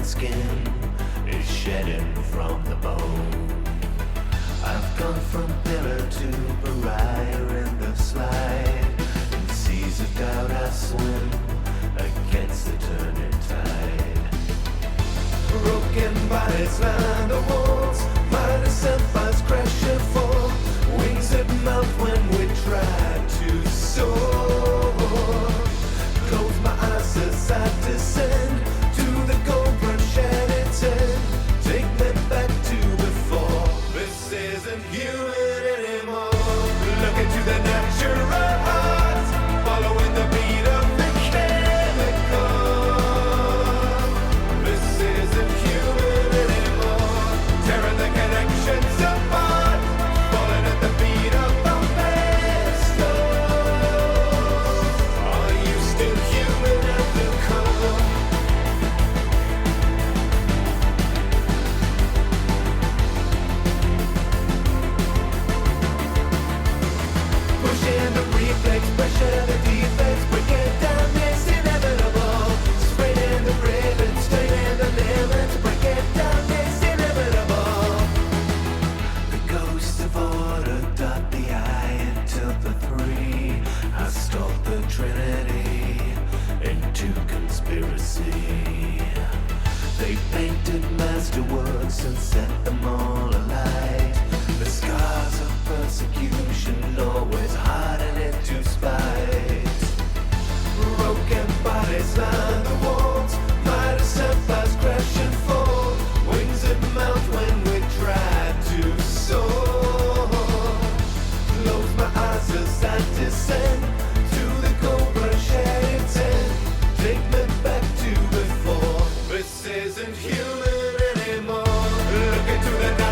and skin is shedding from the bone. I've gone from pillar to pariah in the slide. In seas of doubt I swim against the turning tide. Broken bodies line the walls, mighty empires crash and fall. Wings that melt when we try to soar. Close my eyes as I descend to the gold rush and its end. Take me back to before. This isn't human anymore. Look into the natural heart, following the beat of the chemical. This isn't human anymore. Tearing the connections apart, falling at the beat of the pistol. Are you still human at the core? Pushing the reflex, pressure the defects, breaking down, it's inevitable. Spreading the ribbons, straining the limits, breaking down, it's inevitable. The ghosts of order dot the I until the three. I stalked the Trinity into conspiracy. They painted masterworks and set them all alight. The scars of persecution always harden into spite. Broken bodies line the walls, mighty empires crash and fall. Wings that melt when we try to soar. Close my eyes as I descend to the gold rush at its end. Take me back to before. This isn't human anymore. Look into the night.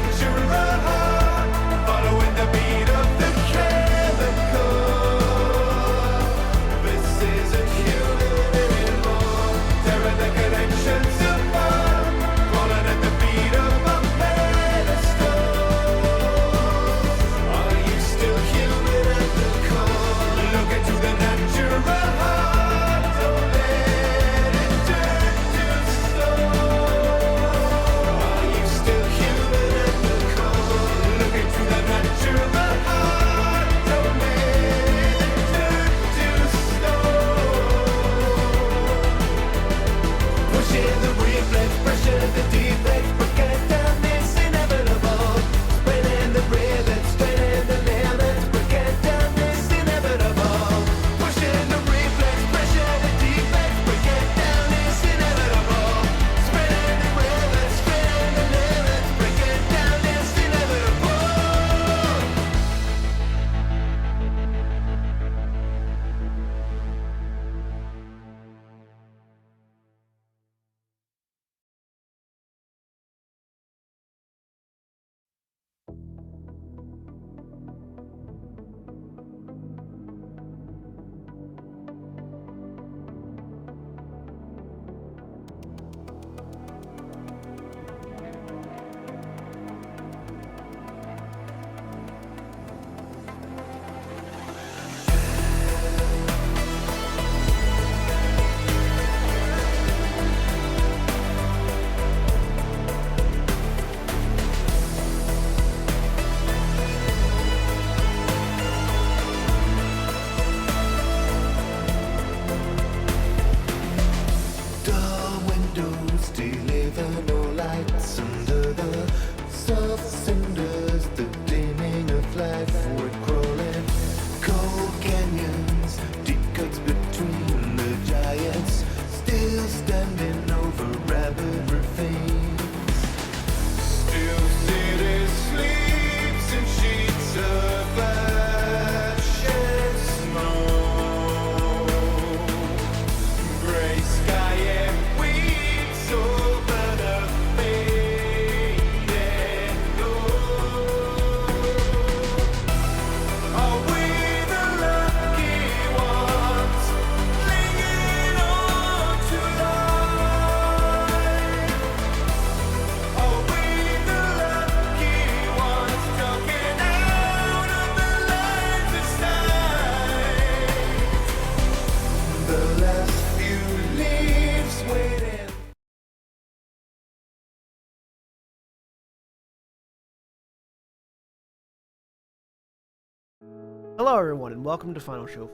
Hello everyone and welcome to Final Show.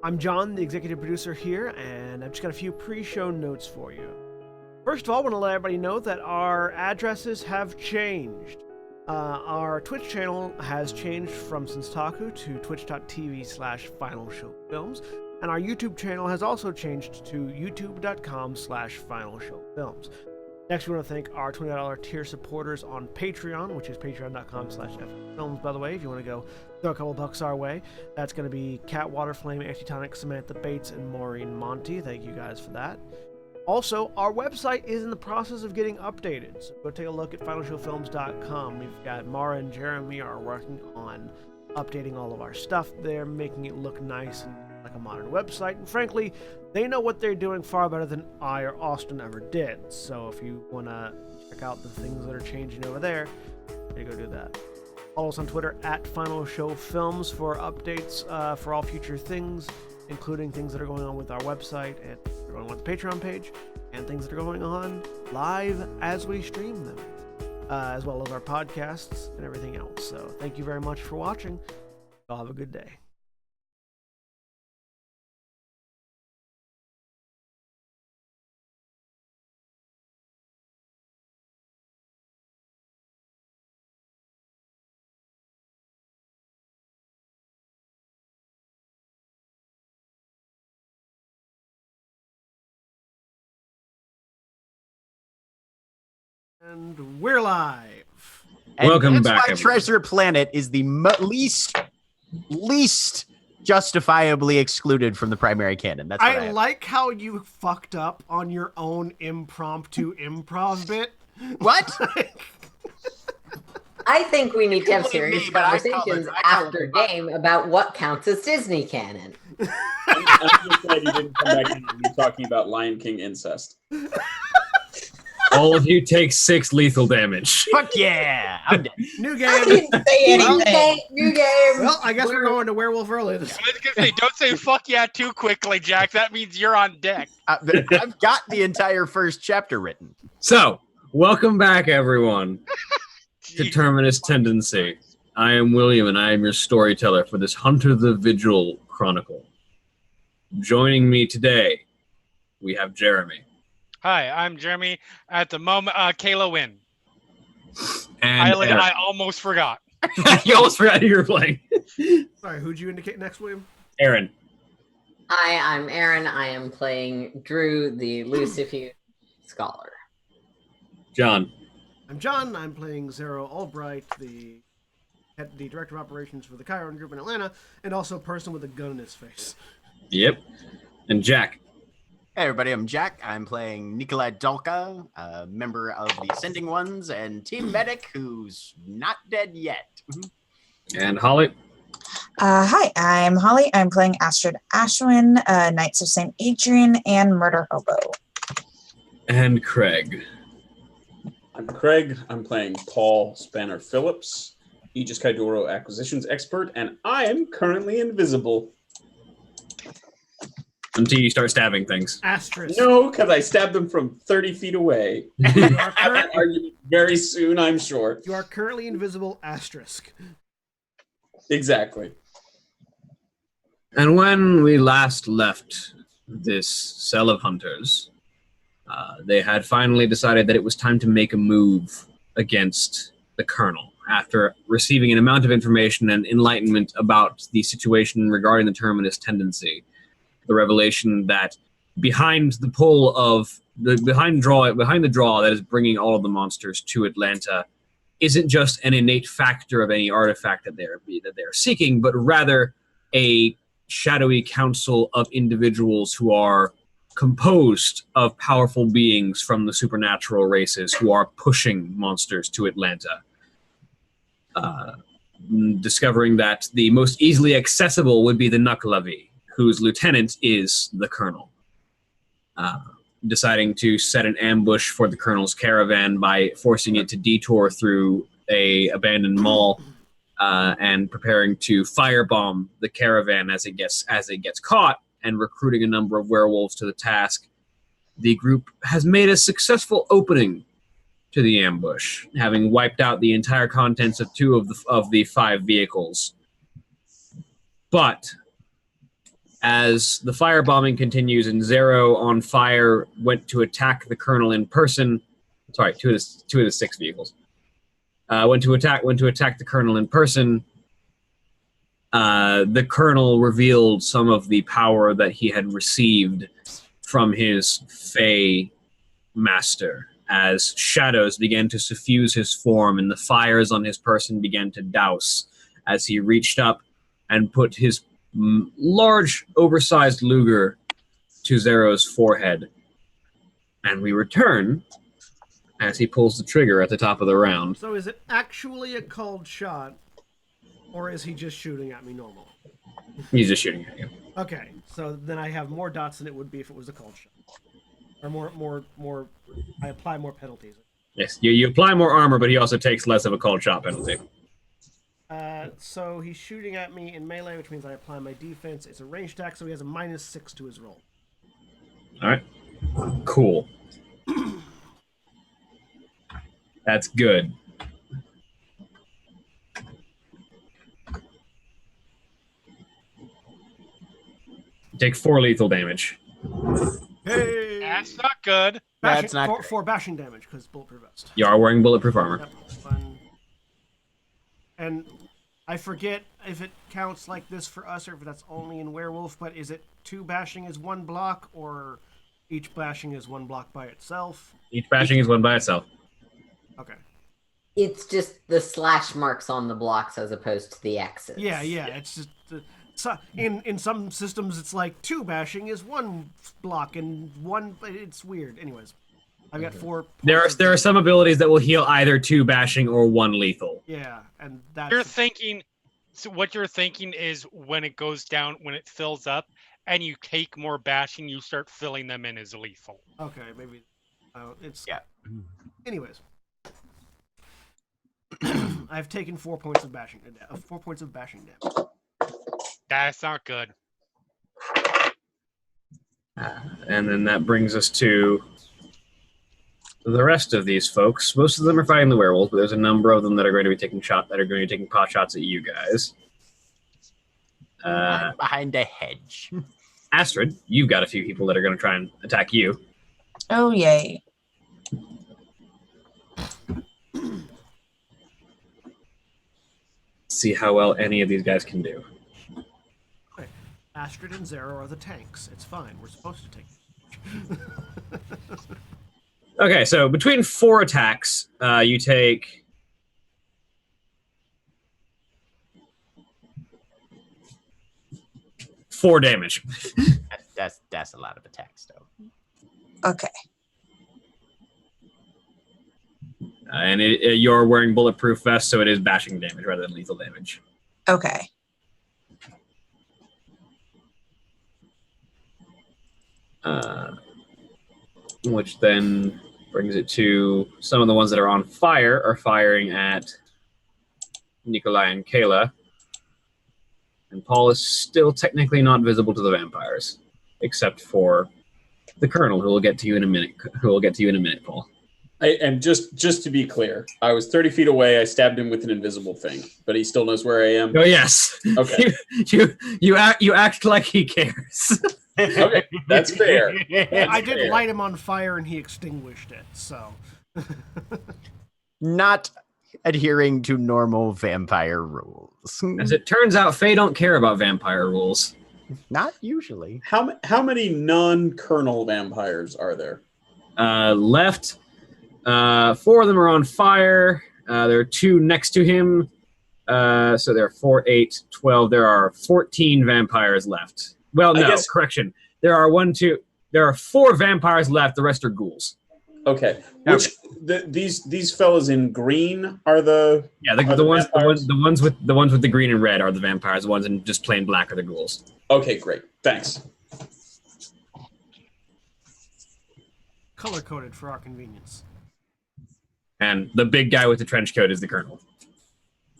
I'm John, the executive producer here, and I've just got a few pre-show notes for you. First of all, I want to let everybody know that our addresses have changed. Our Twitch channel has changed from Senstaku to twitch.tv/FinalShowFilms, and our YouTube channel has also changed to youtube.com/FinalShowFilms. Next, we want to thank our $20 tier supporters on Patreon, which is patreon.com/FFilms, by the way, if you want to go throw a couple bucks our way. That's going to be Cat Waterflame, Antitonic, Samantha Bates, and Maureen Monty. Thank you guys for that. Also, our website is in the process of getting updated, so go take a look at finalshowfilms.com. We've got Mara and Jeremy are working on updating all of our stuff there, making it look nice and like a modern website, and frankly, they know what they're doing far better than I or Austin ever did. So if you want to check out the things that are changing over there, you go do that. Follow us on Twitter at Final Show Films for updates for all future things, including things that are going on with our website and going on with the Patreon page, and things that are going on live as we stream them, as well as our podcasts and everything else. So thank you very much for watching. Y'all have a good day. And we're live. Welcome that's back. Why Treasure Planet is the least justifiably excluded from the primary canon. That's what I like how you fucked up on your own impromptu improv bit. What? I think we need to have serious Me, but I call conversations it- I call after it- game about what counts as Disney canon. I'm just glad you didn't come back and be talking about Lion King incest. All of you take 6 lethal damage. Fuck yeah! I'm dead. New I game. didn't say Well- anything. New game. Well, I guess we're going to Werewolf early. I was gonna say, don't say "fuck yeah" too quickly, Jack. That means you're on deck. I've got the entire first chapter written. So, welcome back, everyone, to Jeez. Terminus Tendency. I am William, and I am your storyteller for this Hunter the Vigil Chronicle. Joining me today, we have Jeremy. Hi, I'm Jeremy. At the moment, Kayla win. And I almost forgot. you almost forgot who you were playing. Sorry, who'd you indicate next, William? Aaron. Hi, I'm Aaron. I am playing Drew, the Lucifer Scholar. John. I'm John. I'm playing Zero Albright, the director of operations for the Chiron Group in Atlanta, and also a person with a gun in his face. Yep. And Jack. Hey everybody, I'm Jack. I'm playing Nikolai Dolka, a member of the Ascending Ones and Team Medic, who's not dead yet. And Holly. Hi, I'm Holly. I'm playing Astrid Ashwin, Knights of St. Adrian, and Murder Hobo. And Craig. I'm Craig. I'm playing Paul Spanner Phillips, Aegis Kaidoro acquisitions expert, and I am currently invisible. Until you start stabbing things. Asterisk. No, because I stabbed them from 30 feet away. You are, Have an argument very soon, I'm sure. you are currently invisible. Asterisk. Exactly. And when we last left this cell of hunters, they had finally decided that it was time to make a move against the Colonel after receiving an amount of information and enlightenment about the situation regarding the Terminus tendency. The revelation that behind the pull of behind the draw that is bringing all of the monsters to Atlanta isn't just an innate factor of any artifact that they're seeking, but rather a shadowy council of individuals who are composed of powerful beings from the supernatural races who are pushing monsters to Atlanta. Discovering that the most easily accessible would be the Nuklavi, whose lieutenant is the Colonel. Deciding to set an ambush for the Colonel's caravan by forcing it to detour through a abandoned mall and preparing to firebomb the caravan as it gets caught, and recruiting a number of werewolves to the task. The group has made a successful opening to the ambush, having wiped out the entire contents of 2 of the 5 vehicles. But as the firebombing continues and Zero on fire went to attack the Colonel in person, sorry, two of the 6 vehicles, went to attack the Colonel in person, the Colonel revealed some of the power that he had received from his Fey master, as shadows began to suffuse his form and the fires on his person began to douse as he reached up and put his large, oversized Luger to Zero's forehead. And we return as he pulls the trigger at the top of the round. So is it actually a cold shot, or is he just shooting at me normal? He's just shooting at you. Okay, so then I have more dots than it would be if it was a cold shot. Or more. I apply more penalties. Yes, you apply more armor, but he also takes less of a cold shot penalty. So he's shooting at me in melee, which means I apply my defense. It's a ranged attack, so he has a -6 to his roll. All right. Cool. That's good. Take 4 lethal damage. Hey! That's not good. That's not great. for bashing damage, because bulletproof vest. You are wearing bulletproof armor. Yep, fun. And I forget if it counts like this for us or if that's only in werewolf, but is it 2 bashing is 1 block, or each bashing is 1 block by itself? Each bashing is 1 by itself. Okay. It's just the slash marks on the blocks as opposed to the X's. Yeah. It's just in some systems it's like 2 bashing is 1 block and 1. It's weird. Anyways, I've got 4. There are some abilities that will heal either 2 bashing or 1 lethal. Yeah, and that's You're thinking. So what you're thinking is when it goes down, when it fills up, and you take more bashing, you start filling them in as lethal. okay. Maybe it's Yeah. Anyways, I've taken 4 points of bashing. 4 points of bashing damage. That's not good. And then that brings us to the rest of these folks. Most of them are fighting the werewolves, but there's a number of them that are going to be taking pot shots at you guys. I'm behind a hedge. Astrid, you've got a few people that are going to try and attack you. Oh, yay. See how well any of these guys can do. Okay. Astrid and Zero are the tanks. It's fine. We're supposed to take Okay, so between 4 attacks, you take 4 damage. That's a lot of attacks, though. Okay. And you're wearing bulletproof vest, so it is bashing damage rather than lethal damage. Okay. Which then brings it to some of the ones that are on fire are firing at Nikolai and Kayla. And Paul is still technically not visible to the vampires, except for the Colonel, who will get to you in a minute. Paul. And just to be clear, I was 30 feet away. I stabbed him with an invisible thing, but he still knows where I am. Oh yes. Okay. you act like he cares. Okay, that's fair. I did light him on fire and he extinguished it, so. Not adhering to normal vampire rules. As it turns out, Fae don't care about vampire rules. Not usually. How many non-Colonel vampires are there? Left, 4 of them are on fire. There are 2 next to him. So there are 4, 8, 12. There are 14 vampires left. Well, no, correction. There are 4 vampires left. The rest are ghouls. Okay. Which these fellas in green are the the ones with the green and red are the vampires. The ones in just plain black are the ghouls. Okay, great. Thanks. Color coded for our convenience. And the big guy with the trench coat is the Colonel.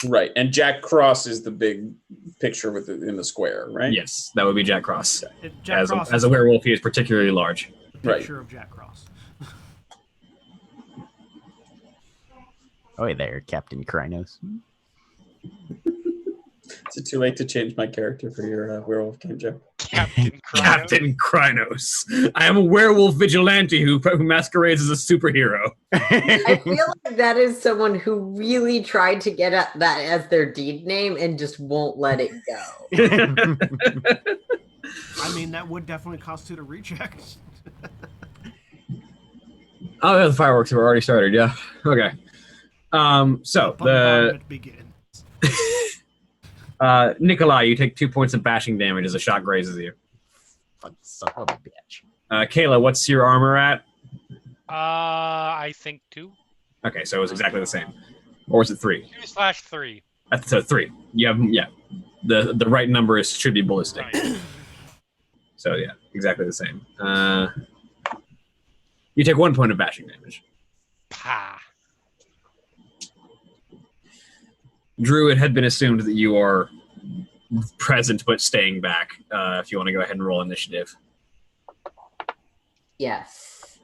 Right, and Jack Cross is the big picture in the square, right? Yes, that would be Jack Cross. As a is werewolf, he is particularly large. the picture of Jack Cross. Oh, hey there, Captain Krynos. Is it too late to change my character for your werewolf game, Joe? Captain Krynos. Captain Krynos. I am a werewolf vigilante who masquerades as a superhero. I feel like that is someone who really tried to get at that as their deed name and just won't let it go. I mean, that would definitely constitute a reject. Oh, yeah, the fireworks have already started. Yeah. Okay. So the Bombardment begins. Nikolai, you take 2 points of bashing damage as a shot grazes you. Son of a bitch. Kayla, what's your armor at? I think 2. Okay, so it was exactly the same. Or was it 3? 2/3. That's 3. You have, yeah. The right number should be ballistic. Right. So yeah, exactly the same. You take 1 point of bashing damage. Pa. Drew, it had been assumed that you are present but staying back. If you want to go ahead and roll initiative. Yes.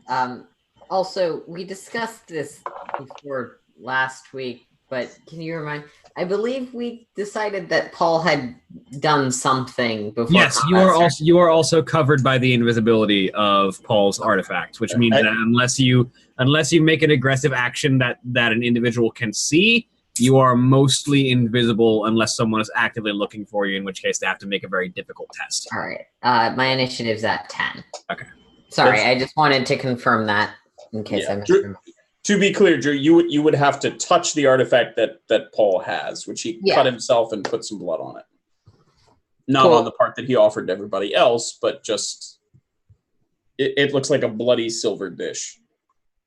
Also, we discussed this before last week, but can you remind? I believe we decided that Paul had done something before. Yes, you are also covered by the invisibility of Paul's artifact, which means that unless you make an aggressive action that an individual can see, you are mostly invisible unless someone is actively looking for you, in which case they have to make a very difficult test. All right. My initiative's at 10. Okay. Sorry, I just wanted to confirm that in case I misremembered. To be clear, Drew, you would have to touch the artifact that Paul has, which he cut himself and put some blood on it. Not on the part that he offered to everybody else, but just it looks like a bloody silver dish.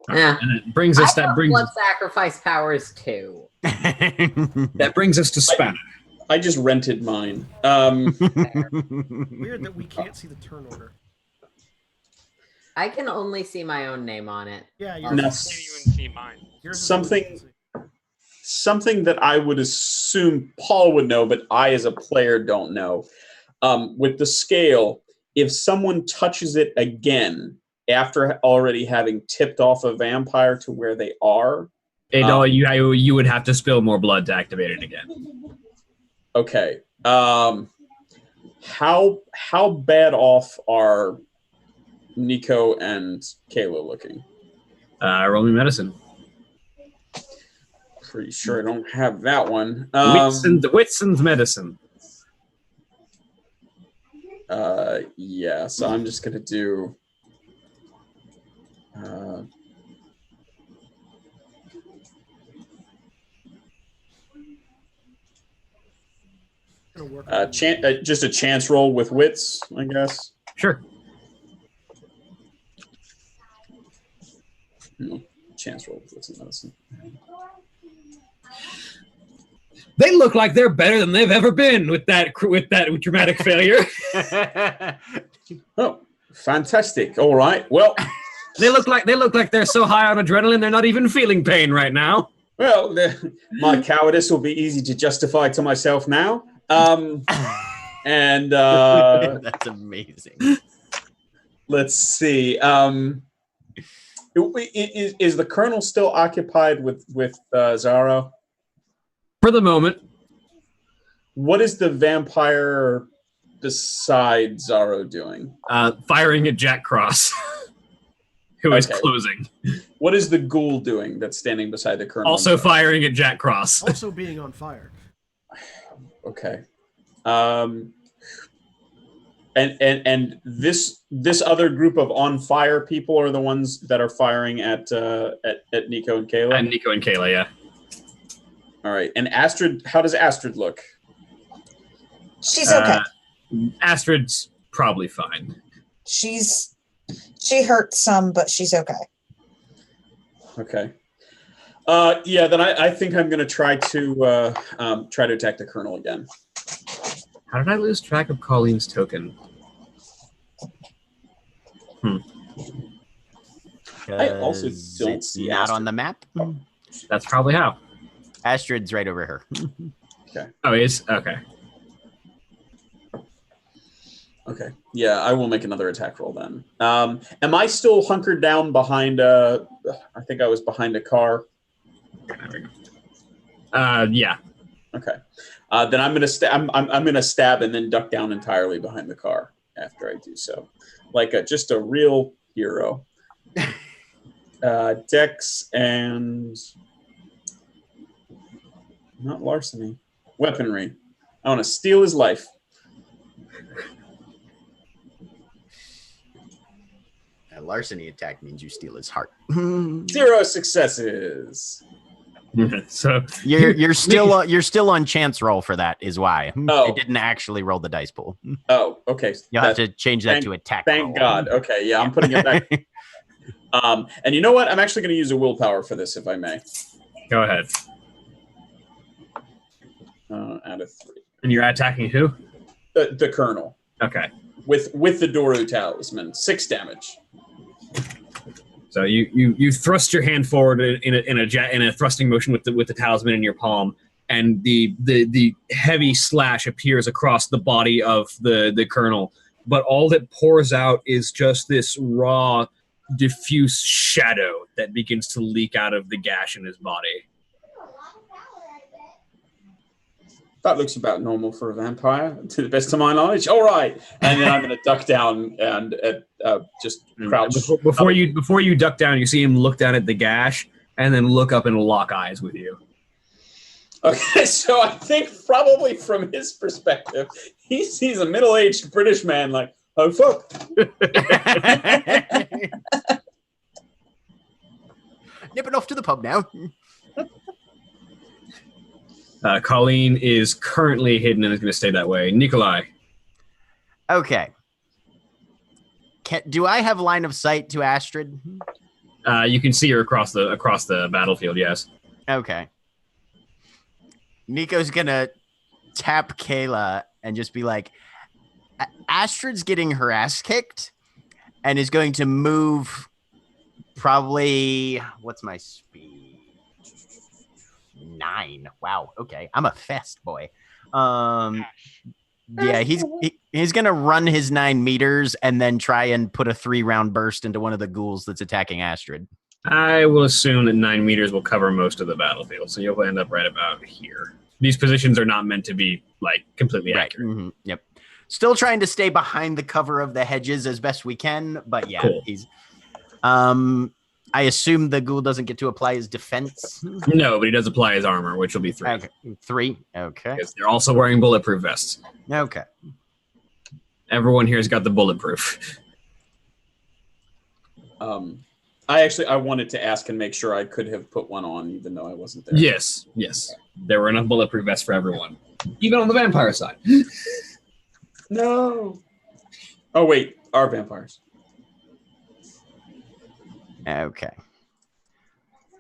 Yeah. And it brings us blood sacrifice powers too. That brings us to Spanner. I just rented mine. Weird that we can't see the turn order. I can only see my own name on it. Yeah, I can't even see mine. Something that I would assume Paul would know, but I as a player don't know. With the scale, if someone touches it again after already having tipped off a vampire to where they are, you would have to spill more blood to activate it again. Okay. How bad off are Nico and Kayla looking? Roll me medicine. Pretty sure I don't have that one. Wits and medicine. Yeah, so I'm just gonna do just a chance roll with wits, I guess. Sure. No, chance roll with wits and medicine. They look like they're better than they've ever been with that dramatic failure. Oh, fantastic! All right. Well, they look like they're so high on adrenaline they're not even feeling pain right now. Well, my cowardice will be easy to justify to myself now. And that's amazing. Let's see. Is the Colonel still occupied with Zaro? For the moment. What is the vampire beside Zaro doing? Firing at Jack Cross, who is closing. What is the ghoul doing that's standing beside the Colonel? Also firing at Jack Cross. Also being on fire. Okay. And this other group of on fire people are the ones that are firing at Nico and Kayla? And Nico and Kayla, yeah. All right. And Astrid, how does Astrid look? She's okay. Astrid's probably fine. She hurt some, but she's okay. Okay. Yeah, then I think I'm going to try to attack the Colonel again. How did I lose track of Colleen's token? I also don't it's see not Astrid. on the map. That's probably how. Astrid's right over her. Okay. Oh, he is? Okay. Okay. Yeah, I will make another attack roll then. Am I still hunkered down behind I think I was behind a car. There we go. Yeah. Okay. Then I'm gonna stab and then duck down entirely behind the car after I do so, like just a real hero. Dex and not larceny, weaponry. I want to steal his life. A larceny attack means you steal his heart. 0 successes. So You're still on chance roll for that. Is why Oh. it didn't actually roll the dice pool. Oh, okay. You'll have to change that to attack. Thank roll. God. Okay, yeah, I'm putting it back. And you know what? I'm actually going to use a willpower for this, if I may. go ahead. Out of 3. And you're attacking who? The Colonel. Okay. With the Doru talisman. 6 damage. So you thrust your hand forward in a thrusting motion with the talisman in your palm, and the heavy slash appears across the body of the Colonel, but all that pours out is just this raw, diffuse shadow that begins to leak out of the gash in his body. That looks about normal for a vampire, to the best of my knowledge. All right, and then I'm going to duck down and just crouch. Before you duck down, you see him look down at the gash and then look up and lock eyes with you. Okay, so I think probably from his perspective, he sees a middle-aged British man like, oh fuck. Nipping off to the pub now. Colleen is currently hidden and is going to stay that way. Nikolai. Okay. Do I have line of sight to Astrid? You can see her across the battlefield. Yes. Okay. Nico's gonna tap Kayla and just be like, Astrid's getting her ass kicked and is going to move probably, what's my speed? 9. Wow. Okay. I'm a fast boy. Yeah, he's gonna run his 9 meters and then try and put a 3-round burst into one of the ghouls that's attacking Astrid. I will assume that 9 meters will cover most of the battlefield, so you'll end up right about here. These positions are not meant to be like completely accurate. Mm-hmm. Yep. Still trying to stay behind the cover of the hedges as best we can, but yeah, cool. He's. I assume the ghoul doesn't get to apply his defense. No, but he does apply his armor, which will be 3. Okay, 3. Okay. Because they're also wearing bulletproof vests. Okay. Everyone here's got the bulletproof. I wanted to ask and make sure I could have put one on, even though I wasn't there. Yes. There were enough bulletproof vests for everyone, even on the vampire side. No. Oh wait, are vampires? Okay.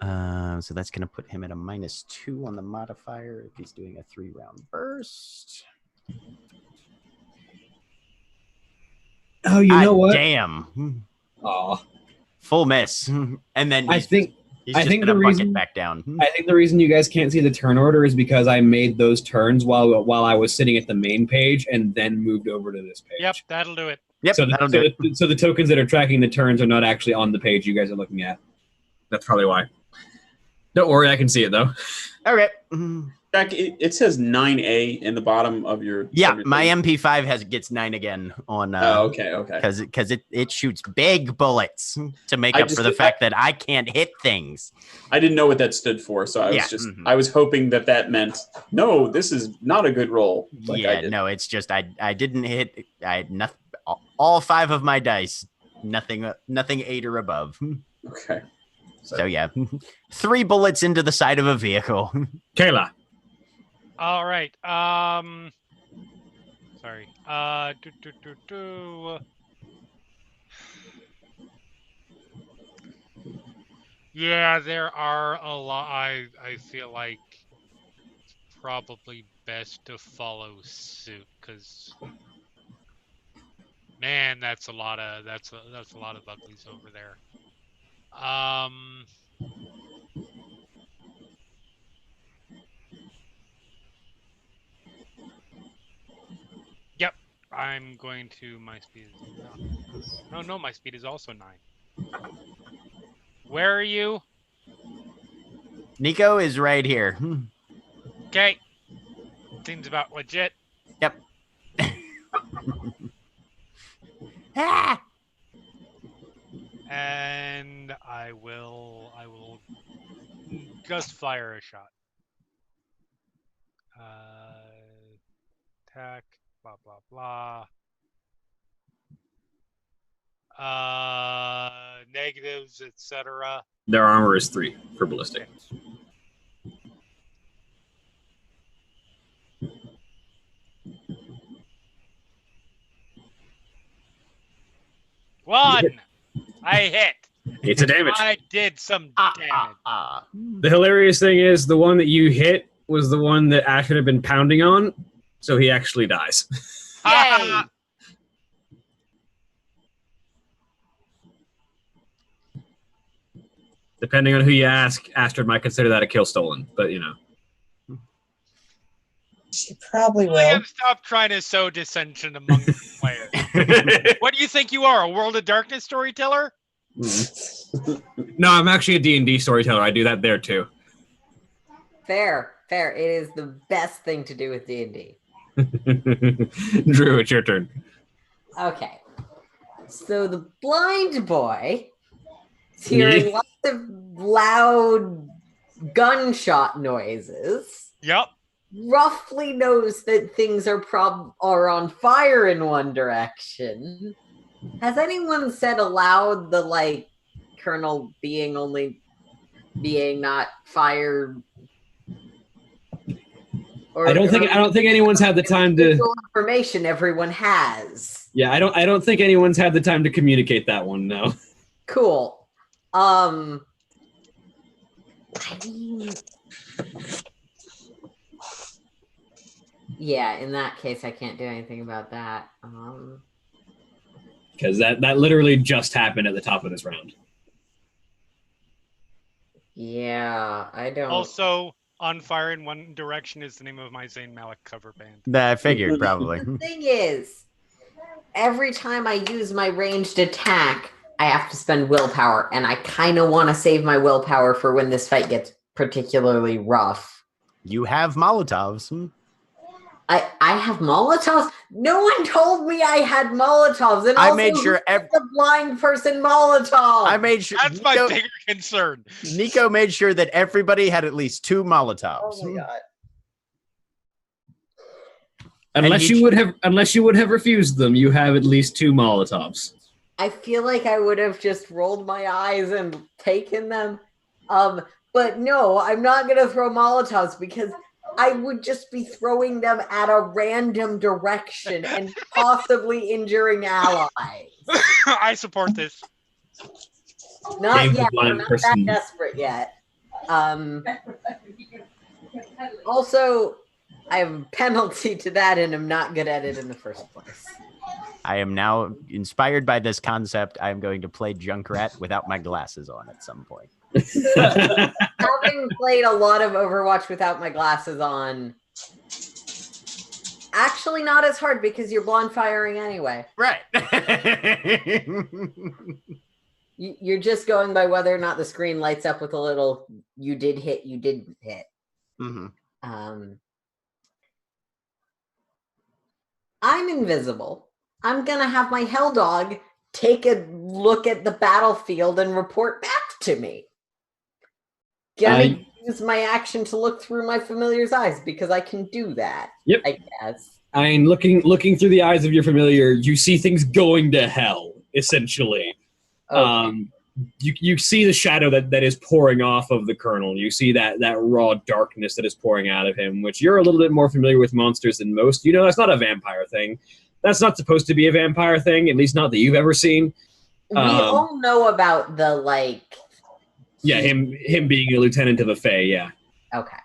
So that's going to put him at a -2 on the modifier if he's doing a 3-round burst. Oh, you know what? Damn. Aw. Full miss. And then I think he's just gonna bucket back down. I think the reason you guys can't see the turn order is because I made those turns while I was sitting at the main page and then moved over to this page. Yep, that'll do it. Yep, So that'll do it. so the tokens that are tracking the turns are not actually on the page you guys are looking at. That's probably why. Don't worry, I can see it though. Okay. Jack, it says 9A in the bottom of your. Yeah, of your my thing. MP5 gets 9 again on. Okay. Because it shoots big bullets to make up for the fact that I can't hit things. I didn't know what that stood for, so I was I was hoping that meant no, this is not a good roll. Like no, it's just I didn't hit. I had nothing. All 5 of my dice, nothing 8 or above. Okay. So yeah, 3 bullets into the side of a vehicle. Kayla. All right. Sorry. Yeah, there are a lot. I feel like it's probably best to follow suit because, man, that's a lot of uglies over there. Yep, I'm going to. My speed is no. My speed is also 9. Where are you? Nico is right here. Okay. Seems about legit. Yep. Ah! And I will just fire a shot. Attack, blah blah blah. Negatives, etc. Their armor is 3 for ballistic. One. I hit. It's a damage. I did some damage. The hilarious thing is the one that you hit was the one that Ashford had been pounding on, so he actually dies. Yay! Depending on who you ask, Astrid might consider that a kill stolen, but you know. She probably will. William, stop trying to sow dissension among the players. What do you think you are, a World of Darkness storyteller? No, I'm actually a D&D storyteller. I do that there too. Fair. It is the best thing to do with D&D. Drew, it's your turn. Okay. So the blind boy is hearing lots of loud gunshot noises. Yep. Roughly knows that things are on fire in one direction. Has anyone said aloud the Colonel being not fired? Or, I don't think anyone's had the time to information everyone has. Yeah, I don't think anyone's had the time to communicate that one, no. Cool. I mean, yeah, in that case I can't do anything about that. Because that literally just happened at the top of this round. Yeah, I don't. Also, On Fire in One Direction is the name of my Zayn Malik cover band. I figured, probably. The thing is, every time I use my ranged attack, I have to spend willpower, and I kind of want to save my willpower for when this fight gets particularly rough. You have Molotovs. I have Molotovs? No one told me I had Molotovs. And I also, made sure the blind person Molotov. I made sure That's my bigger concern. Nico made sure that everybody had at least 2 Molotovs. Oh my god. Unless you would have refused them, you have at least 2 Molotovs. I feel like I would have just rolled my eyes and taken them. But no, I'm not going to throw Molotovs because I would just be throwing them at a random direction and possibly injuring allies. I support this. Not yet. We're not that desperate yet. Also, I have a penalty to that, and I'm not good at it in the first place. I am now inspired by this concept. I am going to play Junkrat without my glasses on at some point. Having played a lot of Overwatch without my glasses on, actually not as hard because you're blonde firing anyway. Right. You're just going by whether or not the screen lights up with a little you did hit, you didn't hit. Mm-hmm. I'm invisible. I'm going to have my Hell Dog take a look at the battlefield and report back to me. Gonna use my action to look through my familiar's eyes because I can do that. Yep. I guess. I mean, looking through the eyes of your familiar, you see things going to hell, essentially. Okay. You see the shadow that is pouring off of the Colonel. You see that raw darkness that is pouring out of him, which you're a little bit more familiar with monsters than most. You know, that's not a vampire thing. That's not supposed to be a vampire thing, at least not that you've ever seen. We all know about the, Yeah, him being a lieutenant of a Fae, yeah. Okay.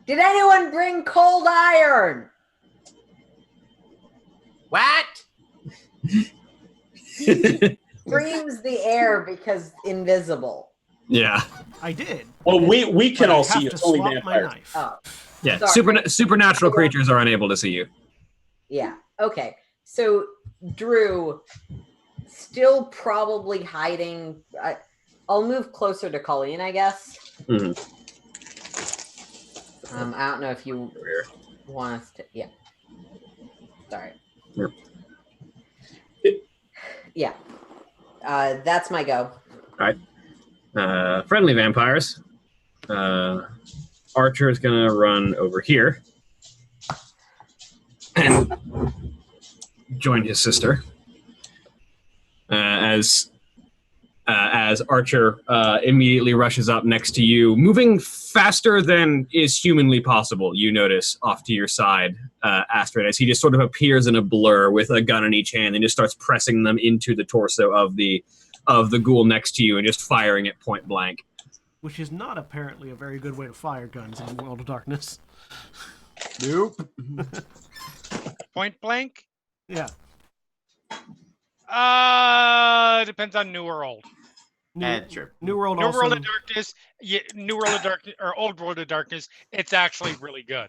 Did anyone bring cold iron? What? Screams the air because invisible. Yeah. I did. Well, we can But I all have see you. to It's only swap my vampires. knife. Oh, Yeah, sorry. supernatural creatures are unable to see you. Yeah. Okay. So Drew, still probably hiding. I'll move closer to Colleen, I guess. Mhm. I don't know if you want us to. Yeah. Sorry. Yep. Yeah. That's my go. All right. Friendly vampires. Archer is going to run over here and join his sister. As Archer immediately rushes up next to you, moving faster than is humanly possible, you notice off to your side, Astrid, as he just sort of appears in a blur with a gun in each hand and just starts pressing them into the torso of the ghoul next to you and just firing it point blank. Which is not apparently a very good way to fire guns in World of Darkness. Nope. Point blank? Yeah. Depends on new or old. Sure. New World New also... World of Darkness, New World of Darkness, or Old World of Darkness, it's actually really good.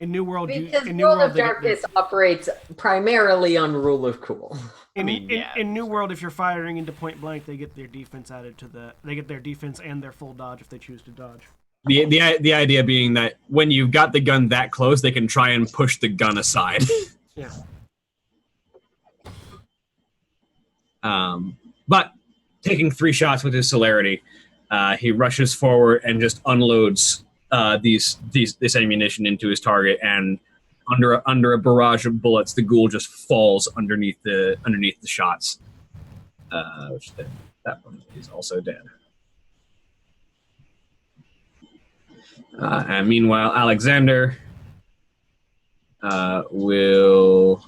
In New World, Because in New World World, of Darkness operates primarily on rule of cool. In New World, if you're firing into point blank, they get their defense added to the. They get their defense and their full dodge if they choose to dodge. The idea being that when you've got the gun that close, they can try and push the gun aside. Yeah. But taking 3 shots with his celerity, he rushes forward and just unloads this ammunition into his target, and under a barrage of bullets, the ghoul just falls underneath the shots. Which that one is also dead. And meanwhile, Alexander will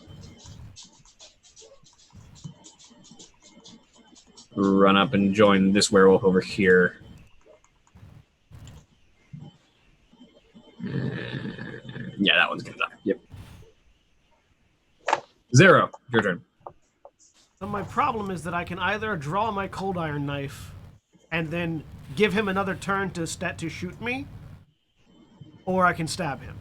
run up and join this werewolf over here. Yeah, that one's gonna die. Yep. Zero, your turn. So my problem is that I can either draw my cold iron knife and then give him another turn to shoot me, or I can stab him.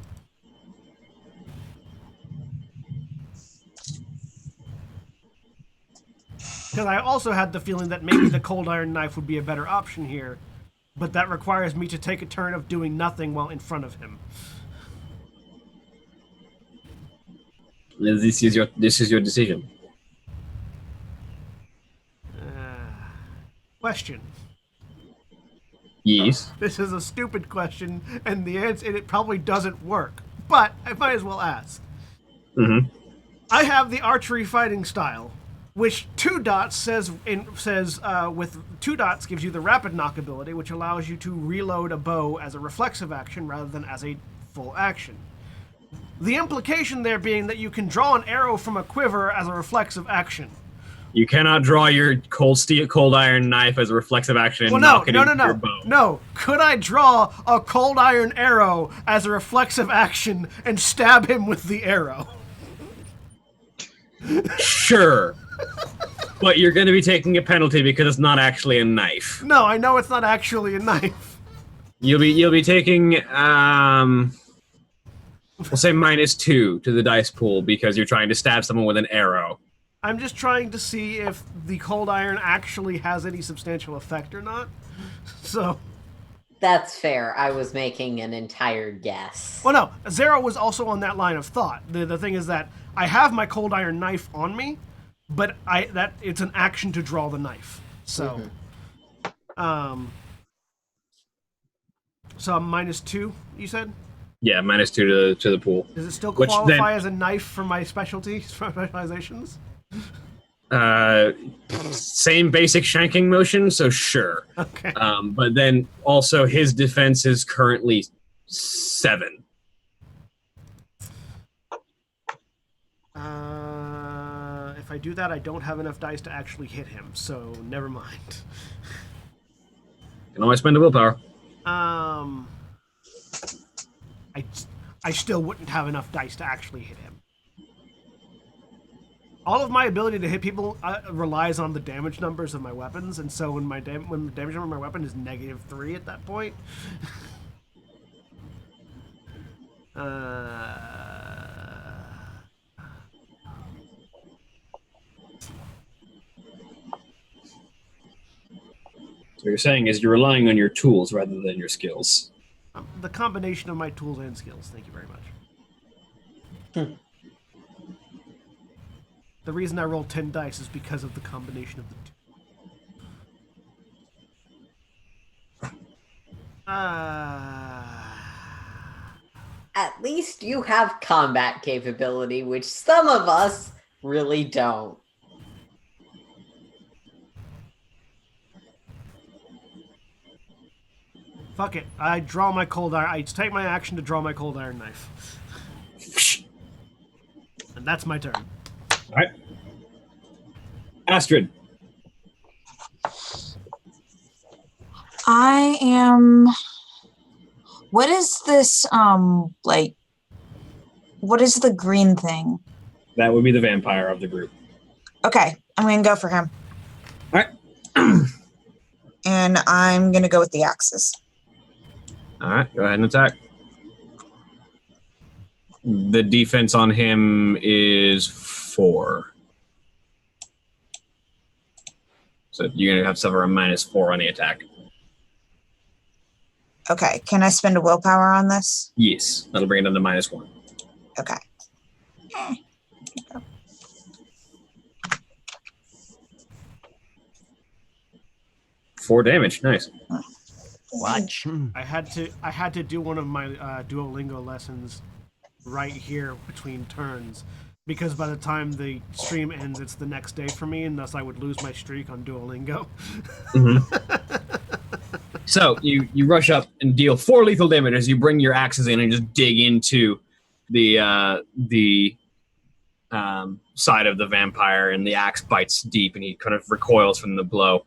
Because I also had the feeling that maybe the cold iron knife would be a better option here, but that requires me to take a turn of doing nothing while in front of him. This is your decision. Question. Yes. This is a stupid question, and the answer, and it probably doesn't work, but I might as well ask. Mm-hmm. I have the archery fighting style, which 2 dots says with 2 dots gives you the rapid knock ability, which allows you to reload a bow as a reflexive action rather than as a full action. The implication there being that you can draw an arrow from a quiver as a reflexive action. You cannot draw your cold iron knife as a reflexive action and knock it into your bow. No. Could I draw a cold iron arrow as a reflexive action and stab him with the arrow? Sure. But you're going to be taking a penalty because it's not actually a knife. No, I know it's not actually a knife. You'll be taking we'll say -2 to the dice pool because you're trying to stab someone with an arrow. I'm just trying to see if the cold iron actually has any substantial effect or not. So That's fair. I was making an entire guess. well, no, Zero was also on that line of thought. The thing is that I have my cold iron knife on me, but it's an action to draw the knife. So, so I'm -2. You said? Yeah, -2 to the pool. Does it still Which qualify then- as a knife for my specializations? Same basic shanking motion, so sure. Okay. But then also his defense is currently 7. If I do that, I don't have enough dice to actually hit him, so never mind. Can always spend a willpower. I still wouldn't have enough dice to actually hit him. All of my ability to hit people relies on the damage numbers of my weapons, and so when the damage number of my weapon is -3 at that point. So what you're saying is you're relying on your tools rather than your skills. The the combination of my tools and skills. Thank you very much. The reason I rolled 10 dice is because of the combination of the two. At least you have combat capability, which some of us really don't. Fuck it. I draw my cold iron. I take my action to draw my cold iron knife. And that's my turn. All right. Astrid. I am. What is this? Like, what is the green thing? That would be the vampire of the group. Okay, I'm gonna go for him. All right. And I'm gonna go with the axes. All right. Go ahead and attack. The defense on him is 4. So you're going to have to suffer a -4 on the attack. Okay, can I spend a willpower on this? Yes. That'll bring it down to -1. Okay. 4 damage. Nice. Watch. I had to do one of my Duolingo lessons right here between turns, because by the time the stream ends, it's the next day for me, and thus I would lose my streak on Duolingo. So you rush up and deal 4 lethal damage as you bring your axes in and just dig into the side of the vampire, and the axe bites deep, and he kind of recoils from the blow.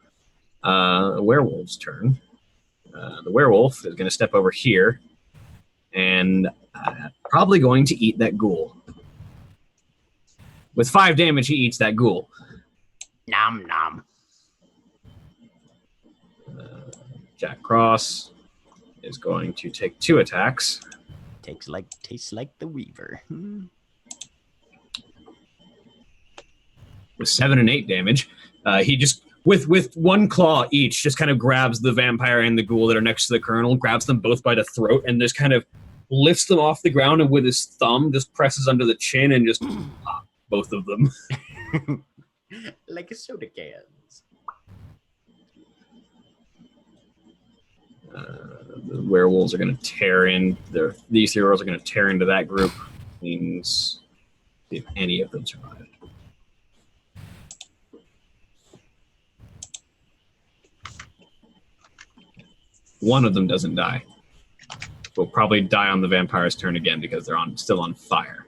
The werewolf's turn. The werewolf is going to step over here and probably going to eat that ghoul. With 5 damage, he eats that ghoul. Nom nom. Jack Cross is going to take 2 attacks. Tastes like the Weaver. With 7 and 8 damage. He just, with one claw each, just kind of grabs the vampire and the ghoul that are next to the colonel, grabs them both by the throat, and just kind of lifts them off the ground, and with his thumb just presses under the chin and just both of them. Like a soda cans. The werewolves are going to tear in. These heroes are going to tear into that group. Means if any of them survive. One of them doesn't die. Will probably die on the vampire's turn again because they're still on fire.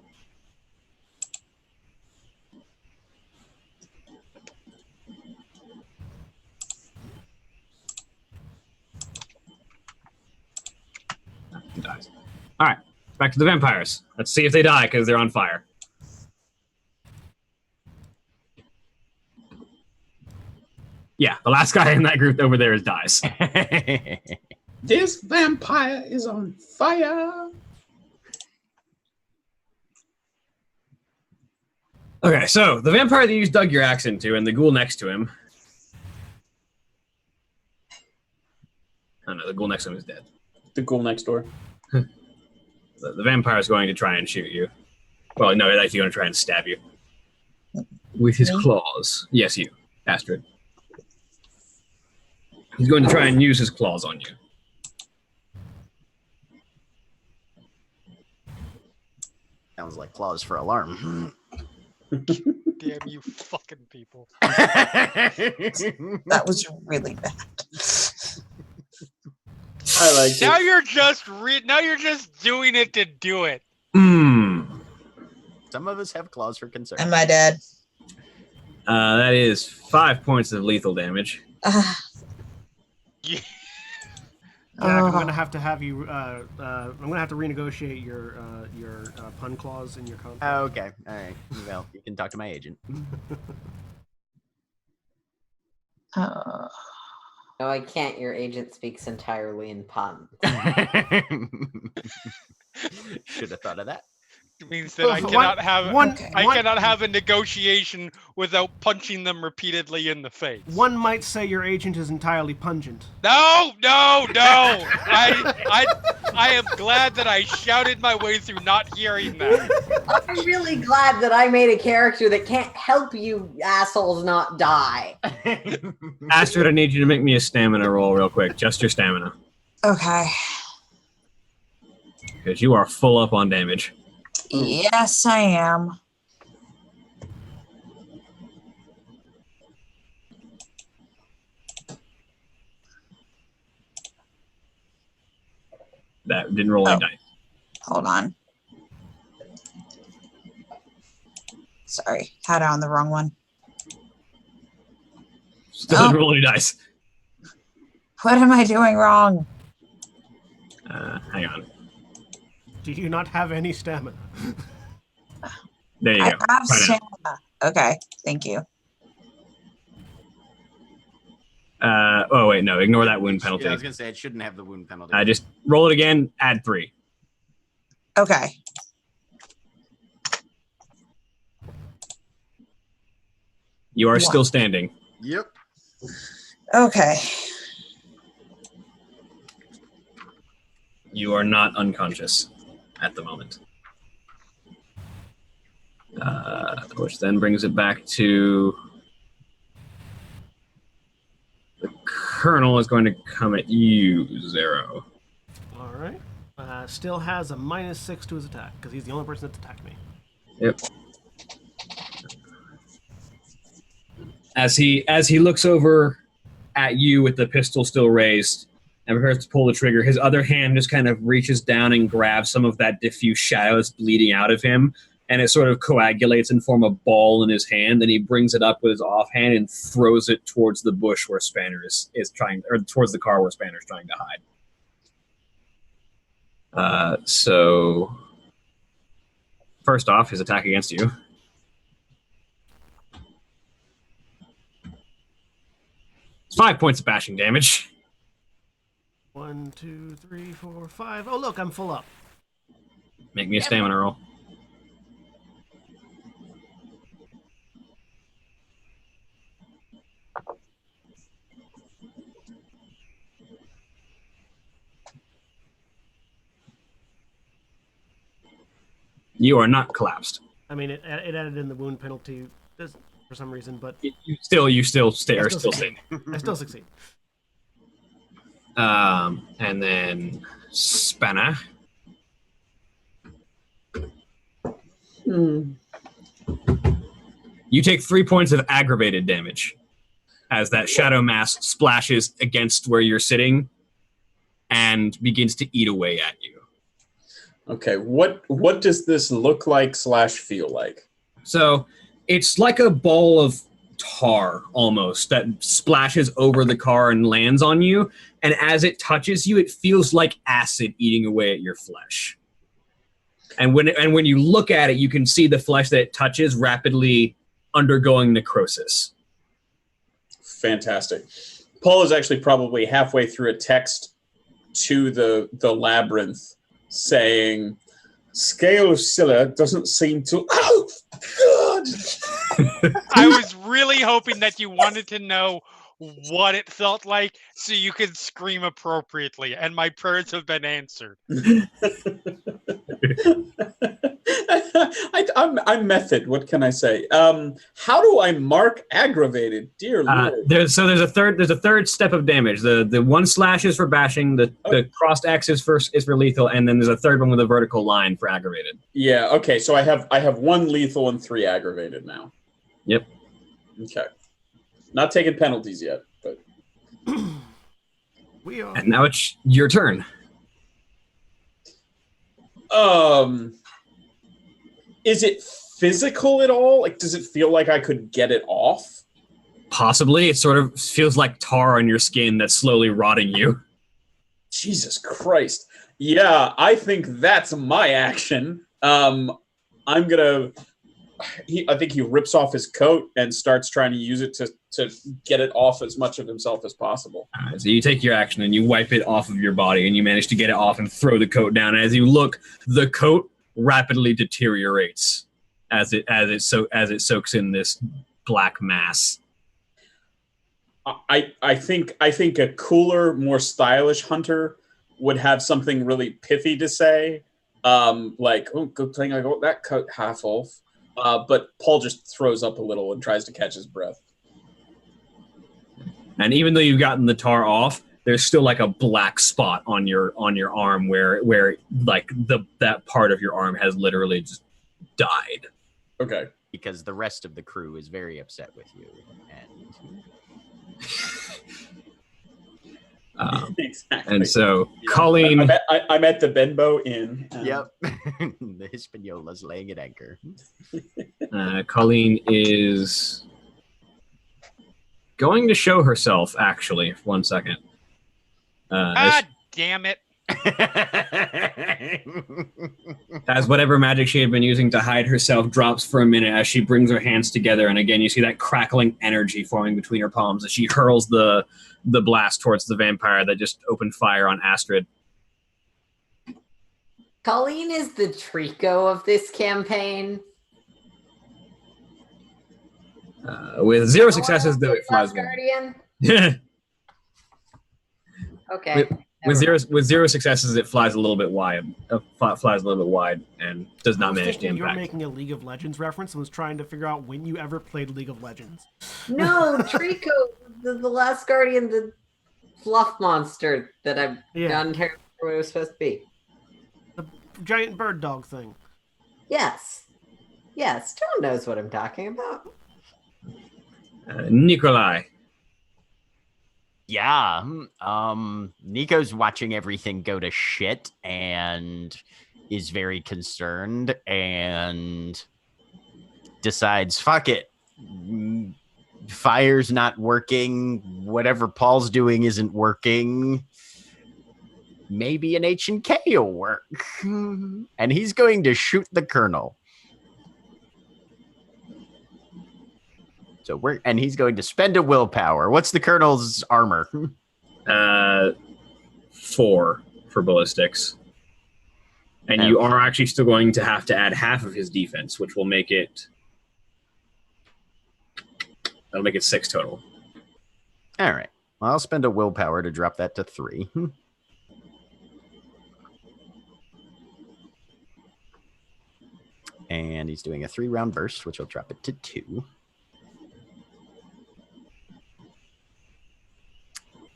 He dies. All right, back to the vampires. Let's see if they die because they're on fire. Yeah, the last guy in that group over there dies. This vampire is on fire. Okay, so the vampire that you dug your axe into and the ghoul next to him. Oh no, the ghoul next to him is dead. The ghoul next door. The vampire is going to try and shoot you. Well, no, he's actually going to try and stab you. With his claws. Yes, you, Astrid. He's going to try and use his claws on you. Sounds like claws for alarm. Damn you fucking people. That was really bad. I like Now it. you're just now you're just doing it to do it. Mmm. Some of us have claws for concern. Am I dead? That is 5 points of lethal damage. Yeah. Jack, I'm gonna have you. I'm gonna have to renegotiate your pun clause in your contract. Oh, okay. All right. Well, you can talk to my agent. No, I can't. Your agent speaks entirely in puns. Should have thought of that. means that I One- cannot have Okay. I cannot have a negotiation without punching them repeatedly in the face. One might say your agent is entirely pungent. No. I am glad that I shouted my way through not hearing that. I'm really glad that I made a character that can't help you assholes not die. Astrid, I need you to make me a stamina roll real quick. Just your stamina. Okay. Because you are full up on damage. Yes, I am. That didn't roll any Oh. dice. Hold on. Sorry, had it on the wrong one. Still didn't roll any dice. What am I doing wrong? Hang on. Do you not have any stamina? There you I go. have Try now. stamina. Okay, thank you. Oh wait, no. Ignore that wound penalty. Yeah, I was gonna say it shouldn't have the wound penalty. Just roll it again. Add 3. Okay. You are One. still standing. Yep. Okay. You are not unconscious at the moment. Which then brings it back to the Colonel is going to come at you, Zero. All right. Still has a -6 to his attack because he's the only person that's attacked me. Yep. As he looks over at you with the pistol still raised and prepares to pull the trigger, his other hand just kind of reaches down and grabs some of that diffuse shadow that's bleeding out of him, and it sort of coagulates and form a ball in his hand, and he brings it up with his offhand and throws it towards the bush where Spanner is trying, or towards the car where Spanner is trying to hide. So first off, his attack against you. It's 5 points of bashing damage. 1, 2, 3, 4, 5. Oh, look, I'm full up. Make me a stamina roll. You are not collapsed. I mean, it added in the wound penalty for some reason, but You still stay, I are still still succeed. standing. I still succeed. And then Spanner. You take 3 points of aggravated damage as that shadow mass splashes against where you're sitting and begins to eat away at you. Okay, what does this look like / feel like? So it's like a ball of tar almost that splashes over the car and lands on you, and as it touches you, it feels like acid eating away at your flesh. And when you look at it, you can see the flesh that it touches rapidly undergoing necrosis. Fantastic. Paul is actually probably halfway through a text to the labyrinth saying, "Scale of Scylla doesn't seem to..." Oh, God! I was really hoping that you wanted to know what it felt like so you could scream appropriately, and my prayers have been answered. I'm method. What can I say? How do I mark aggravated? Dear Lord. There's a third step of damage. The one slash is for bashing, the crossed X is for lethal, and then there's a third one with a vertical line for aggravated. Yeah. Okay. So I have 1 lethal and 3 aggravated now. Yep. Okay. Not taking penalties yet, but We are. And now it's your turn. is it physical at all? Like, does it feel like I could get it off? Possibly. It sort of feels like tar on your skin that's slowly rotting you. Jesus Christ. Yeah, I think that's my action. I think he rips off his coat and starts trying to use it to get it off as much of himself as possible. All right, so you take your action and you wipe it off of your body and you manage to get it off and throw the coat down. And as you look, the coat rapidly deteriorates as it soaks in this black mass. I think a cooler, more stylish hunter would have something really pithy to say, like, "Oh, good thing I got that coat half off." But Paul just throws up a little and tries to catch his breath. And even though you've gotten the tar off, there's still like a black spot on your arm where like that part of your arm has literally just died. Okay. Because the rest of the crew is very upset with you. And Exactly. And so Colleen, I'm at the Benbow Inn. yep. The Hispaniola's laying at anchor. Colleen is going to show herself. Actually, 1 second. God damn it! As whatever magic she had been using to hide herself drops for a minute as she brings her hands together, and again you see that crackling energy forming between her palms as she hurls the blast towards the vampire that just opened fire on Astrid. Colleen is the Trico of this campaign. With 0 successes, though, it flies Guardian. wide. Okay. With zero successes, it flies a little bit wide. And does not manage to You were impact. making a League of Legends reference and was trying to figure out when you ever played League of Legends. No, Trico, the last Guardian, the fluff monster that I've done terribly what it was supposed to be. The giant bird dog thing. Yes. Yes, John knows what I'm talking about. Nikolai. Yeah. Nico's watching everything go to shit and is very concerned and decides, fuck it. Fire's not working. Whatever Paul's doing isn't working. Maybe an H&K will work. And he's going to shoot the Colonel. So and he's going to spend a willpower. What's the Colonel's armor? 4 for ballistics. And you are actually still going to have to add half of his defense, which will make it... That'll make it 6 total. All right. Well, I'll spend a willpower to drop that to 3. And he's doing a 3-round burst, which will drop it to 2.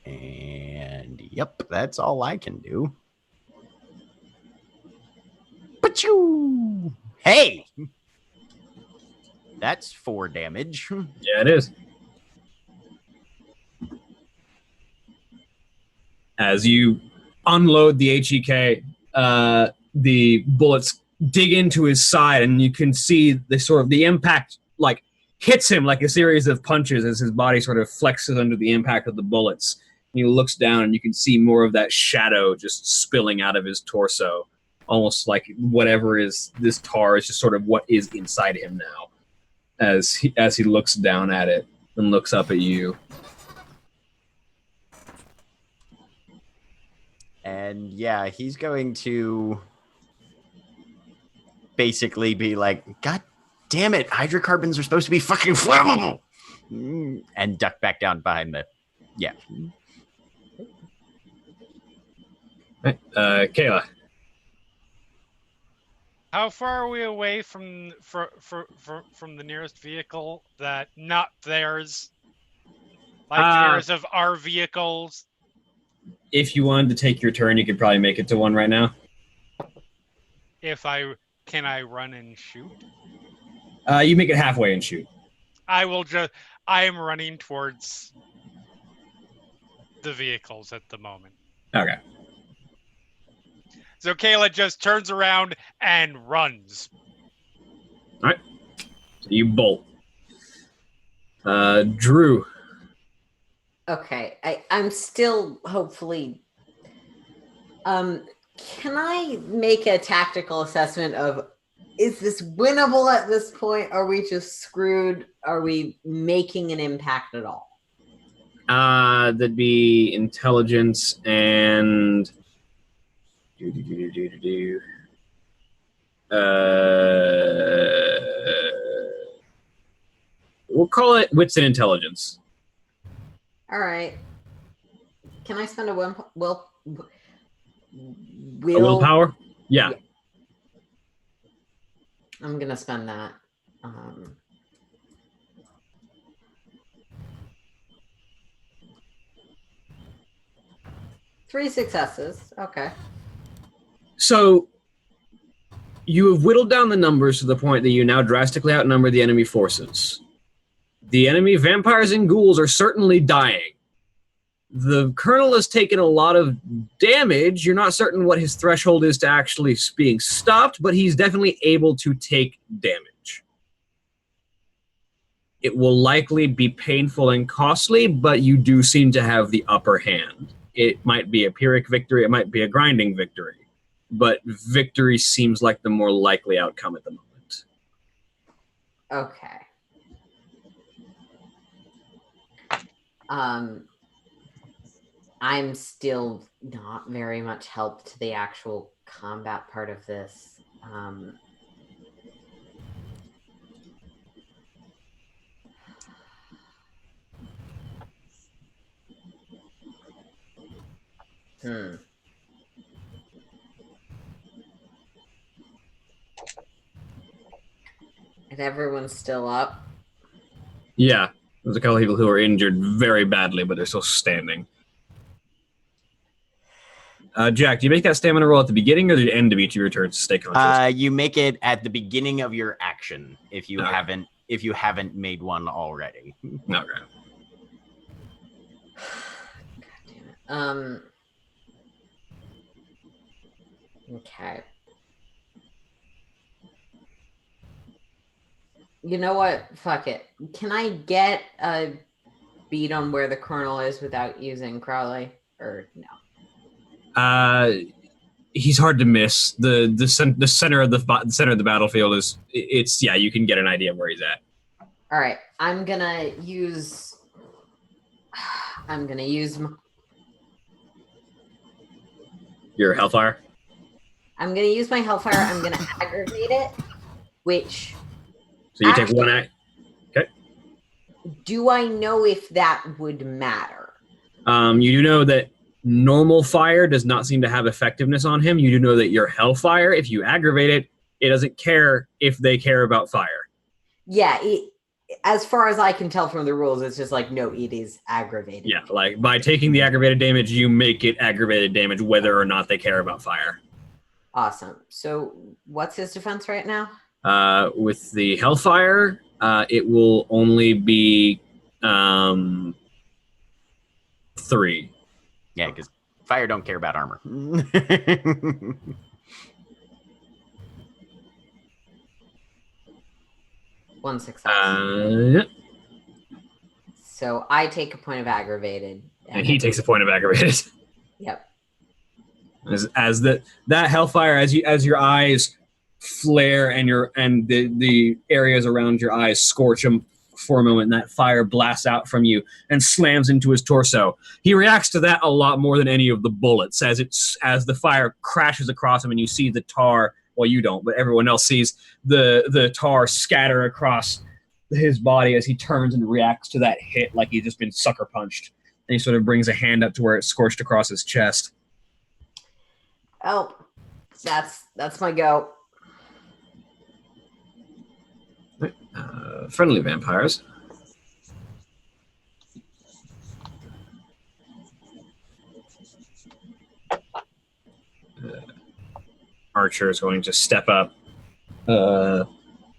And yep, that's all I can do. Pachoo! Hey! That's 4 damage. Yeah, it is. As you unload the HEK, the bullets dig into his side, and you can see the impact like hits him like a series of punches as his body sort of flexes under the impact of the bullets. And he looks down, and you can see more of that shadow just spilling out of his torso, almost like whatever is this tar is just sort of what is inside him now. As he looks down at it and looks up at you. And yeah, he's going to basically be like, God damn it, hydrocarbons are supposed to be fucking flammable! And duck back down behind the... Yeah. Kayla. How far are we away from the nearest vehicle that not theirs? Like the nearest of our vehicles? If you wanted to take your turn, you could probably make it to one right now. Can I run and shoot? You make it halfway and shoot. I am running towards the vehicles at the moment. Okay. So Kayla just turns around and runs. All right. So you bolt. Drew. Okay, I'm still hopefully. Can I make a tactical assessment of, is this winnable at this point? Are we just screwed? Are we making an impact at all? That'd be intelligence and We'll call it wits and intelligence. All right. Can I spend a willpower? Yeah. I'm gonna spend that. 3 successes. Okay. So you have whittled down the numbers to the point that you now drastically outnumber the enemy forces. The enemy vampires and ghouls are certainly dying. The Colonel has taken a lot of damage. You're not certain what his threshold is to actually being stopped, but he's definitely able to take damage. It will likely be painful and costly, but you do seem to have the upper hand. It might be a Pyrrhic victory, it might be a grinding victory, but victory seems like the more likely outcome at the moment. Okay. I'm still not very much help to the actual combat part of this. And everyone's still up? Yeah, there's a couple of people who are injured very badly, but they're still standing. Jack, do you make that stamina roll at the beginning or the end of each of your turns to stay conscious? You make it at the beginning of your action if you haven't made one already. Okay. God damn it. Okay. You know what? Fuck it. Can I get a beat on where the Colonel is without using Crowley? Or no? He's hard to miss. The center of the battlefield is you can get an idea of where he's at. All right, I'm gonna use Your Hellfire. I'm gonna use my Hellfire. I'm gonna aggravate it, which. So you take one act. Okay. Do I know if that would matter? You do know that normal fire does not seem to have effectiveness on him. You do know that your Hellfire, if you aggravate it, it doesn't care if they care about fire. Yeah, as far as I can tell from the rules, it's just like, no, it is aggravated. Yeah, like by taking the aggravated damage, you make it aggravated damage whether or not they care about fire. Awesome. So what's his defense right now? With the Hellfire, it will only be 3. Yeah, because fire don't care about armor. 1 success. Yeah. So I take a point of aggravated. And he takes a point of aggravated. Yep. As that Hellfire, as your eyes flare and the areas around your eyes scorch him for a moment, that fire blasts out from you and slams into his torso. He reacts to that a lot more than any of the bullets as the fire crashes across him, and you see the tar. Well, you don't, but everyone else sees the tar scatter across his body as he turns and reacts to that hit like he's just been sucker punched. And he sort of brings a hand up to where it's scorched across his chest. Oh, that's my go. Friendly vampires. Archer is going to step up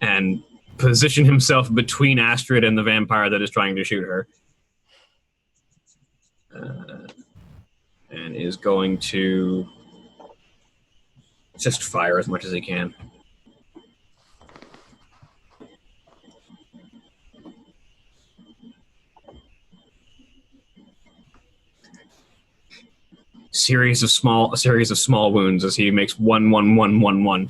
and position himself between Astrid and the vampire that is trying to shoot her. And is going to just fire as much as he can. A series of small wounds as he makes 1, 1, 1, 1, 1.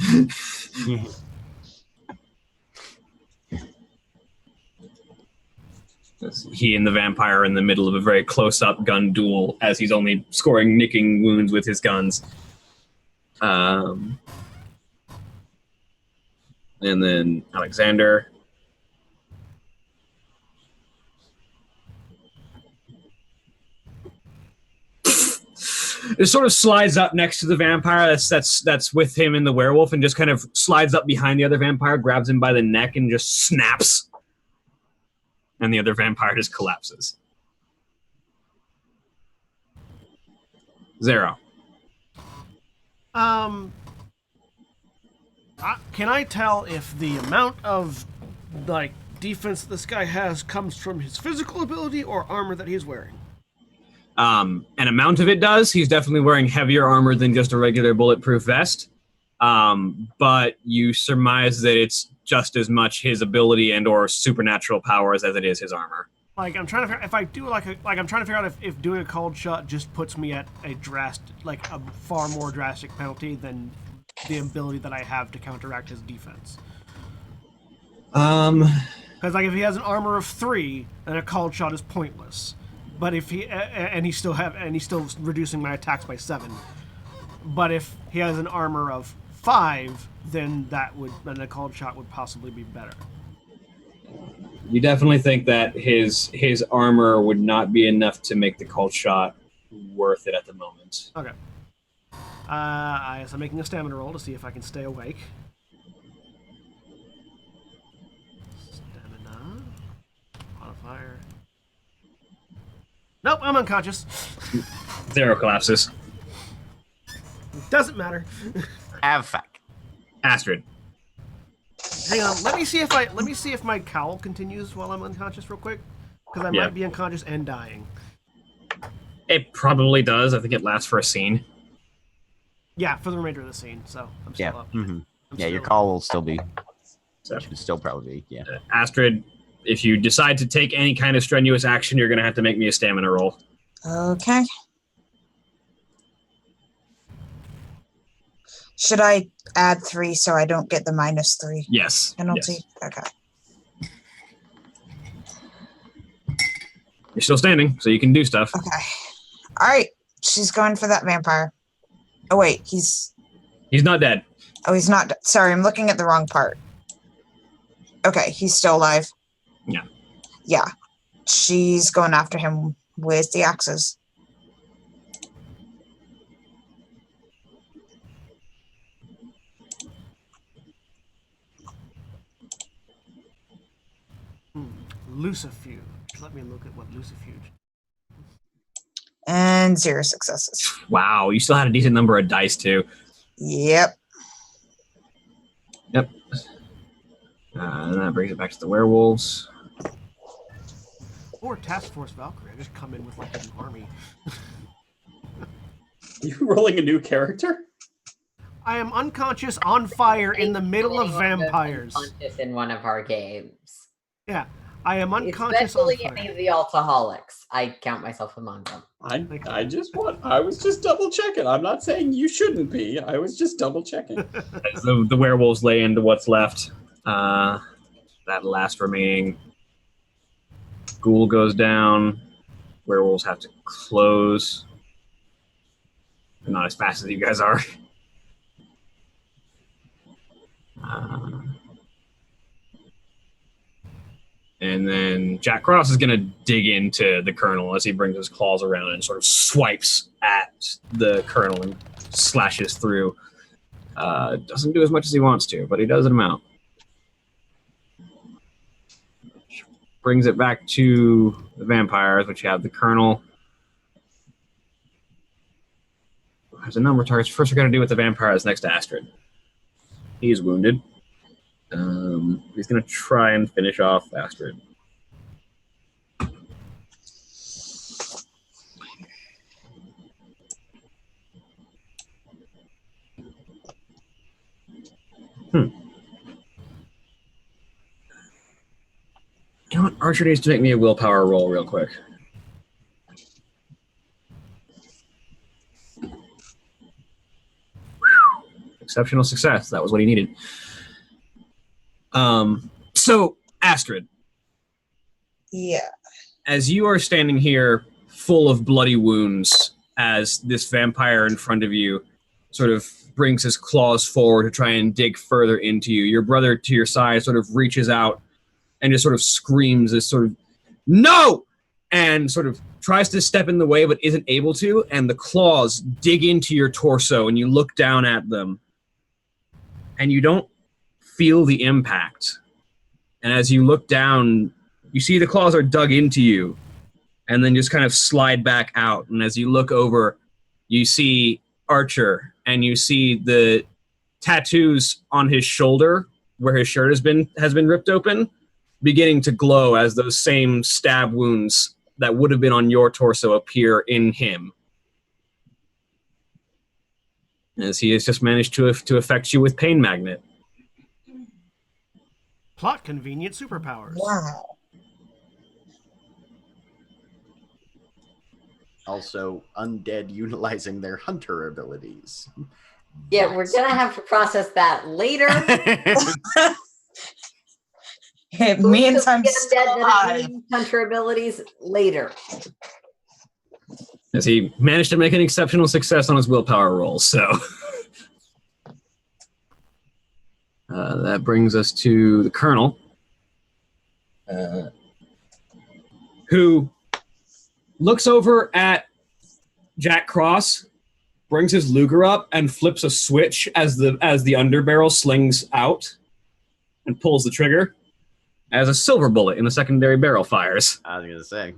He and the vampire are in the middle of a very close-up gun duel as he's only scoring nicking wounds with his guns. And then Alexander. It sort of slides up next to the vampire that's with him and the werewolf, and just kind of slides up behind the other vampire, grabs him by the neck, and just snaps. And the other vampire just collapses. 0. Can I tell if the amount of like defense this guy has comes from his physical ability or armor that he's wearing? An amount of it does. He's definitely wearing heavier armor than just a regular bulletproof vest. But you surmise that it's just as much his ability and or supernatural powers as it is his armor. Like, I'm trying to figure if I do I'm trying to figure out if doing a cold shot just puts me at a far more drastic penalty than the ability that I have to counteract his defense. Because like if he has an armor of 3, then a cold shot is pointless. But if he's still reducing my attacks by 7. But if he has an armor of 5, then a cold shot would possibly be better. You definitely think that his armor would not be enough to make the cold shot worth it at the moment. Okay. I'm making a stamina roll to see if I can stay awake. Stamina. Modifier. Nope, I'm unconscious. 0 collapses. Doesn't matter. Have fun. Astrid. Hang on, let me see if my cowl continues while I'm unconscious real quick. Because I might be unconscious and dying. It probably does. I think it lasts for a scene. Yeah, for the remainder of the scene, so I'm still up. Mm-hmm. Your call will still be. So, should still probably be, Astrid, if you decide to take any kind of strenuous action, you're going to have to make me a stamina roll. Okay. Should I add 3 so I don't get the -3 Yes. penalty? Yes. Okay. You're still standing, so you can do stuff. Okay. All right. She's going for that vampire. Oh, wait. He's not dead. Oh, he's not. Sorry, I'm looking at the wrong part. Okay, he's still alive. Yeah. Yeah. She's going after him with the axes. Lucifuge. Let me look at what Lucifuge. And 0 successes. Wow, you still had a decent number of dice, too. Yep. Yep. And that brings it back to the werewolves. Or Task Force Valkyrie. I just come in with like an army. You rolling a new character? I am unconscious on fire in the middle of vampires. Unconscious in one of our games. Yeah, I am unconscious Especially on fire. any of the alcoholics. I count myself among them. I was just double checking. I'm not saying you shouldn't be. I was just double checking. As the werewolves lay into what's left. That last remaining ghoul goes down. Werewolves have to close. But not as fast as you guys are. And then Jack Cross is going to dig into the Colonel as he brings his claws around and sort of swipes at the Colonel and slashes through. Doesn't do as much as he wants to, but he does an amount. Brings it back to the vampires, which you have the Colonel. There's a number of targets. First, we're going to do with the vampires next to Astrid. He's wounded. He's going to try and finish off Astrid. You know what? Archer needs to make me a willpower roll real quick. Exceptional success. That was what he needed. So, Astrid. Yeah. As you are standing here full of bloody wounds, as this vampire in front of you sort of brings his claws forward to try and dig further into you. Your brother to your side sort of reaches out and just sort of screams this sort of, no! And sort of tries to step in the way but isn't able to, and the claws dig into your torso, and you look down at them, and you don't feel the impact. And as you look down, you see the claws are dug into you, and then just kind of slide back out. And as you look over, you see Archer, and you see the tattoos on his shoulder, where his shirt has been ripped open, beginning to glow as those same stab wounds that would have been on your torso appear in him. As he has just managed to affect you with Pain Magnet. Plot convenient superpowers. Wow. Also, undead utilizing their hunter abilities. Yeah, we're gonna have to process that later. It means I'm dead still that alive. have hunter abilities later. As he managed to make an exceptional success on his willpower roll, so... that brings us to the Colonel, who looks over at Jack Cross, brings his Luger up, and flips a switch as the underbarrel slings out and pulls the trigger as a silver bullet in the secondary barrel fires. I was going to say,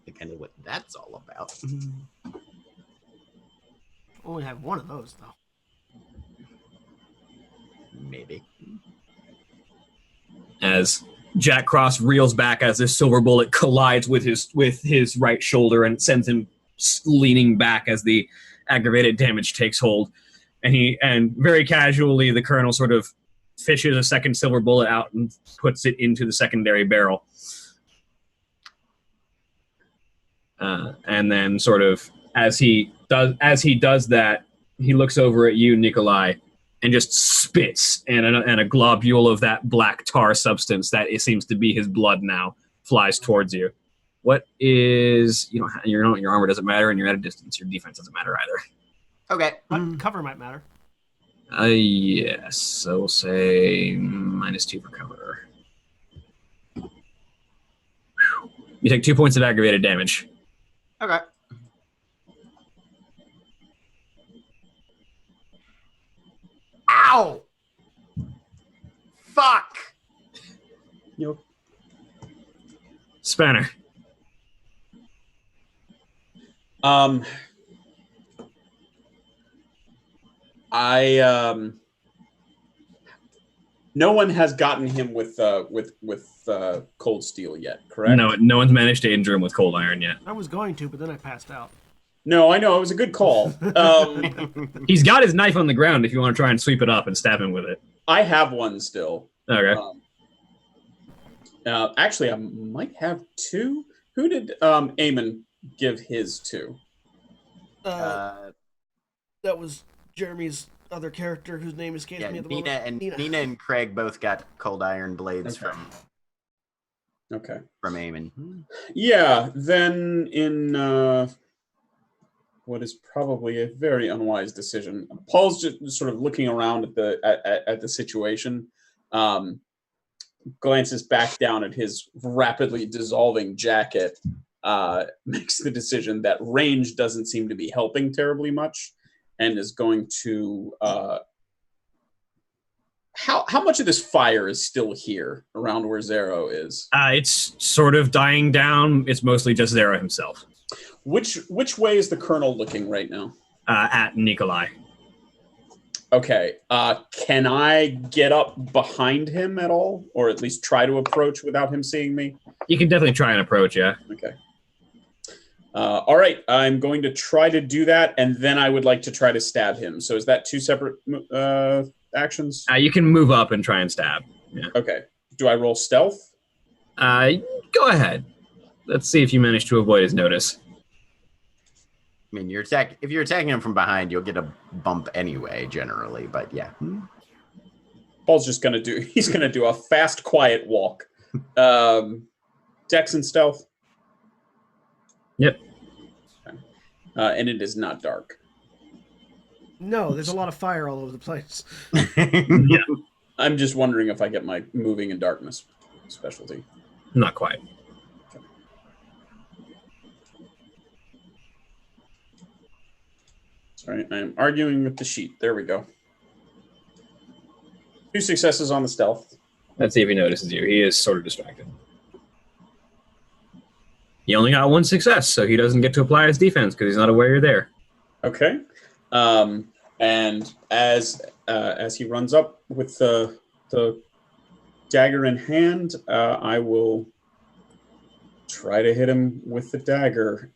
I kind of what that's all about. Only have one of those, though. Maybe. As Jack Cross reels back as this silver bullet collides with his right shoulder and sends him leaning back as the aggravated damage takes hold. And very casually, the Colonel sort of fishes a second silver bullet out and puts it into the secondary barrel. And then sort of as he does that, he looks over at you, Nikolai, and just spits, and a globule of that black tar substance that it seems to be his blood now flies towards you. What is your armor doesn't matter, and you're at a distance. Your defense doesn't matter either. Okay. But cover might matter. Yes. So we'll say -2 for cover. Whew. You take 2 points of aggravated damage. Okay. Ow! Fuck! You Spanner. No one has gotten him with cold steel yet, correct? No one's managed to injure him with cold iron yet. I was going to, but then I passed out. No, I know, it was a good call. He's got his knife on the ground if you want to try and sweep it up and stab him with it. I have one still. Okay. Actually, I might have two. Who did Eamon give his to? That was Jeremy's other character whose name escapes me at the moment. Nina and Craig both got cold iron blades Okay. from Eamon. Yeah, then in what is probably a very unwise decision, Paul's just sort of looking around at the situation, glances back down at his rapidly dissolving jacket, makes the decision that range doesn't seem to be helping terribly much, and is going to how much of this fire is still here around where Zero is? It's sort of dying down. It's mostly just Zero himself. Which way is the Colonel looking right now? At Nikolai. Okay. Can I get up behind him at all, or at least try to approach without him seeing me? You can definitely try and approach, yeah. Okay. All right. I'm going to try to do that, and then I would like to try to stab him. So is that two separate actions? You can move up and try and stab. Yeah. Okay. Do I roll stealth? Go ahead. Let's see if you manage to avoid his notice. I mean, if you're attacking him from behind, you'll get a bump anyway, generally. But yeah. Paul's just gonna do a fast, quiet walk. Dex and stealth. Yep. Okay. And it is not dark. No, there's a lot of fire all over the place. Yeah, I'm just wondering if I get my moving in darkness specialty. not quite. Sorry, I'm arguing with the sheet. There we go. 2 successes on the stealth. Let's see if he notices you. He is sort of distracted. He only got 1 success, so he doesn't get to apply his defense because he's not aware you're there. Okay. And as he runs up with the dagger in hand, I will try to hit him with the dagger.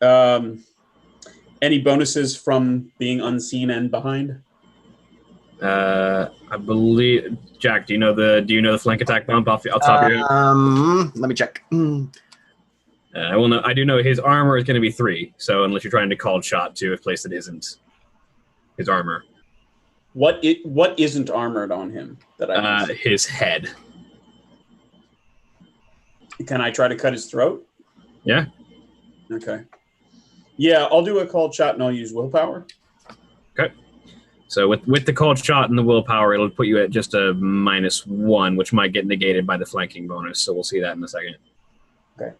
Any bonuses from being unseen and behind? I believe Jack. Do you know the flank attack bump off the top of your head? Let me check. I will know. I do know his armor is going to be 3. So unless you're trying to call shot to a place that isn't his armor, What isn't armored on him that I missed? his head. Can I try to cut his throat? Yeah. Okay. Yeah, I'll do a called shot and I'll use willpower. Okay. So with the called shot and the willpower, it'll put you at just a -1, which might get negated by the flanking bonus. So we'll see that in a second. Okay.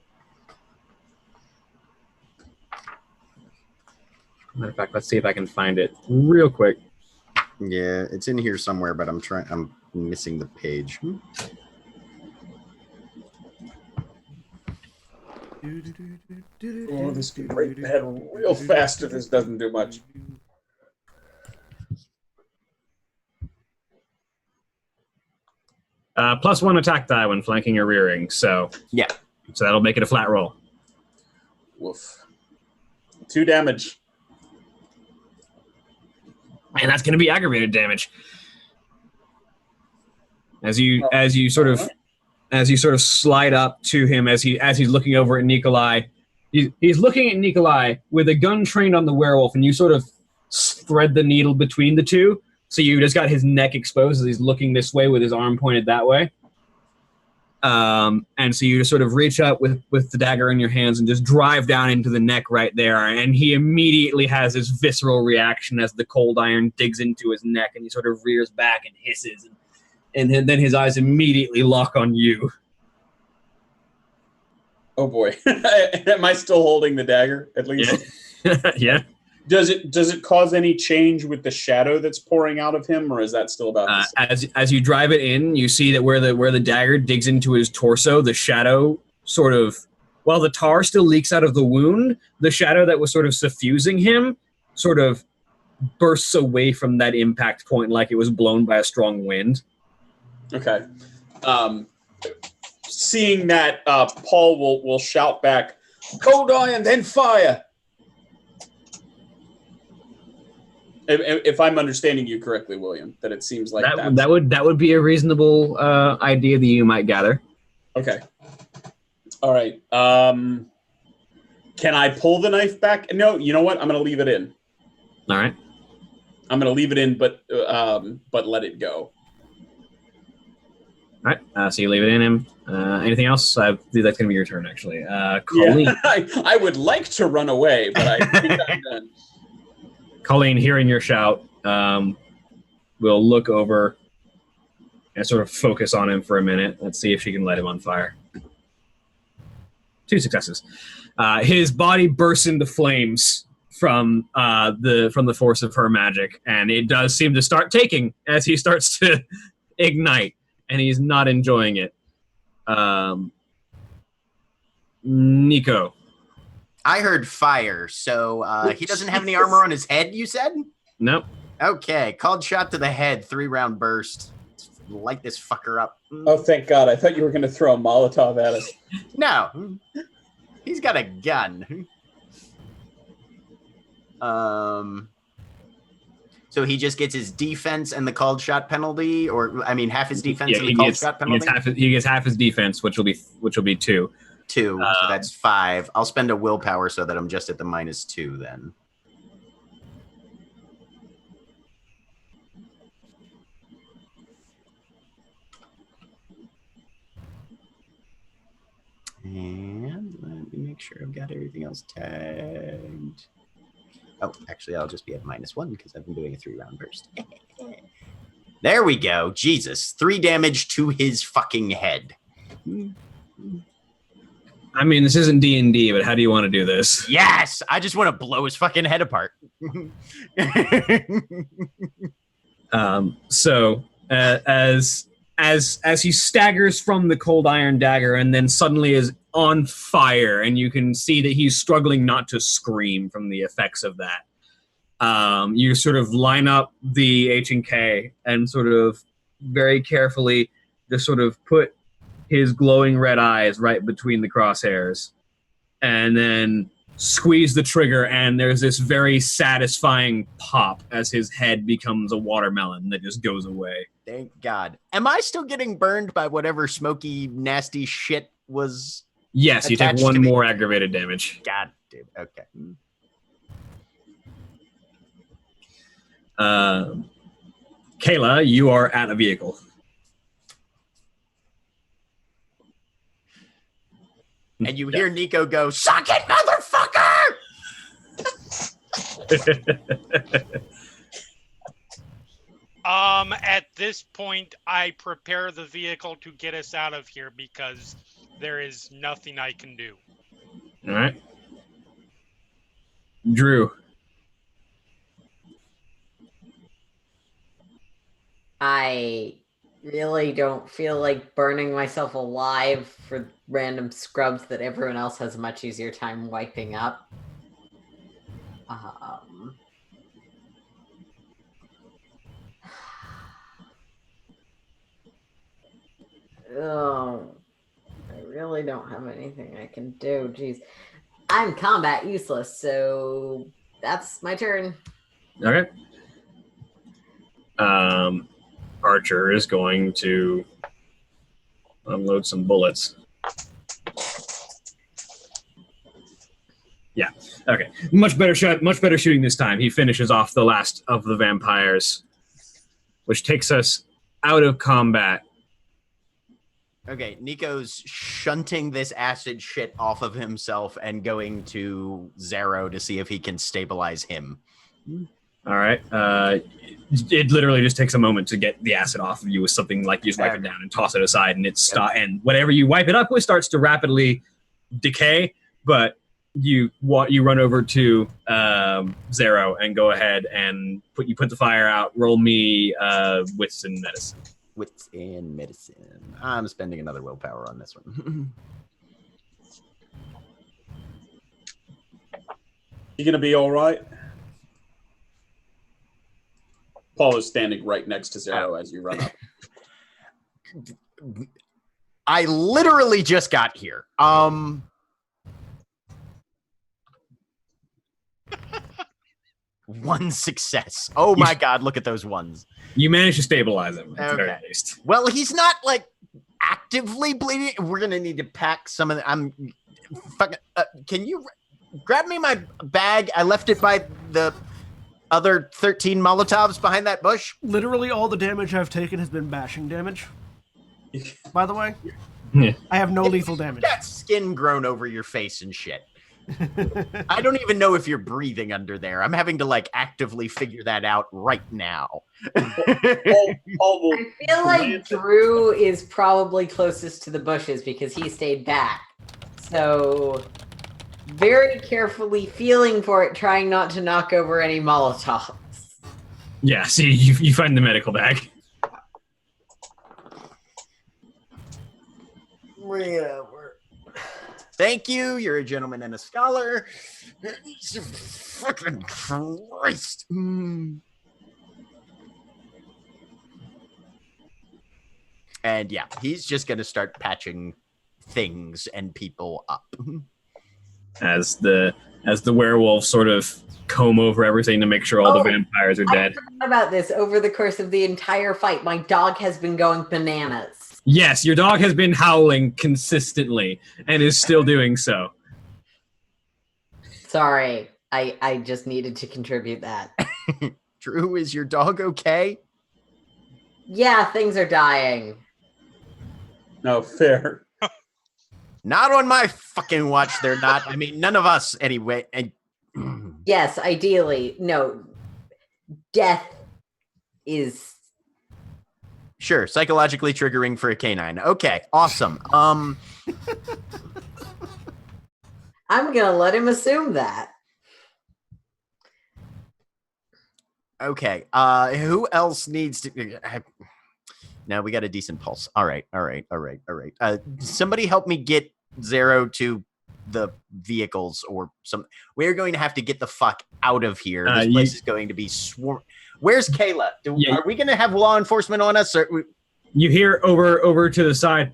Matter of fact, let's see if I can find it real quick. Yeah, it's in here somewhere, but I'm missing the page. Oh, this could break my head real fast if this doesn't do much. +1 attack die when flanking or rearing. So Yeah. So that'll make it a flat roll. Woof. 2 damage. And that's going to be aggravated damage. As you sort of slide up to him as he's looking over at Nikolai, he's looking at Nikolai with a gun trained on the werewolf, and you sort of thread the needle between the two. So you just got his neck exposed as he's looking this way with his arm pointed that way. And so you just sort of reach up with the dagger in your hands and just drive down into the neck right there. And he immediately has this visceral reaction as the cold iron digs into his neck, and he sort of rears back and hisses. And then his eyes immediately lock on you. Oh boy. Am I still holding the dagger, at least? Yeah. Yeah. Does it cause any change with the shadow that's pouring out of him, or is that still about the same? As you drive it in, you see that where the dagger digs into his torso, the shadow sort of, while the tar still leaks out of the wound, the shadow that was sort of suffusing him sort of bursts away from that impact point like it was blown by a strong wind. Okay. Seeing that, Paul will shout back, "Cold iron, then fire!" If I'm understanding you correctly, William, that it seems like that would be a reasonable idea that you might gather. Okay. All right. Can I pull the knife back? No. You know what? I'm going to leave it in. All right. I'm going to leave it in, but let it go. All right. So you leave it in him. Anything else? I believe that's going to be your turn, actually. Colleen. Yeah, I would like to run away, but I think I'm done. Colleen, hearing your shout, will look over and sort of focus on him for a minute. Let's see if she can light him on fire. 2 successes. His body bursts into flames from the force of her magic, and it does seem to start taking as he starts to ignite, and he's not enjoying it. Nico. I heard fire, so he doesn't have any armor on his head, you said? Nope. Okay, called shot to the head, 3-round burst. Let's light this fucker up. Oh, thank God. I thought you were going to throw a Molotov at us. No. He's got a gun. So he just gets his defense and the called shot penalty, or I mean half his defense and the called shot penalty? He gets half his defense, which will be 2. 2, so that's 5. I'll spend a willpower so that I'm just at the -2 then. And let me make sure I've got everything else tagged. Oh, actually, I'll just be at -1 because I've been doing a 3-round burst. There we go. Jesus. 3 damage to his fucking head. I mean, this isn't D&D, but how do you want to do this? Yes! I just want to blow his fucking head apart. So as he staggers from the cold iron dagger and then suddenly is on fire, and you can see that he's struggling not to scream from the effects of that. You sort of line up the H&K and sort of very carefully just sort of put his glowing red eyes right between the crosshairs, and then squeeze the trigger, and there's this very satisfying pop as his head becomes a watermelon that just goes away. Thank God. Am I still getting burned by whatever smoky, nasty shit was? Yes, you take attached 1 to me? more aggravated damage. God, dude. Okay. Kayla, you are at a vehicle. And you hear Nico go, "Suck it, motherfucker!" At this point, I prepare the vehicle to get us out of here because there is nothing I can do. All right. Drew. I really don't feel like burning myself alive for random scrubs that everyone else has a much easier time wiping up. Oh, I really don't have anything I can do. Jeez. I'm combat useless, so that's my turn. Okay. Archer is going to unload some bullets. Yeah. Okay. Much better shot. Much better shooting this time. He finishes off the last of the vampires, which takes us out of combat. Okay, Nico's shunting this acid shit off of himself and going to Zero to see if he can stabilize him. All right. It literally just takes a moment to get the acid off of you with something like you just wipe it down and toss it aside, and it's and whatever you wipe it up with starts to rapidly decay. But you run over to Zero and go ahead and put the fire out. Roll me wits and medicine. Wits and medicine. I'm spending another willpower on this one. You gonna be all right? Paul is standing right next to Zero as you run up. I literally just got here. One success. Oh my God, look at those ones. You managed to stabilize him at the very Okay. least. Well, he's not like actively bleeding. We're gonna need to pack some of the. I'm fucking. Can you grab me my bag? I left it by the other 13 Molotovs behind that bush. Literally all the damage I've taken has been bashing damage. By the way, Yeah. I have no lethal damage. You got skin grown over your face and shit. I don't even know if you're breathing under there. I'm having to like actively figure that out right now. I feel like Drew is probably closest to the bushes because he stayed back. So very carefully feeling for it, trying not to knock over any Molotovs. Yeah, see, you find the medical bag. Thank you. You're a gentleman and a scholar. Fucking Christ. And yeah, he's just going to start patching things and people up. As the werewolves sort of comb over everything to make sure all the vampires are dead. I forgot about this. Over the course of the entire fight, my dog has been going bananas. Yes, your dog has been howling consistently and is still doing so. Sorry, I just needed to contribute that. Drew, is your dog okay? Yeah, things are dying. No, fair. Not on my fucking watch, they're not. I mean, none of us anyway. And Yes, ideally. No. Death is Sure, psychologically triggering for a canine. Okay, awesome. I'm gonna let him assume that. Okay. Who else needs to? No, we got a decent pulse. All right. Somebody help me get Zero to the vehicles or some. We're going to have to get the fuck out of here. This place is going to be swarm. Where's Kayla? Are we going to have law enforcement on us? You hear over to the side.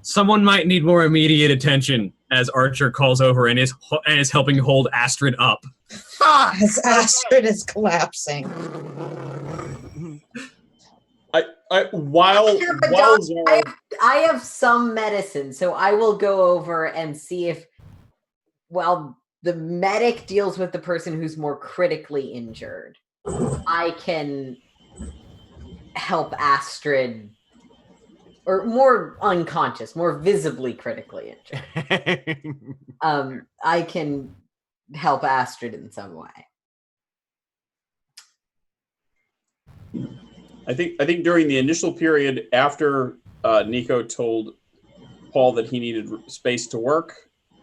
Someone might need more immediate attention as Archer calls over and is helping hold Astrid up. As Astrid is collapsing. While I have some medicine, so I will go over and see if, while the medic deals with the person who's more critically injured, I can help Astrid, or more unconscious, more visibly critically injured. I can help Astrid in some way. I think during the initial period after Nico told Paul that he needed space to work,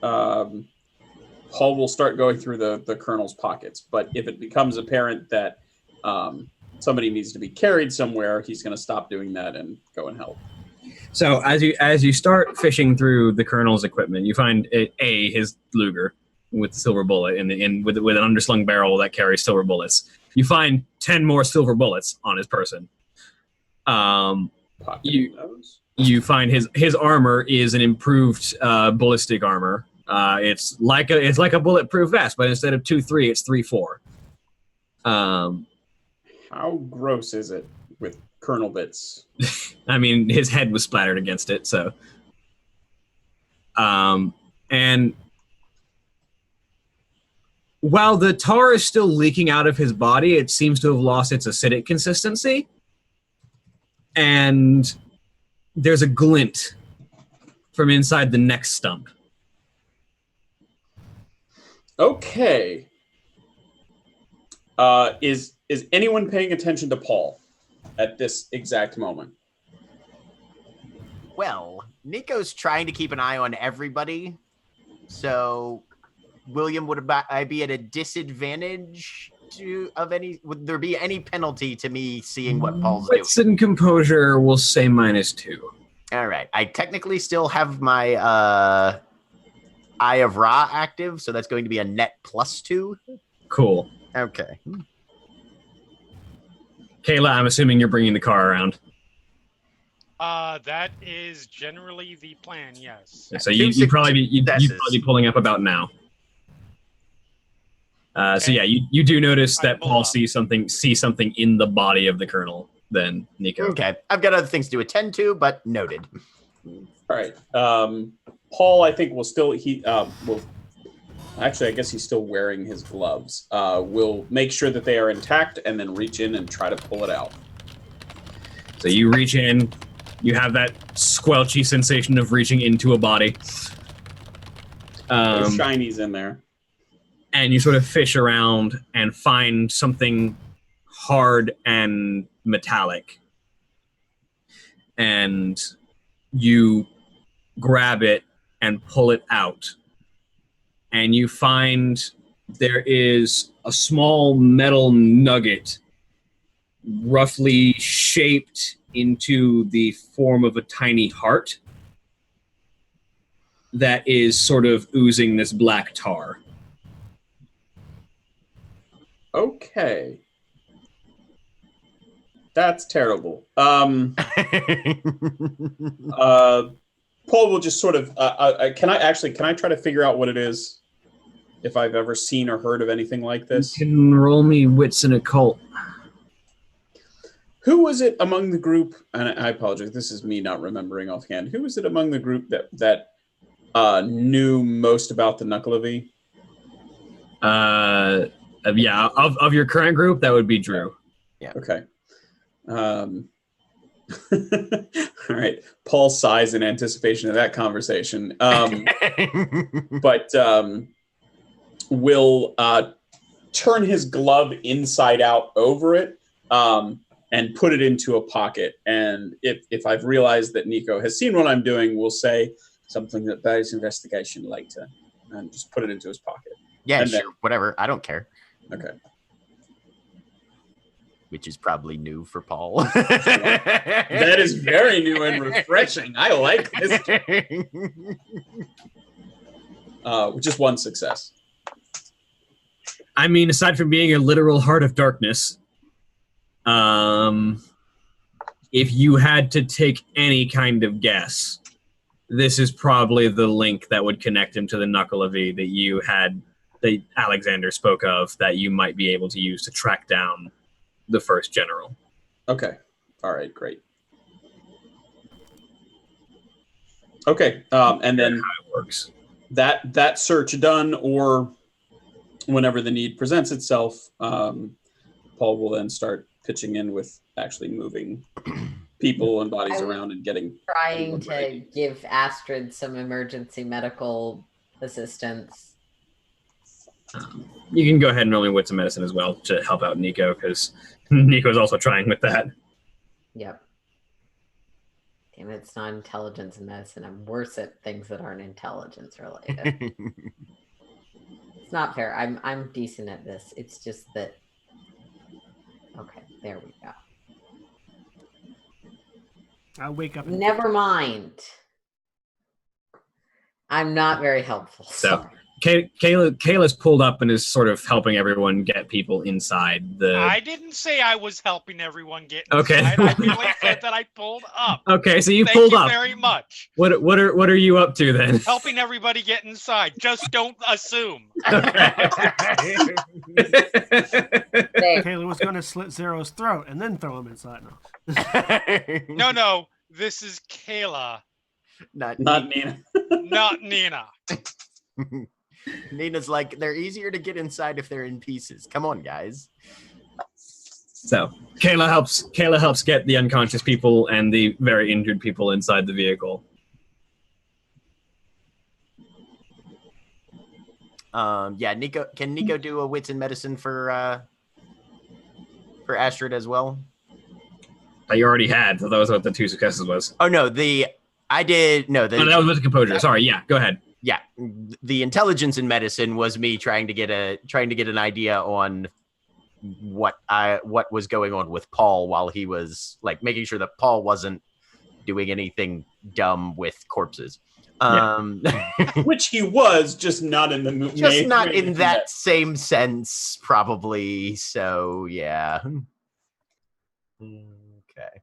Paul will start going through the colonel's pockets. But if it becomes apparent that somebody needs to be carried somewhere, he's going to stop doing that and go and help. So as you start fishing through the colonel's equipment, you find his Luger with the silver bullet and with an underslung barrel that carries silver bullets. You find 10 more silver bullets on his person. You find his armor is an improved ballistic armor. It's like a bulletproof vest, but instead of 2-3, it's 3-4. How gross is it with Colonel bits? I mean, his head was splattered against it, so. And while the tar is still leaking out of his body, it seems to have lost its acidic consistency. And there's a glint from inside the neck stump. Okay. Is anyone paying attention to Paul at this exact moment? Well, Nico's trying to keep an eye on everybody. So, William, would I be at a disadvantage would there be any penalty to me seeing what Paul's doing? Wits and composure will say -2. All right. I technically still have my Eye of Ra active, so that's going to be a net +2. Cool. Okay. Kayla, I'm assuming you're bringing the car around. That is generally the plan, yes. So you'd probably be pulling up about now. Okay. So yeah, you do notice that Paul sees something in the body of the colonel than Nico. Okay, I've got other things to attend to, but noted. All right, Paul, I think will still actually, I guess he's still wearing his gloves. We'll make sure that they are intact and then reach in and try to pull it out. So you reach in, you have that squelchy sensation of reaching into a body. There's shinies in there. And you sort of fish around and find something hard and metallic. And you grab it and pull it out. And you find there is a small metal nugget roughly shaped into the form of a tiny heart that is sort of oozing this black tar. Okay. That's terrible. Paul will just sort of can I try to figure out what it is, if I've ever seen or heard of anything like this? You can roll me wits and occult. Who was it among the group, and I apologize, this is me not remembering offhand, who was it among the group that knew most about the Knuckleavy? Yeah, of your current group, that would be Drew. Yeah. Okay. All right. Paul sighs in anticipation of that conversation. But will turn his glove inside out over it and put it into a pocket. And if I've realized that Nico has seen what I'm doing, we'll say something that bears investigation later, and just put it into his pocket. Yeah, And sure, then- whatever. I don't care. Okay. Which is probably new for Paul. That is very new and refreshing. I like this. Which is one success. I mean, aside from being a literal heart of darkness, if you had to take any kind of guess, this is probably the link that would connect him to the Knuckle of E that Alexander spoke of, that you might be able to use to track down the first general. Okay. All right, great. Okay, and then how it works. That search done, or whenever the need presents itself, Paul will then start pitching in with actually moving people and bodies around and getting Trying to ready. give Astrid some emergency medical assistance. You can go ahead and roll me wits and medicine as well to help out Nico, because Nico's also trying with that. Yep. Damn it, it's not intelligence and medicine. I'm worse at things that aren't intelligence related. It's not fair. I'm decent at this. It's just that. Okay, there we go. I wake up. And Never mind. I'm not very helpful. So- Sorry. Kayla's pulled up and is sort of helping everyone get people inside the... I didn't say I was helping everyone get Okay. inside. I merely said that I pulled up. Okay, so you Thank pulled you up. very much. What are you up to then? Helping everybody get inside. Just don't assume. Kayla was going to slit Zero's throat and then throw him inside. No. No. This is Kayla, Not Nina. not Nina. Nina's like, they're easier to get inside if they're in pieces. Come on, guys. So Kayla helps get the unconscious people and the very injured people inside the vehicle. Yeah, Nico. Can Nico do a wits and medicine for Astrid as well? That you already had. So that was what the 2 successes was. Oh no, I did no. Oh, that was with the composure. Sorry. Yeah. Go ahead. Yeah, the intelligence in medicine was me trying to get an idea on what was going on with Paul while he was like making sure that Paul wasn't doing anything dumb with corpses. Which he was, just not in the movie. Just not in that same sense, probably. So yeah. Okay.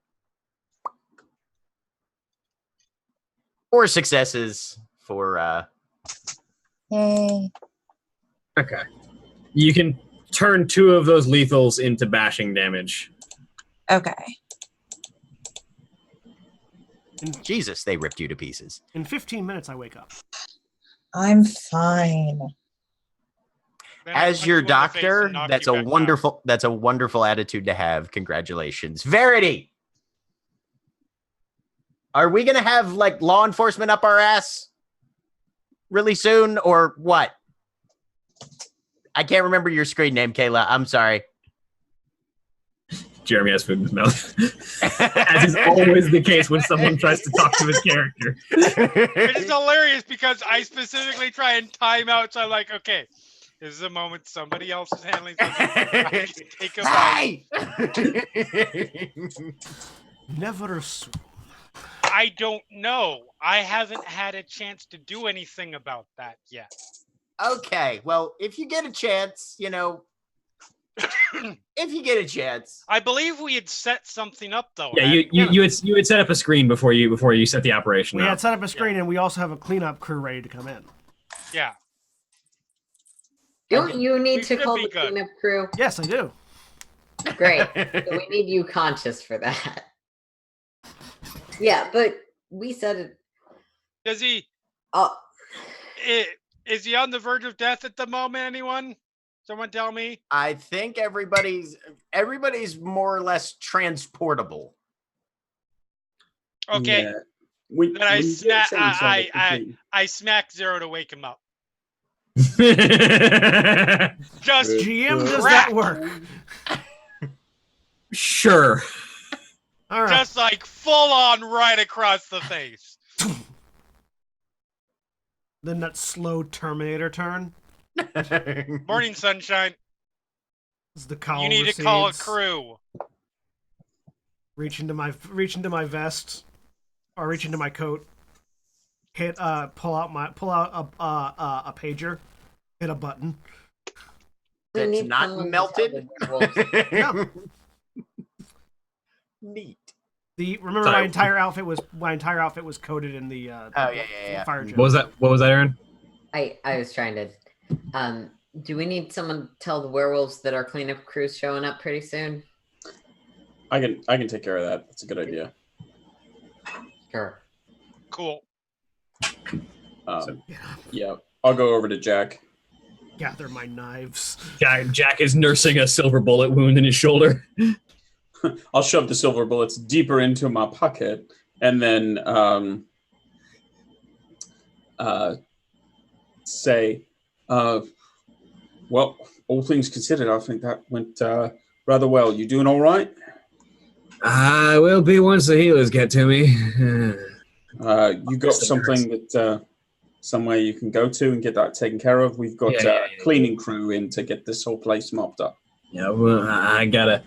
4 successes for Yay. Okay. You can turn 2 of those lethals into bashing damage. Okay. Jesus, they ripped you to pieces. In 15 minutes, I wake up. I'm fine. Then I As punch your you in the face doctor, and knock that's you a back down. wonderful attitude to have. Congratulations. Verity. Are we going to have like law enforcement up our ass really soon or what? I can't remember your screen name, Kayla. I'm sorry. Jeremy has food in his mouth. As is always the case when someone tries to talk to his character. It is hilarious because I specifically try and time out. So I'm like, okay, this is a moment somebody else is handling something. I can take a bite. Hey! Never assume. I don't know. I haven't had a chance to do anything about that yet. Okay, well, if you get a chance, if you get a chance. I believe we had set something up though. Yeah, you had set up a screen before you set the operation We up. had set up a screen, and we also have a cleanup crew ready to come in. Yeah. Don't you need We to should call be the good. cleanup crew? Yes, I do. Great. So we need you conscious for that. Yeah, but we said it. Does he? Oh, Is he on the verge of death at the moment? Anyone? Someone tell me. I think everybody's more or less transportable. Okay. Yeah. When Then I you did snap. say you saw the I smack Zero to wake him up. Just GM, does that work? Sure. All right. just like full on right across the face. Then that slow Terminator turn. Morning, sunshine. As the cowl You need recedes. to call a crew. Reach into my vest, or reach into my coat. Hit pull out a pager. Hit a button. We That's need not someone to melted. tell the werewolves. No. Neat. Remember Sorry. my entire outfit was coated in the fire jet. What was that, Aaron? I was trying to. Do we need someone to tell the werewolves that our cleanup crew's showing up pretty soon? I can take care of that. That's a good idea. Sure. Cool. Yeah, I'll go over to Jack. Gather my knives. Jack is nursing a silver bullet wound in his shoulder. I'll shove the silver bullets deeper into my pocket, and then say, well, all things considered, I think that went rather well. You doing all right? I will be once the healers get to me. You got something that somewhere you can go to and get that taken care of? We've got a cleaning crew in to get this whole place mopped up. Yeah, well, I gotta.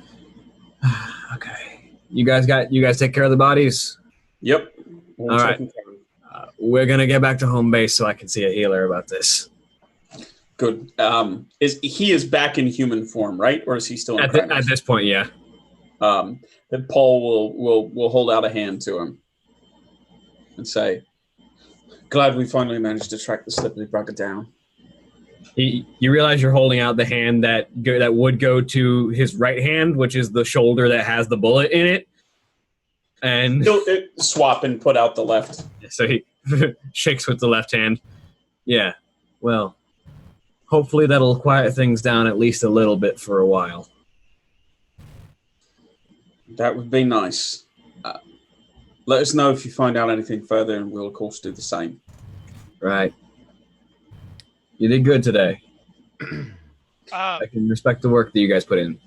Okay, you guys take care of the bodies. Yep. All right. We're gonna get back to home base so I can see a healer about this. Good. He is back in human form, right? Or is he still in at this point? Yeah. Then Paul will hold out a hand to him and say, "Glad we finally managed to track the slippery bugger down." You realize you're holding out the hand that would go to his right hand, which is the shoulder that has the bullet in it, and He'll swap and put out the left. So he shakes with the left hand. Yeah. Well, hopefully that'll quiet things down at least a little bit for a while. That would be nice. Let us know if you find out anything further, and we'll, of course, do the same. Right. You did good today. Uh, I can respect the work that you guys put in.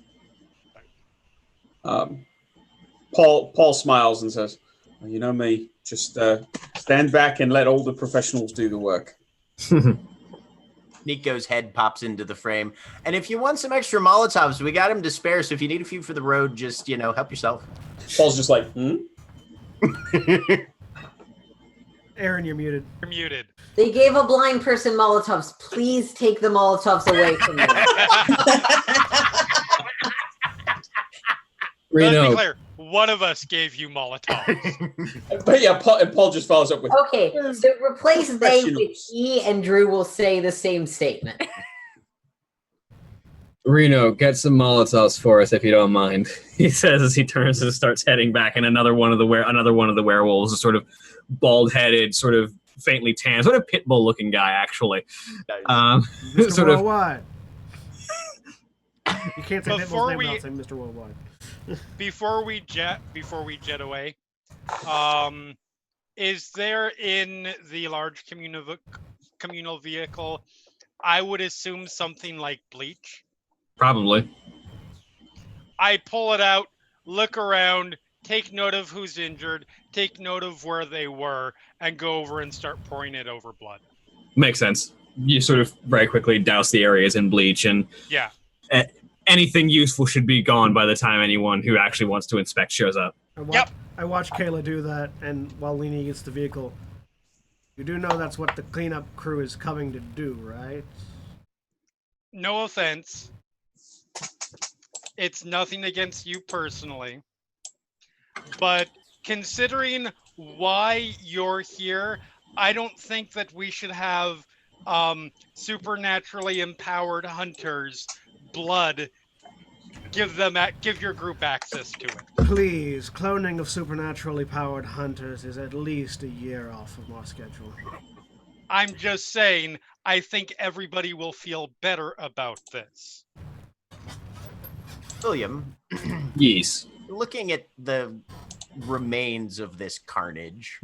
Paul smiles and says, well, you know me, just stand back and let all the professionals do the work. Nico's head pops into the frame. And if you want some extra Molotovs, we got them to spare. So if you need a few for the road, just, help yourself. Paul's just like, Aaron, you're muted. You're muted. They gave a blind person Molotovs. Please take the Molotovs away from them. Let's be Reno, clear. One of us gave you Molotovs. but yeah, Paul just follows up with, Okay, so replace they with he, and Drew will say the same statement. Reno, get some Molotovs for us if you don't mind. He says as he turns and starts heading back, and another one of the werewolves, a sort of bald-headed, sort of faintly tan, sort of pit bull-looking guy, actually. Mr. Sort of. Worldwide. You can't say Pitbull's name we- without saying Mr. Worldwide. Before we jet away, is there in the large communal vehicle, I would assume something like bleach? Probably. I pull it out, look around, take note of who's injured, take note of where they were, and go over and start pouring it over blood. Makes sense. You sort of very quickly douse the areas in bleach, and Yeah. anything useful should be gone by the time anyone who actually wants to inspect shows up. I watch Kayla do that, and while leaning against the vehicle, you do know that's what the cleanup crew is coming to do, right? No offense. It's nothing against you personally. But considering why you're here, I don't think that we should have supernaturally empowered hunters' blood give your group access to it. Please, cloning of supernaturally powered hunters is at least a year off of our schedule. I'm just saying, I think everybody will feel better about this. William, Yes. looking at the remains of this carnage,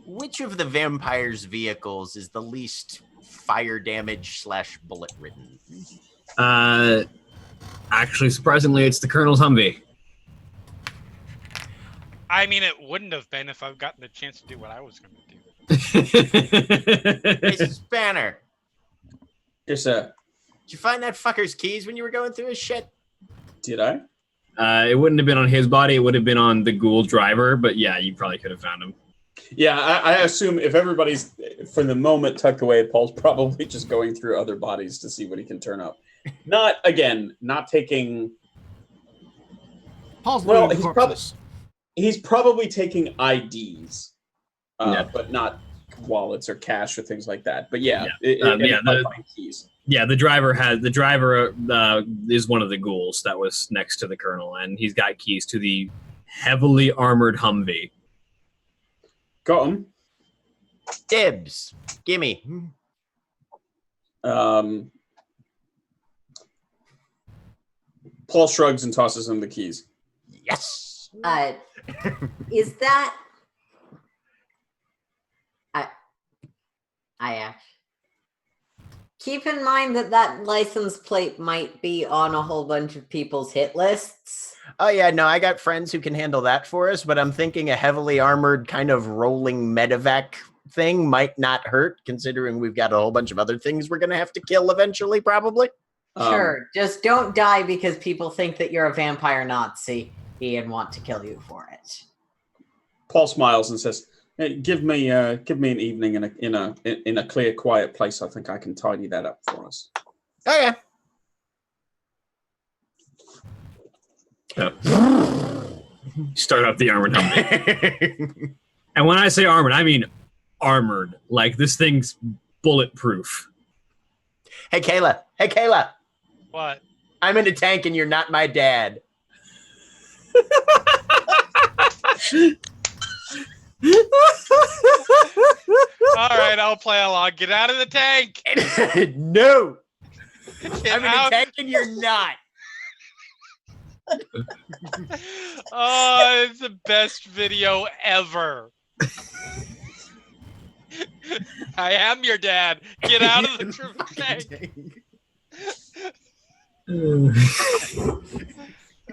which of the vampire's vehicles is the least fire damage / bullet ridden? Actually, surprisingly, it's the Colonel's Humvee. I mean, it wouldn't have been if I've gotten the chance to do what I was going to do. Hey, Spanner, Yes, sir. did you find that fucker's keys when you were going through his shit? Did I? It wouldn't have been on his body. It would have been on the ghoul driver. But yeah, you probably could have found him. Yeah, I assume if everybody's, for the moment, tucked away, Paul's probably just going through other bodies to see what he can turn up. Not taking... Paul's Well, looting corpses. He's probably taking IDs, Yeah. but not wallets or cash or things like that. But yeah, keys. Yeah, the driver is one of the ghouls that was next to the Colonel, and he's got keys to the heavily armored Humvee. Got him. Dibs. Gimme. Paul shrugs and tosses him the keys. Yes. Is that? I actually keep in mind that license plate might be on a whole bunch of people's hit lists. Oh yeah, no, I got friends who can handle that for us, but I'm thinking a heavily armored kind of rolling medevac thing might not hurt, considering we've got a whole bunch of other things we're gonna have to kill eventually, probably. Sure, just don't die because people think that you're a vampire Nazi and want to kill you for it. Paul smiles and says, hey, "Give me an evening in a clear, quiet place. I think I can tidy that up for us." Oh yeah. Start up the armored Humvee. And when I say armored, I mean armored. Like, this thing's bulletproof. Hey Kayla. What? I'm in a tank and you're not my dad. All right, I'll play along. Get out of the tank. No. Get I'm in out. a tank and you're not. Oh, it's the best video ever. I am your dad. Get out of the tank.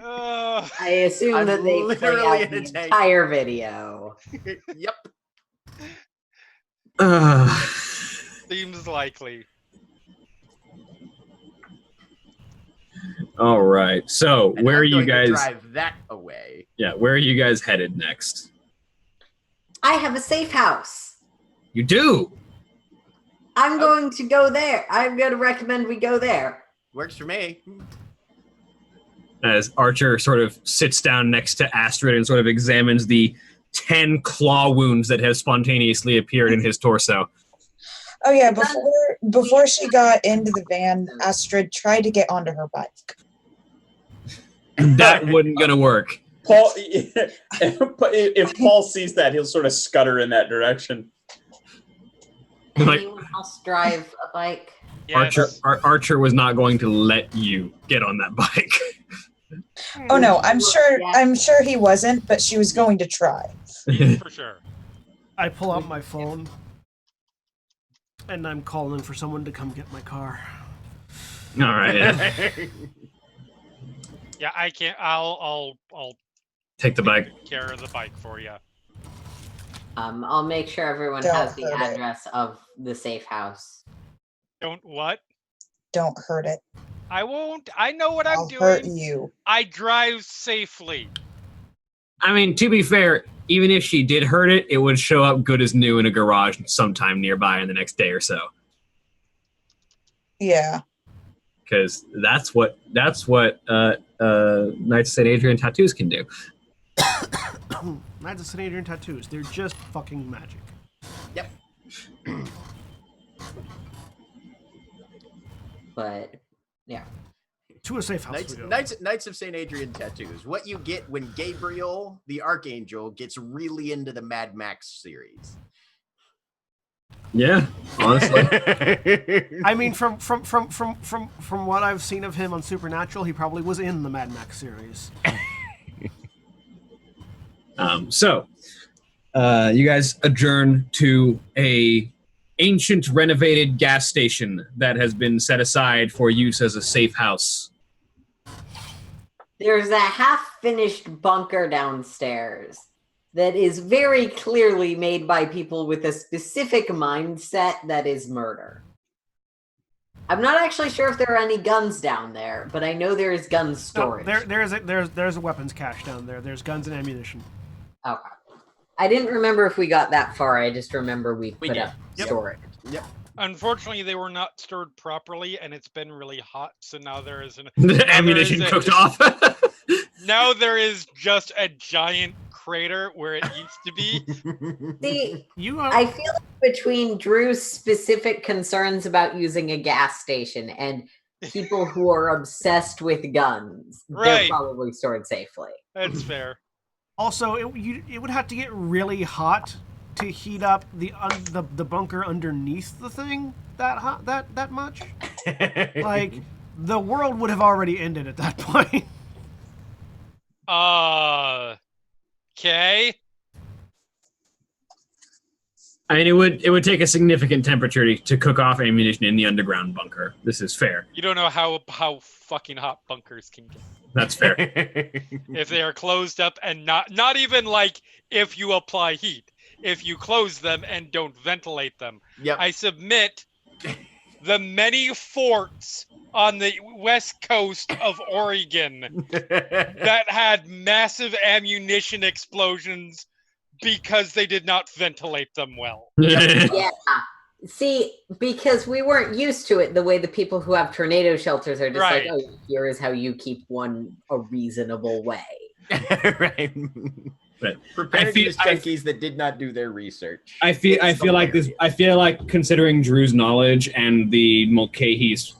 I assume I'm that they play literally out in a the tank. entire video. Yep. Seems likely. All right. So, And where I'm are you going to guys? drive that away. Yeah, where are you guys headed next? I have a safe house. You do. I'm going to go there. I'm going to recommend we go there. Works for me. As Archer sort of sits down next to Astrid and sort of examines the 10 claw wounds that have spontaneously appeared in his torso. Oh yeah, before she got into the van, Astrid tried to get onto her bike. That wasn't gonna work. Paul, if Paul sees that, he'll sort of scutter in that direction. Like, Anyone else drive a bike? Yes. Archer was not going to let you get on that bike. Oh no, I'm sure he wasn't, but she was going to try. For sure. I pull out my phone and I'm calling for someone to come get my car. All right. Yeah, I can't. I'll Take the bike. take care of the bike for you. I'll make sure everyone Don't has the hurt it. address of the safe house. Don't what? Don't hurt it. I won't. I know what I'm I'll hurt doing. you. I drive safely. I mean, to be fair, even if she did hurt it, it would show up good as new in a garage sometime nearby in the next day or so. Yeah. Because that's what Knights of St. Adrian tattoos can do. Knights of St. Adrian tattoos. They're just fucking magic. Yep. But yeah. To a safe house we go. Knights of St. Adrian tattoos. What you get when Gabriel, the Archangel, gets really into the Mad Max series. Yeah, honestly. I mean, from what I've seen of him on Supernatural, he probably was in the Mad Max series. So, you guys adjourn to a ancient renovated gas station that has been set aside for use as a safe house. There's a half-finished bunker downstairs that is very clearly made by people with a specific mindset that is murder. I'm not actually sure if there are any guns down there, but I know there is gun storage. No, there's a weapons cache down there. There's guns and ammunition. Okay. I didn't remember if we got that far. I just remember we put did. up storage. Yep. Unfortunately, they were not stored properly, and it's been really hot. So now there is The ammunition cooked off. Now there is just a giant crater where it used to be. See, You are. I feel like between Drew's specific concerns about using a gas station and people who are obsessed with guns, they're Right. probably stored safely. That's fair. Also, it would have to get really hot to heat up the bunker underneath the thing that hot that much. Like the world would have already ended at that point. Okay. I mean, it would take a significant temperature to cook off ammunition in the underground bunker. This is fair. You don't know how fucking hot bunkers can get. That's fair. If they are closed up and not even like if you apply heat. If you close them and don't ventilate them. Yep. I submit the many forts on the west coast of Oregon that had massive ammunition explosions because they did not ventilate them well. Yeah. See, because we weren't used to it the way the people who have tornado shelters are just Right. like, oh, here is how you keep one a reasonable way. Right. But Prepared news junkies that did not do their research. I feel like this. I feel like considering Drew's knowledge and the Mulcahy's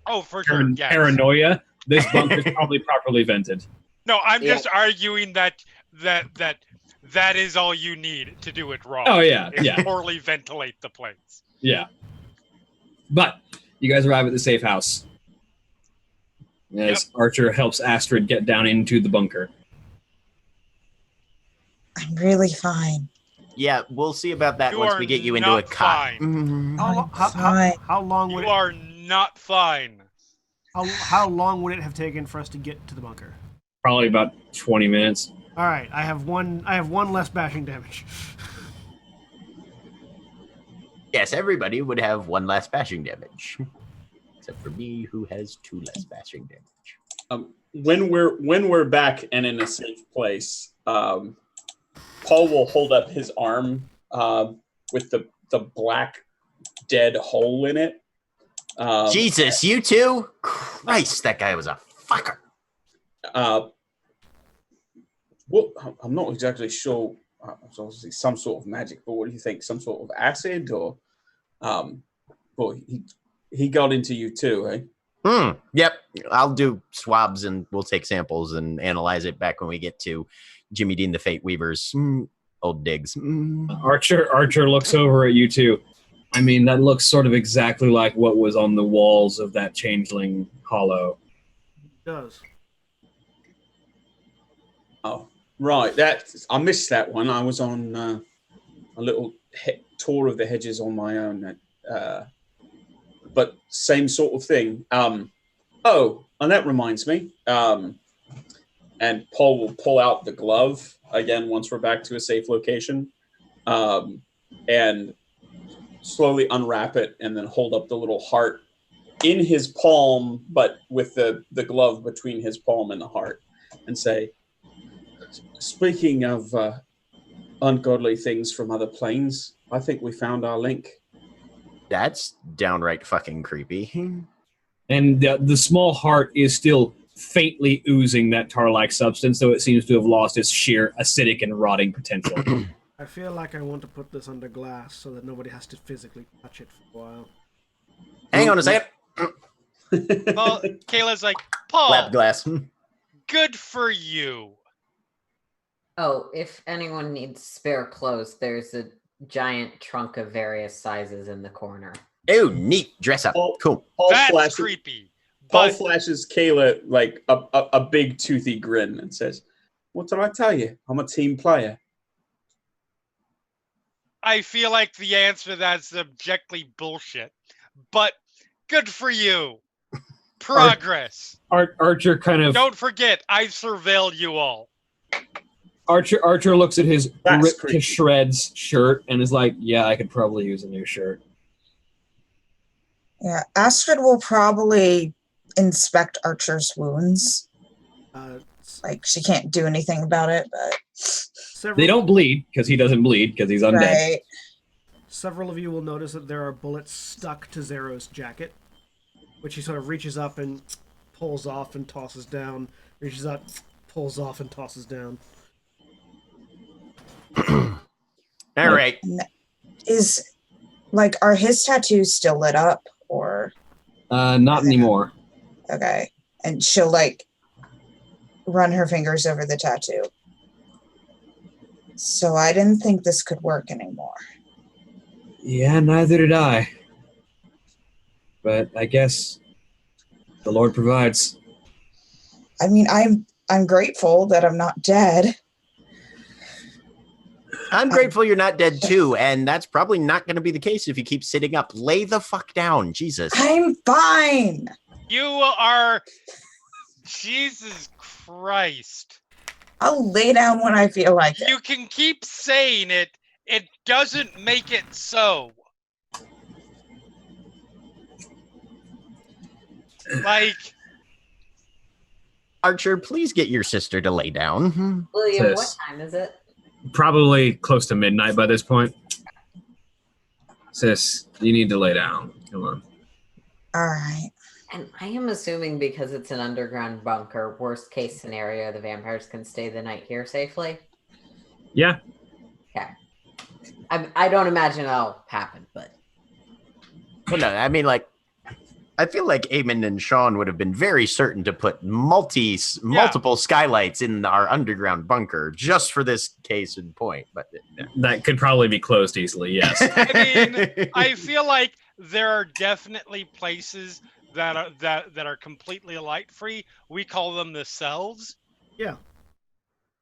Oh, for sure. Yes. paranoia, this bunker is probably properly vented. No, I'm Yeah. just arguing that is all you need to do it wrong. Oh yeah, is yeah, poorly ventilate the place. yeah. But you guys arrive at the safe house as Archer helps Astrid get down into the bunker. I'm really fine. Yeah, we'll see about that You once are we get you into a not cot. fine. How long would You are not fine. how long would it have taken for us to get to the bunker? Probably about 20 minutes. All right, I have one less bashing damage. Yes, everybody would have one less bashing damage. Except for me, who has 2 less bashing damage. When we're back and in a safe place, Paul will hold up his arm with the black dead hole in it. Jesus, you two? Christ, that guy was a fucker. Well, I'm not exactly sure. It's obviously some sort of magic, but what do you think? Some sort of acid, or well, he got into you too, eh? Yep, I'll do swabs and we'll take samples and analyze it back when we get to Jimmy Dean the Fate Weaver's old digs. Archer looks over at you two. I mean, that looks sort of exactly like what was on the walls of that changeling hollow. It does. Oh, right. I missed that one. I was on a little tour of the hedges on my own. But same sort of thing. Oh, and that reminds me. And Paul will pull out the glove again once we're back to a safe location, and slowly unwrap it and then hold up the little heart in his palm, but with the glove between his palm and the heart, and say, speaking of ungodly things from other planes, I think we found our link. That's downright fucking creepy. And the small heart is still faintly oozing that tar-like substance, though it seems to have lost its sheer acidic and rotting potential. I feel like I want to put this under glass so that nobody has to physically touch it for a while. Hang on a second. Well, Kayla's like, Paul, Lab glass. good for you. Oh, if anyone needs spare clothes, there's a giant trunk of various sizes in the corner. Oh, neat. Dress up. Paul- Cool. Paul That's flashes, creepy. Paul But flashes Kayla like a big toothy grin and says, "What did I tell you? I'm a team player." I feel like the answer to that's objectively bullshit. But good for you. Progress. Archer kind of Don't forget, I've surveilled you all. Archer looks at his That's ripped creepy. to shreds shirt and is like, "Yeah, I could probably use a new shirt." Yeah, Astrid will probably inspect Archer's wounds. Like, she can't do anything about it, but... They don't bleed, because he doesn't bleed, because he's undead. Right. Several of you will notice that there are bullets stuck to Zero's jacket, which he sort of reaches up and pulls off and tosses down. Reaches up, pulls off and tosses down. All right. Are his tattoos still lit up, or... Not anymore. Okay. And she'll, run her fingers over the tattoo. So I didn't think this could work anymore. Yeah, neither did I. But I guess the Lord provides. I mean, I'm grateful that I'm not dead. I'm grateful you're not dead too, and that's probably not going to be the case if you keep sitting up. Lay the fuck down, Jesus. I'm fine. You are... Jesus Christ. I'll lay down when I feel like it. You can keep saying it. It doesn't make it so. Like... Archer, please get your sister to lay down. William, Sis. what time is it? Probably close to midnight by this point. Sis, you need to lay down. Come on. All right. And I am assuming because it's an underground bunker, worst case scenario, the vampires can stay the night here safely. Yeah. Okay. I don't imagine that'll happen, but... Well, no, I mean, I feel like Eamon and Sean would have been very certain to put multiple skylights in our underground bunker just for this case in point. But That could probably be closed easily, yes. I mean, I feel like there are definitely places that are completely light free. We call them the cells. Yeah.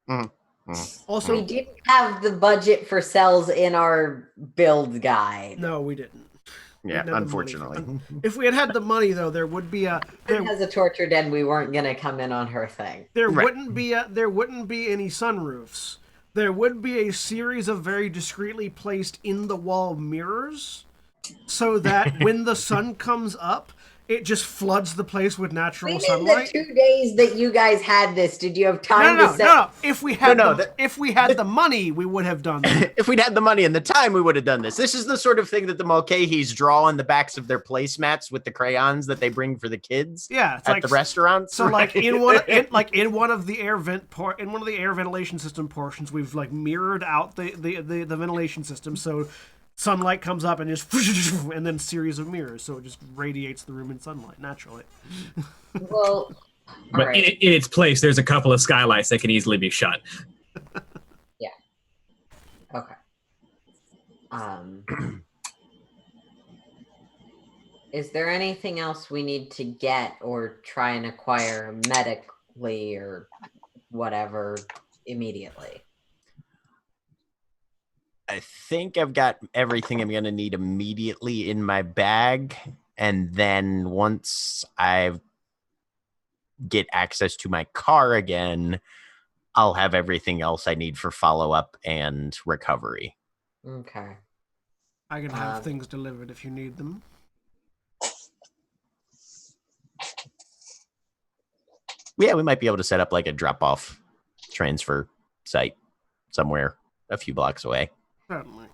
Mm-hmm. Also, We didn't have the budget for cells in our build guide. no, we didn't. yeah, Didn't have the money. unfortunately. If we had the money, though, there would be a there, As a torture den, we weren't gonna come in on her thing. there Right. wouldn't be any sunroofs. There would be a series of very discreetly placed in the wall mirrors, so that when the sun comes up, it just floods the place with natural In the sunlight. 2 days that you guys had this, did you have time to set? No. If we had No, if we had the money, we would have done that. If we'd had the money and the time, we would have done this. This is the sort of thing that the Mulcahy's draw on the backs of their placemats with the crayons that they bring for the kids. Yeah, it's at like the restaurants. So, right? in one of the air ventilation system portions, we've mirrored out the ventilation system, so sunlight comes up and just and then series of mirrors, so it just radiates the room in sunlight naturally. Well, But alright. in its place, there's a couple of skylights that can easily be shut. Okay. Is there anything else we need to get or try and acquire medically or whatever immediately? I think I've got everything I'm going to need immediately in my bag. And then once I get access to my car again, I'll have everything else I need for follow-up and recovery. Okay. I can have things delivered if you need them. Yeah, we might be able to set up a drop-off transfer site somewhere a few blocks away. Certainly.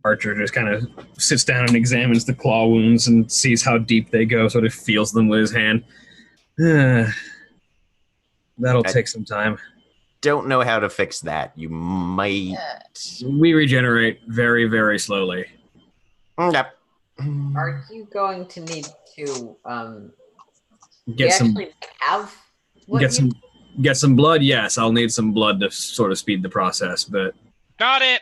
Archer just kind of sits down and examines the claw wounds and sees how deep they go, sort of feels them with his hand. That'll take some time. Don't know how to fix that. You might... We regenerate very, very slowly. Yep. Are you going to need to Get some actually have what get some blood. Yes, I'll need some blood to sort of speed the process, but Got it.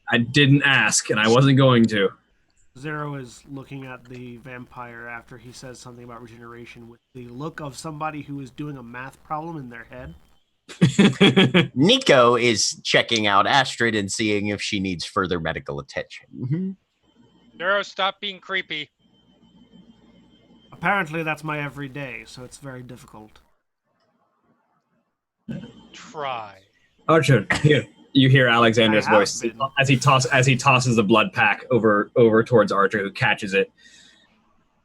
I didn't ask and I wasn't going to. Zero is looking at the vampire after he says something about regeneration with the look of somebody who is doing a math problem in their head. Nico is checking out Astrid and seeing if she needs further medical attention. Zero, stop being creepy. Apparently that's my everyday, so it's very difficult. Try. Archer, here. You hear Alexander's I have voice been. as he tosses the blood pack over towards Archer, who catches it.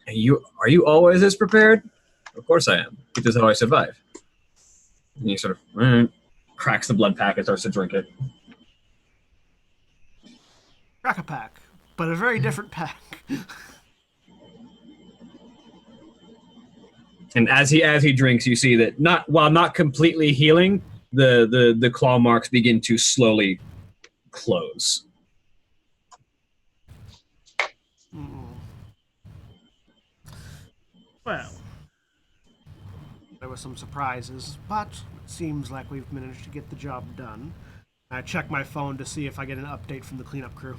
Are you always this prepared? Of course I am. This is how I survive. And he sort of cracks the blood pack and starts to drink it. Crack a pack, but a very different pack. And as he drinks, you see that while not completely healing, the claw marks begin to slowly close. Well, there were some surprises, but it seems like we've managed to get the job done. I check my phone to see if I get an update from the cleanup crew.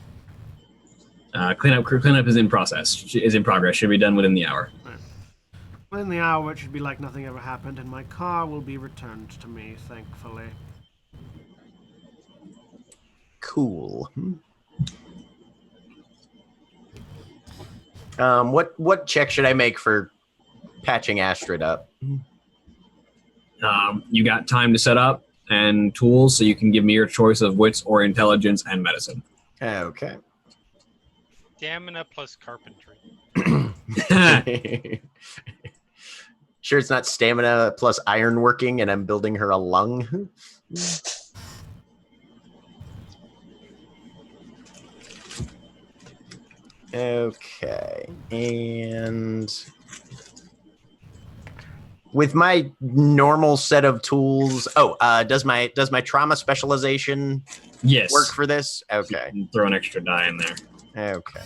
Cleanup is in progress. Should be done within the hour. Right. Within the hour, it should be like nothing ever happened, and my car will be returned to me, thankfully. Cool. What check should I make for patching Astrid up? You got time to set up and tools, so you can give me your choice of wits or intelligence and medicine. Okay. Stamina plus carpentry. Sure, it's not stamina plus ironworking, and I'm building her a lung. Okay, and with my normal set of tools, does my trauma specialization Yes. work for this? Okay, You can throw an extra die in there. okay.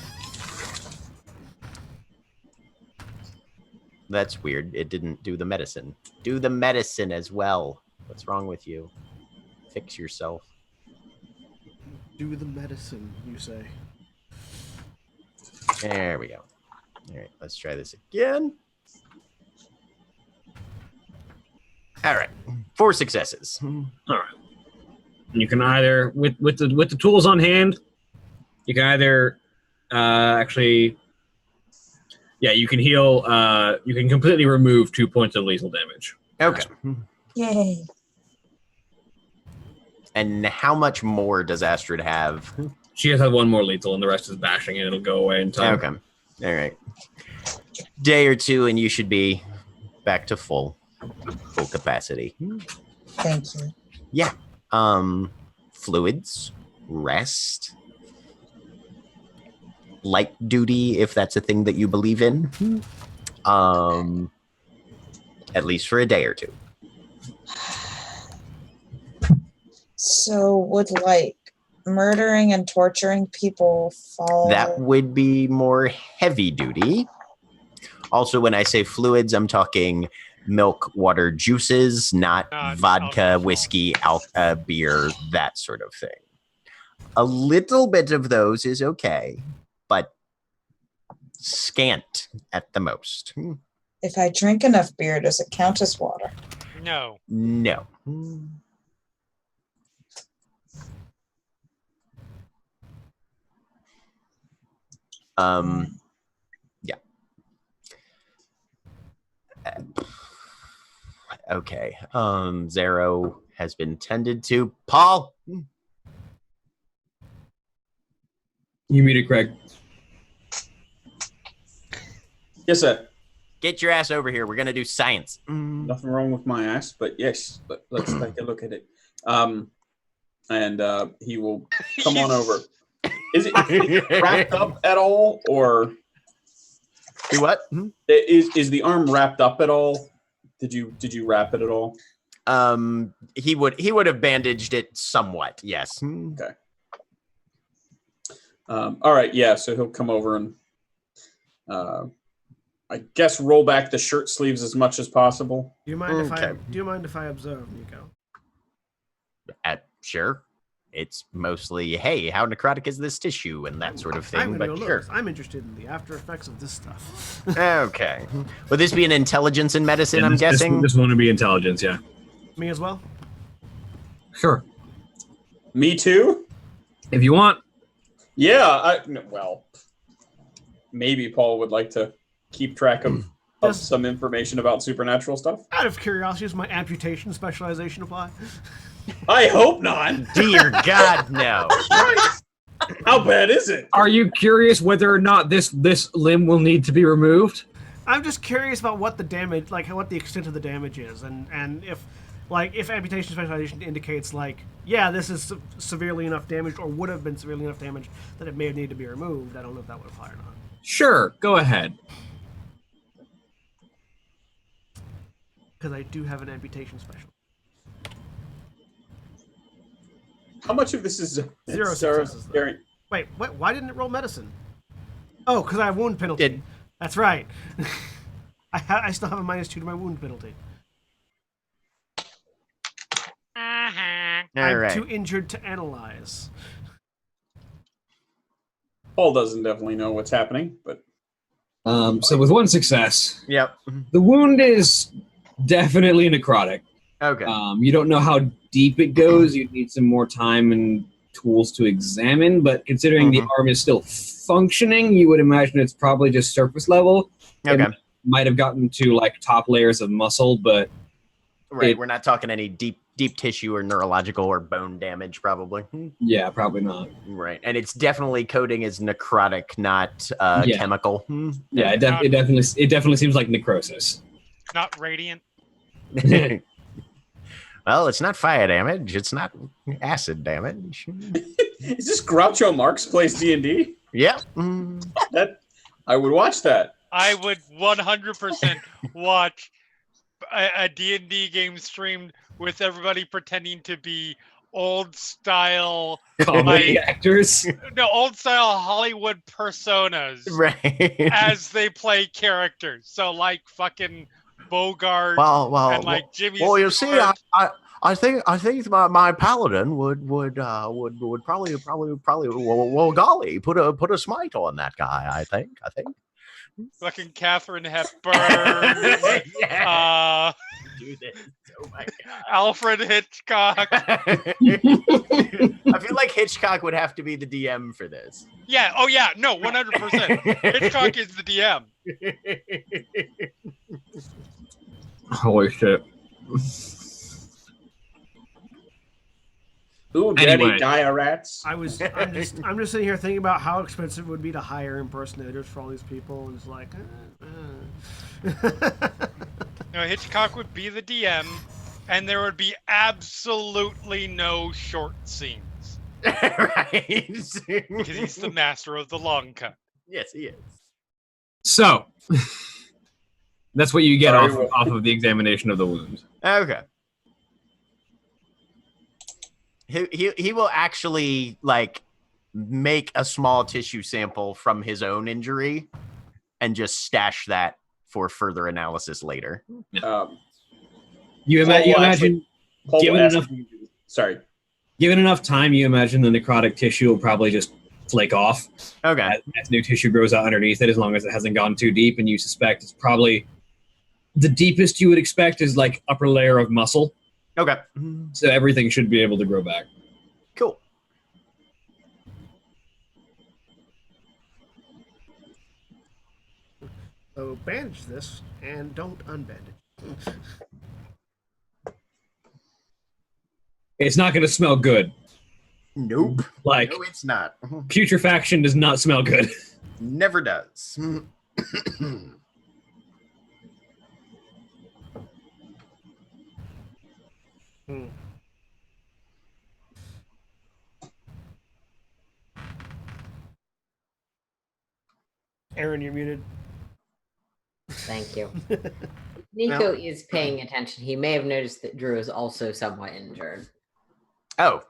That's weird. It didn't do the medicine. Do the medicine as well. What's wrong with you? Fix yourself. Do the medicine, you say. There we go. All right, let's try this again. All right, 4 successes. All right. And you can either with the tools on hand, you can either you can heal. You can completely remove 2 points of lethal damage. Okay. Yay. And how much more does Astrid have? She has had 1 more lethal, and the rest is bashing, and it'll go away in time. Okay. All right. Day or 2, and you should be back to full capacity. Thank you. Yeah. Fluids, rest, light duty, if that's a thing that you believe in. At least for a day or 2. So would like murdering and torturing people fall? That would be more heavy duty. Also, when I say fluids, I'm talking milk, water, juices, not vodka, alcohol. whiskey, beer, that sort of thing. A little bit of those is okay, but scant at the most. If I drink enough beer, does it count as water? No. No. Yeah. Okay. Zero has been tended to. Paul. You muted Craig. Yes, sir. Get your ass over here. We're gonna do science. Nothing wrong with my ass, but yes, let's take a look at it. And he will come on over. Is it wrapped up at all, or Do what? is the arm wrapped up at all? Did you wrap it at all? He would have bandaged it somewhat. Yes. Okay. All right. Yeah. So he'll come over and I guess roll back the shirt sleeves as much as possible. Do you mind Okay. if I observe, Nico? Sure. It's mostly, hey, how necrotic is this tissue and that sort of thing. I'm But sure. I'm interested in the after effects of this stuff. Okay. Would this be an intelligence in medicine, Yeah, I'm guessing? This one would be intelligence, yeah. Me as well? Sure. Me too? If you want. Yeah, well, maybe Paul would like to keep track of some information about supernatural stuff. Out of curiosity, does my amputation specialization apply? I hope not. Dear God, no. How bad is it? Are you curious whether or not this limb will need to be removed? I'm just curious about what the damage, like what the extent of the damage is, and if amputation specialization indicates like, yeah, this is severely enough damage or would have been severely enough damage that it may have needed to be removed. I don't know if that would apply or not. Sure, go ahead. Because I do have an amputation special. How much of this is 0 successes, though. Wait, what? Why didn't it roll medicine? Oh, because I have wound penalty. That's right. I still have a -2 to my wound penalty. I'm right. too injured to analyze. Paul doesn't definitely know what's happening, but So with one success, Yep. the wound is definitely necrotic. Okay. You don't know how deep it goes. You'd need some more time and tools to examine, but considering the arm is still functioning, you would imagine it's probably just surface level. Okay. It might have gotten to like top layers of muscle, but Right. We're not talking any deep tissue or neurological or bone damage, probably. yeah, probably not. Right. And it's definitely coding as necrotic, not Yeah. chemical. Yeah, it definitely seems like necrosis. Not radiant. Well, it's not fire damage. It's not acid damage. is this Groucho Marx plays D&D? Yep. That I would watch that. I would 100% watch a D&D game streamed with everybody pretending to be old style Comedy actors. No, old style Hollywood personas Right. as they play characters. So like fucking Bogart and like Jimmy. Well, you see, Stewart. I think my paladin would probably well golly put a smite on that guy. I think. Fucking Katharine Hepburn. Do this. Oh my God. Alfred Hitchcock. I feel like Hitchcock would have to be the DM for this. Yeah. Oh yeah. No. 100%. Hitchcock is the DM. Holy shit. Ooh, Anyway. Daddy Diarats. I'm just sitting here thinking about how expensive it would be to hire impersonators for all these people, and it's like, No, Hitchcock would be the DM, and there would be absolutely no short scenes. Right. Because he's the master of the long cut. Yes, he is. So that's what you get Sorry, off of the examination of the wound. Okay. He will actually like make a small tissue sample from his own injury and just stash that for further analysis later. You imagine Paul given will ask enough- you- Sorry. given enough time, you imagine the necrotic tissue will probably just flake off Okay. as new tissue grows out underneath it, as long as it hasn't gone too deep, and you suspect it's probably the deepest you would expect is like upper layer of muscle. Okay. So everything should be able to grow back. Cool. so bandage this and don't unbandage. It's not going to smell good. Nope. Like, No, it's not. putrefaction does not smell good. Never does. Aaron, you're muted. Thank you. Nico is paying attention. He may have noticed that Drew is also somewhat injured. Oh,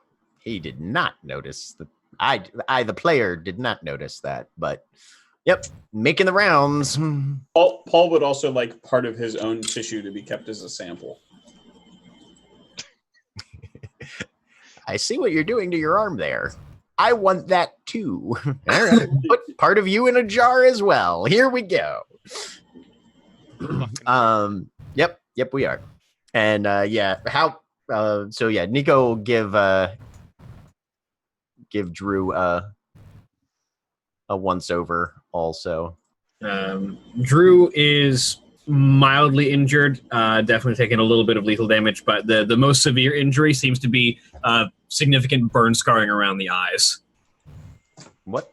he did not notice that. I, the player, did not notice that. But, yep, making the rounds. Paul would also like part of his own tissue to be kept as a sample. I see what you're doing to your arm there. I want that too. All right, put part of you in a jar as well. Here we go. Yep, we are. And Nico will give Drew a once over also. Drew is mildly injured, definitely taking a little bit of lethal damage, but the most severe injury seems to be significant burn scarring around the eyes. What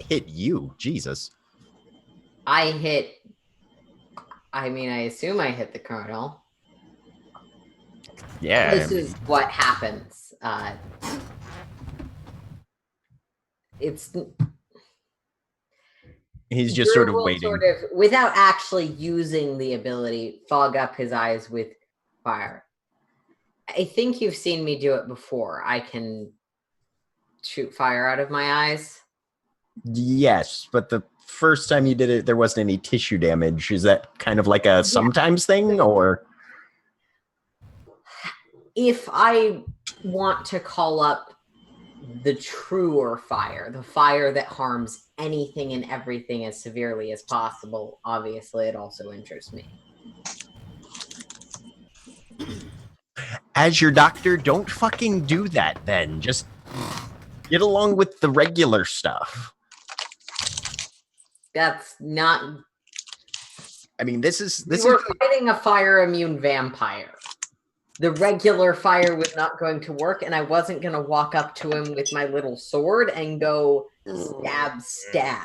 hit you? Jesus. I assume I hit the colonel. Yeah. This is what happens. He's just sort of waiting. Sort of, without actually using the ability, fog up his eyes with fire. I think you've seen me do it before. I can shoot fire out of my eyes. Yes, but the first time you did it, there wasn't any tissue damage. Is that kind of like a sometimes thing, or? If I want to call up the truer fire, the fire that harms anything and everything as severely as possible, obviously it also interests me. As your doctor, don't fucking do that then. Just get along with the regular stuff. That's not... I mean, this is we're fighting a fire immune vampire. The regular fire was not going to work, and I wasn't going to walk up to him with my little sword and go stab.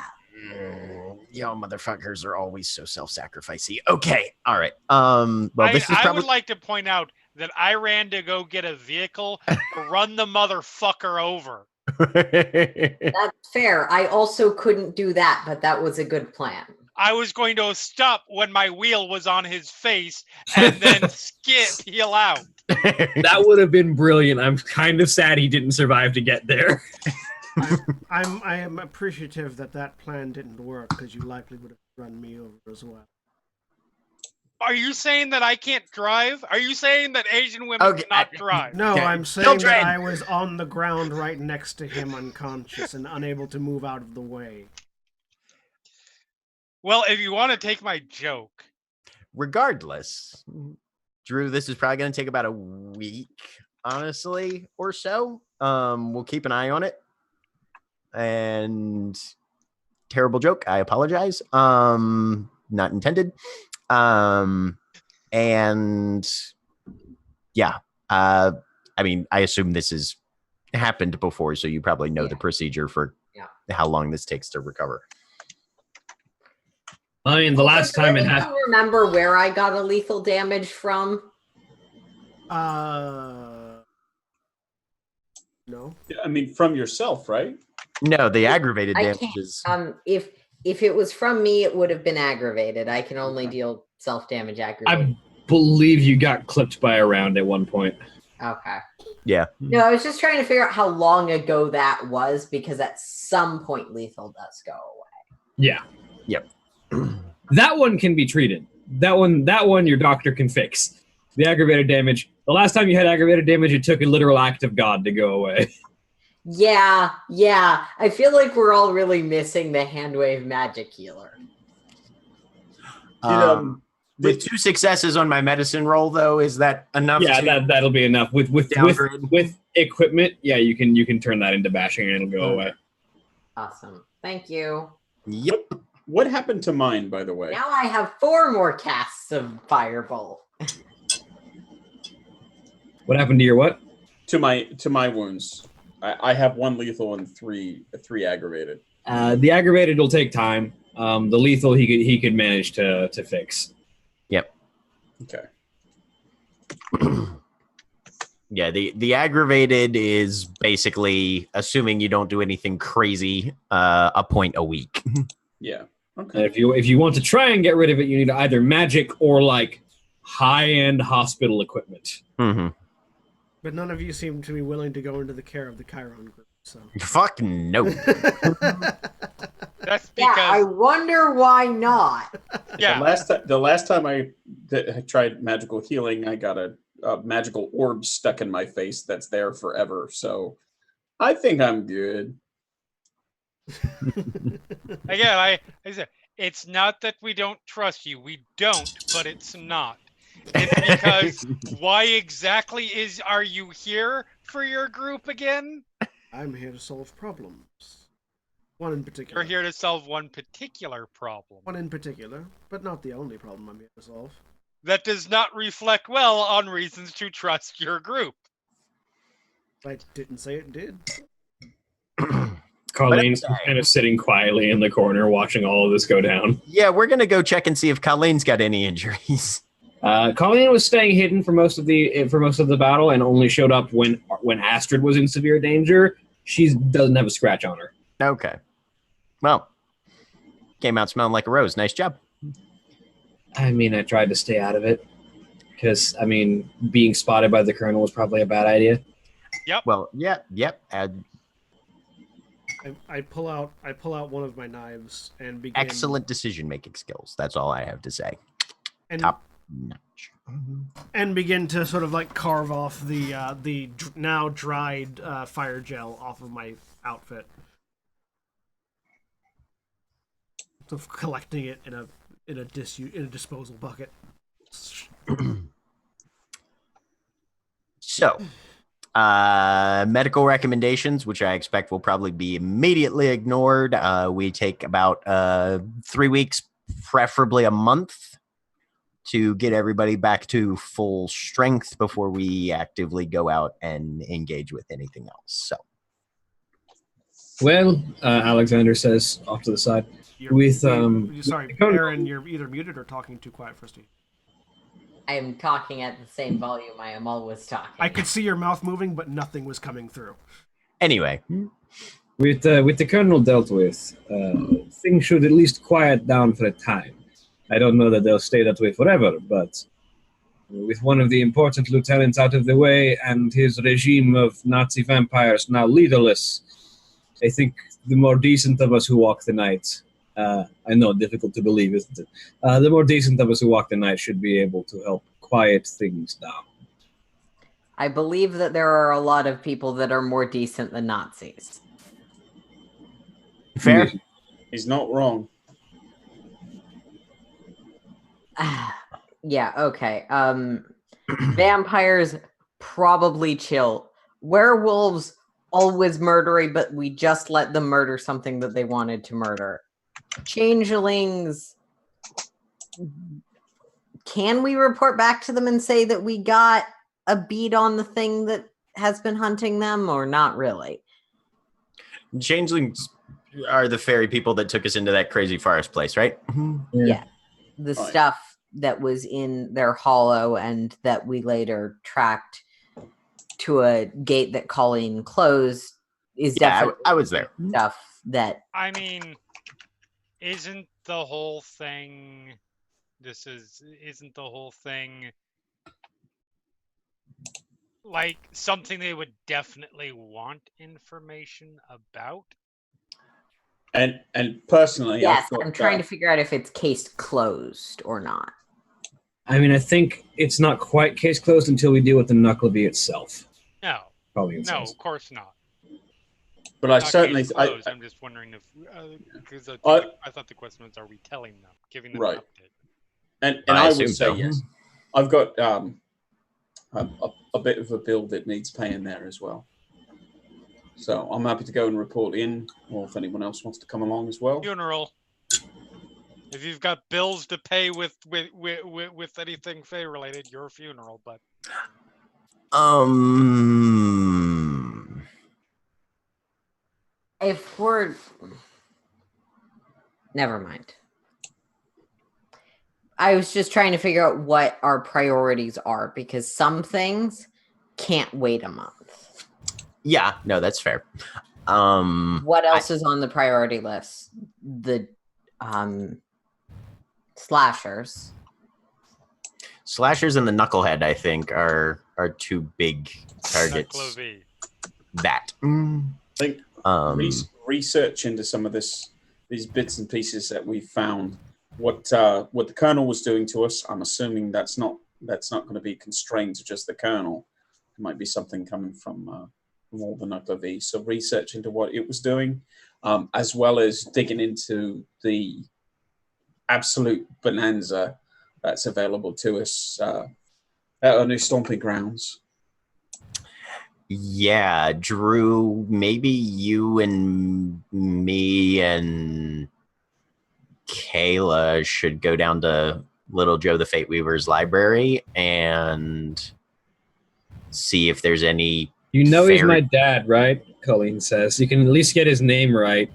Y'all motherfuckers are always so self-sacrificey. Okay, all right. Well, this is I probably... would like to point out that I ran to go get a vehicle to run the motherfucker over. That's fair. I also couldn't do that, but that was a good plan. I was going to stop when my wheel was on his face and then peel out. That would have been brilliant. I'm kind of sad he didn't survive to get there. I am appreciative that plan didn't work, because you likely would have run me over as well. Are you saying that I can't drive? Are you saying that Asian women cannot drive? No, Okay. I'm saying that I was on the ground right next to him, unconscious and unable to move out of the way. Well, if you want to take my joke. Regardless, Drew, this is probably going to take about a week, honestly, or so. We'll keep an eye on it. And terrible joke. I apologize. Not intended. And yeah, I mean, I assume this has happened before, so you probably know the procedure for how long this takes to recover. I mean, the last time it happened. Do you remember where I got a lethal damage from? No. I mean, from yourself, right? No, the aggravated damage is... If it was from me, it would have been aggravated. I can only deal self-damage aggravated. I believe you got clipped by a round at one point. Okay. Yeah. No, I was just trying to figure out how long ago that was, because at some point lethal does go away. Yeah. Yep. That one can be treated. That one your doctor can fix. The aggravated damage. The last time you had aggravated damage, it took a literal act of God to go away. Yeah. I feel like we're all really missing the handwave magic healer. With 2 successes on my medicine roll, though, is that enough? Yeah, that'll be enough. With equipment, yeah, you can turn that into bashing and it'll go away. Awesome. Thank you. Yep. What happened to mine, by the way? Now I have 4 more casts of Firebolt. What happened to your what? To my wounds. I have 1 lethal and 3 aggravated. The aggravated will take time. The lethal he could manage to fix. Yep. Okay. Yeah, the aggravated is basically, assuming you don't do anything crazy, a point a week. Yeah. Okay. And if you want to try and get rid of it, you need either magic or like high-end hospital equipment. Mm-hmm. But none of you seem to be willing to go into the care of the Chiron group. So Fuck no. That's because I wonder why not. yeah. The last time I tried magical healing, I got a a magical orb stuck in my face that's there forever. So I think I'm good. Again, I said, it's not that we don't trust you. We don't, but it's not. It's because why exactly are you here for your group again? I'm here to solve problems. One in particular. You're here to solve one particular problem. One in particular, but not the only problem I'm here to solve. That does not reflect well on reasons to trust your group. I didn't say it did. Colleen's kind of sitting quietly in the corner watching all of this go down. Yeah, we're going to go check and see if Colleen's got any injuries. Colleen was staying hidden for most of the battle and only showed up when Astrid was in severe danger. She doesn't have a scratch on her. Okay. Well, came out smelling like a rose. Nice job. I mean, I tried to stay out of it because, I mean, being spotted by the colonel was probably a bad idea. Yep. Well, yep. I pull out one of my knives and begin. Excellent decision-making skills. That's all I have to say. And, Top notch. And begin to sort of like carve off the now dried fire gel off of my outfit. So collecting it in a disposal bucket. So, medical recommendations, which I expect will probably be immediately ignored. We take about 3 weeks, preferably a month, to get everybody back to full strength before we actively go out and engage with anything else. So, well, Alexander says off to the side. Sorry, Aaron, you're either muted or talking too quiet for Steve. I am talking at the same volume I am always talking. I could see your mouth moving, but nothing was coming through. Anyway. With the colonel dealt with, things should at least quiet down for a time. I don't know that they'll stay that way forever, but with one of the important lieutenants out of the way and his regime of Nazi vampires now leaderless, I think the more decent of us who walk the night, I know, difficult to believe, isn't it? The more decent of us who walk the night should be able to help quiet things down. I believe that there are a lot of people that are more decent than Nazis. Fair? He's not wrong. Yeah, okay. Vampires, probably chill. Werewolves, always murdery, but we just let them murder something that they wanted to murder. Changelings, can we report back to them and say that we got a beat on the thing that has been hunting them, or not really? Changelings are the fairy people that took us into that crazy forest place, right? Yeah. The stuff that was in their hollow and that we later tracked to a gate that Colleen closed is definitely I was there. Stuff that... I mean, isn't the whole thing like something they would definitely want information about? And personally, yes, I'm trying to figure out if it's case closed or not. I mean, I think it's not quite case closed until we deal with the Knuckleby itself. No. Probably no, of course not. But I certainly... I'm just wondering if... because I thought the question was, are we telling them? Giving them an update? And I would say yes. I've got a bit of a bill that needs paying there as well. So I'm happy to go and report in, or if anyone else wants to come along as well. Funeral. If you've got bills to pay with anything Fae related, your funeral. But if we're... Never mind. I was just trying to figure out what our priorities are, because some things can't wait a month. Yeah, no, that's fair. What else is on the priority list? The slashers. Slashers and the knucklehead, I think, are two big targets. That. I think research into some of these bits and pieces that we found. What the colonel was doing to us, I'm assuming that's not that's not going to be constrained to just the kernel. It might be something coming from all the Nuclear V. So research into what it was doing, as well as digging into the absolute bonanza that's available to us at our new stomping grounds. Yeah, Drew, maybe you and me and Kayla should go down to Little Joe the Fate Weaver's library and see if there's any. You know he's my dad, right? Colleen says. You can at least get his name right.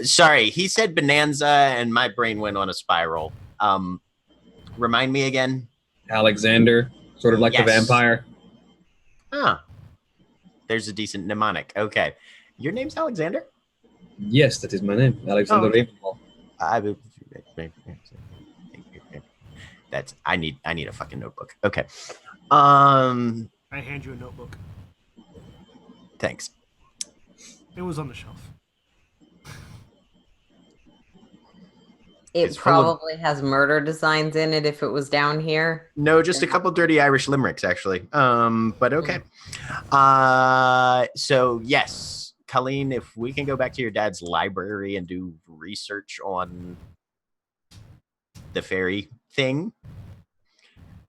Sorry, he said bonanza and my brain went on a spiral. Remind me again? Alexander, sort of like the vampire. Huh. There's a decent mnemonic. Okay. Your name's Alexander? Yes, that is my name. Alexander Ravenhall. That's I need a fucking notebook. Okay. I hand you a notebook. Thanks. It was on the shelf. It probably has murder designs in it if it was down here. No, just a couple dirty Irish limericks, actually. But okay. So yes, Colleen, if we can go back to your dad's library and do research on the fairy thing,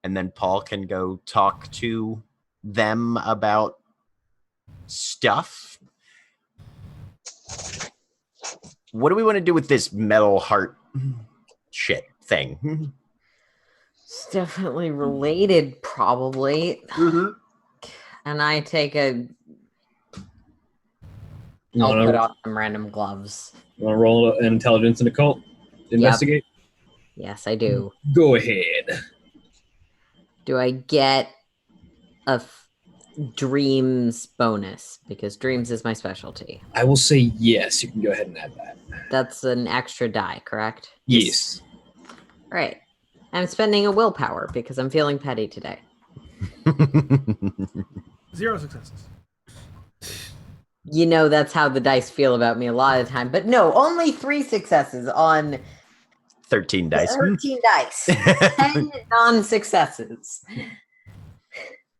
and then Paul can go talk to them about stuff. What do we want to do with this metal heart shit thing? It's definitely related, probably. Mm-hmm. And I take I'll put on some random gloves. You want to roll an intelligence and occult? Investigate? Yep. Yes, I do. Go ahead. Do I get a dreams bonus? Because dreams is my specialty. I will say yes. You can go ahead and add that. That's an extra die, correct? Yes. All right. I'm spending a willpower because I'm feeling petty today. 0 successes. You know, that's how the dice feel about me a lot of the time. But no, only 3 successes on 13 dice. 13 dice. 10 non-successes.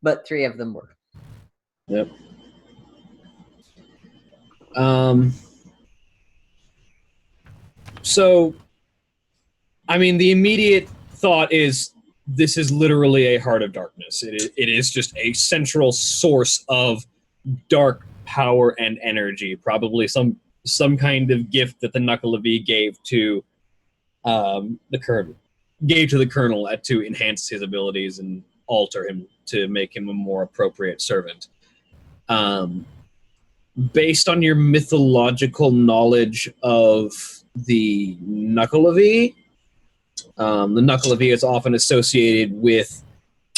But 3 of them were. Yep. So, I mean, the immediate thought is this is literally a heart of darkness. It is just a central source of dark power and energy. Probably some kind of gift that the Knuckle of E gave to the Colonel. Gave to the Colonel to enhance his abilities and alter him to make him a more appropriate servant. Based on your mythological knowledge of the Knuckle of E, the Knuckle of E is often associated with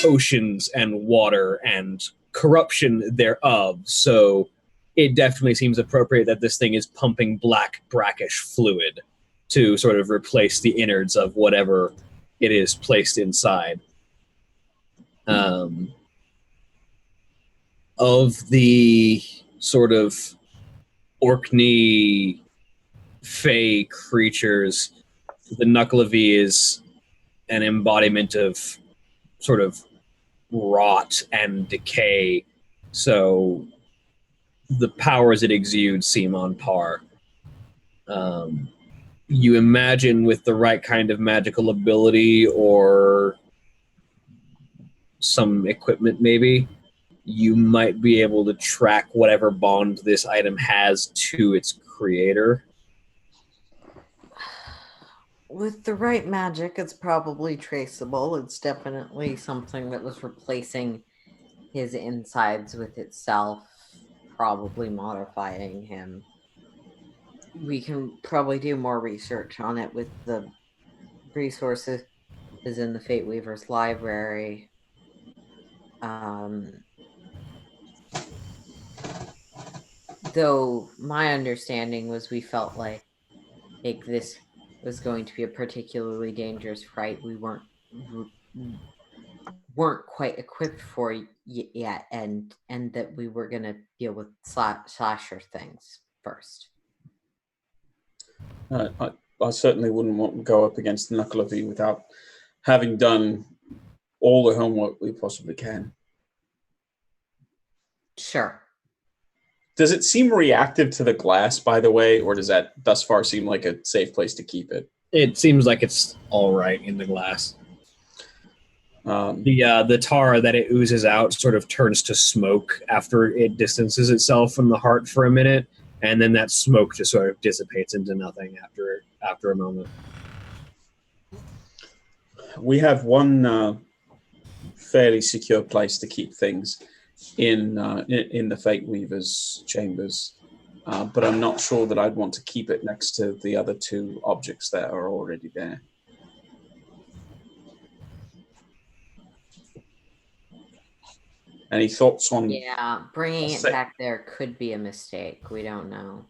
oceans and water and corruption thereof, so it definitely seems appropriate that this thing is pumping black, brackish fluid to sort of replace the innards of whatever it is placed inside. Of the sort of Orkney fey creatures, the Knuckle of E is an embodiment of sort of rot and decay, so the powers it exudes seem on par. You imagine with the right kind of magical ability or some equipment maybe, you might be able to track whatever bond this item has to its creator. With the right magic, it's probably traceable. It's definitely something that was replacing his insides with itself, probably modifying him. We can probably do more research on it with the resources in the Fate Weaver's library. Though my understanding was we felt like this was going to be a particularly dangerous fight we weren't quite equipped for yet, and that we were going to deal with slasher things first. I certainly wouldn't want to go up against the Knuckle of E without having done all the homework we possibly can. Sure. Does it seem reactive to the glass, by the way, or does that thus far seem like a safe place to keep it? It seems like it's all right in the glass. The tar that it oozes out sort of turns to smoke after it distances itself from the heart for a minute, and then that smoke just sort of dissipates into nothing after a moment. We have one fairly secure place to keep things in the Fate Weaver's chambers, but I'm not sure that I'd want to keep it next to the other two objects that are already there. Any thoughts on... Yeah, bringing it back there could be a mistake. We don't know.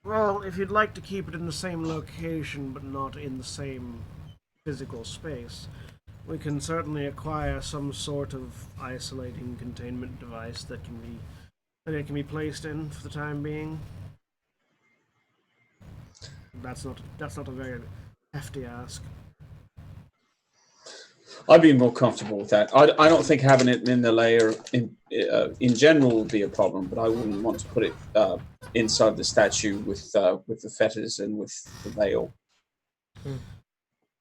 Well, if you'd like to keep it in the same location but not in the same physical space, we can certainly acquire some sort of isolating containment device that it can be placed in for the time being. That's not a very hefty ask. I'd be more comfortable with that. I don't think having it in the layer in general would be a problem, but I wouldn't want to put it inside the statue with the fetters and with the veil.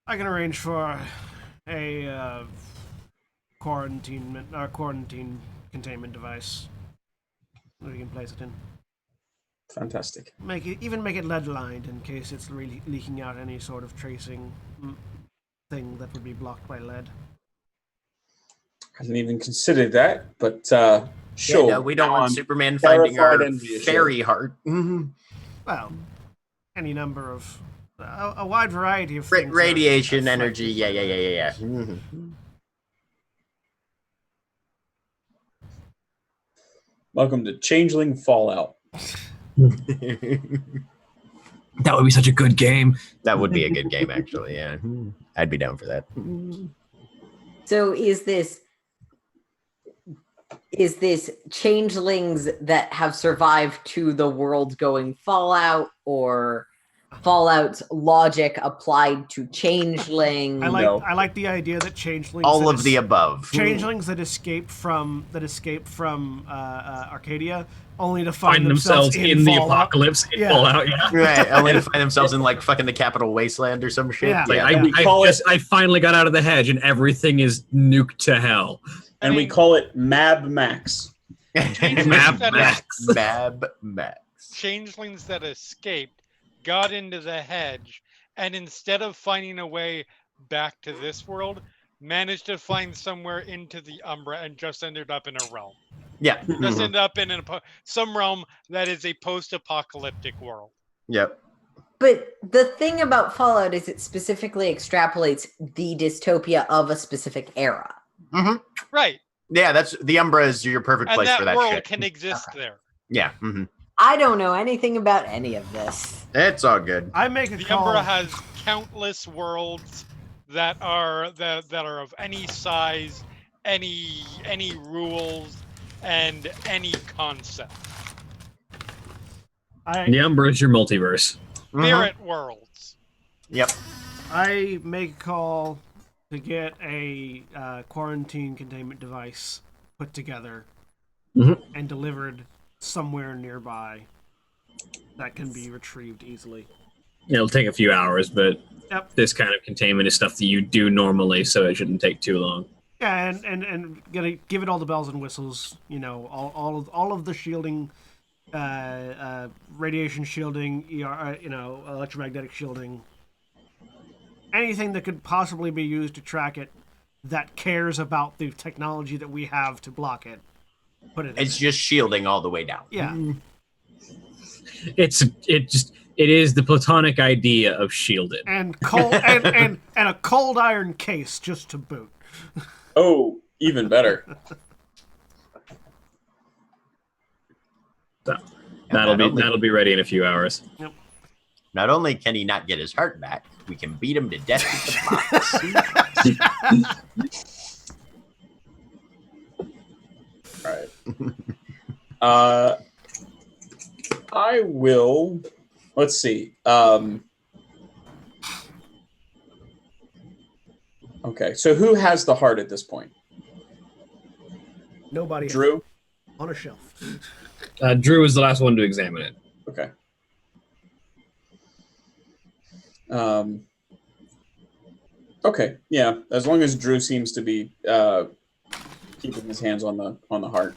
I can arrange for a quarantine containment device that we can place it in. Fantastic. Make it lead lined in case it's really leaking out any sort of tracing thing that would be blocked by lead. I hadn't even considered that, but sure. Yeah, no, we don't want Superman finding our fairy heart. Well, any number of a wide variety of things. Radiation, energy, yeah. Mm-hmm. Welcome to Changeling Fallout. That would be such a good game. That would be a good game, actually, yeah. I'd be down for that. So is this changelings that have survived to the world-going Fallout, or Fallout's logic applied to changelings? I like the idea that changelings. All of the above. Changelings that escape from Arcadia, only to find themselves in the apocalypse in Fallout. Yeah, right. Only to find themselves in like fucking the Capital Wasteland or some shit. Yeah. I finally got out of the hedge and everything is nuked to hell. And we call it Mab Max. Mab Max. Changelings that escaped got into the hedge, and instead of finding a way back to this world, managed to find somewhere into the Umbra and just ended up in a realm. Yeah. Just ended up in some realm that is a post-apocalyptic world. Yep. But the thing about Fallout is it specifically extrapolates the dystopia of a specific era. Mm-hmm. Right. Yeah, that's the Umbra is your perfect place for that world shit. Can exist there. Yeah. Mm-hmm. I don't know anything about any of this. It's all good. I make a the call. Umbra has countless worlds that are of any size, any rules, and any concept. The Umbra is your multiverse. Spirit worlds. Yep. I make a call to get a quarantine containment device put together and delivered somewhere nearby that can be retrieved easily. It'll take a few hours, but this kind of containment is stuff that you do normally, so it shouldn't take too long. Yeah, and gonna give it all the bells and whistles. You know, all of the shielding, radiation shielding, electromagnetic shielding, anything that could possibly be used to track it that cares about the technology that we have to block it. It's just shielding all the way down. Yeah. It is the platonic idea of shielded. And cold and a cold iron case just to boot. Oh, even better. So, that'll be ready in a few hours. Yep. Not only can he not get his heart back, we can beat him to death with the box. All right. I will. Let's see. I Okay, so who has the heart at this point? Nobody. Drew? On a shelf. Drew was the last one to examine it. Okay. Okay, yeah. As long as Drew seems to be keeping his hands on the heart,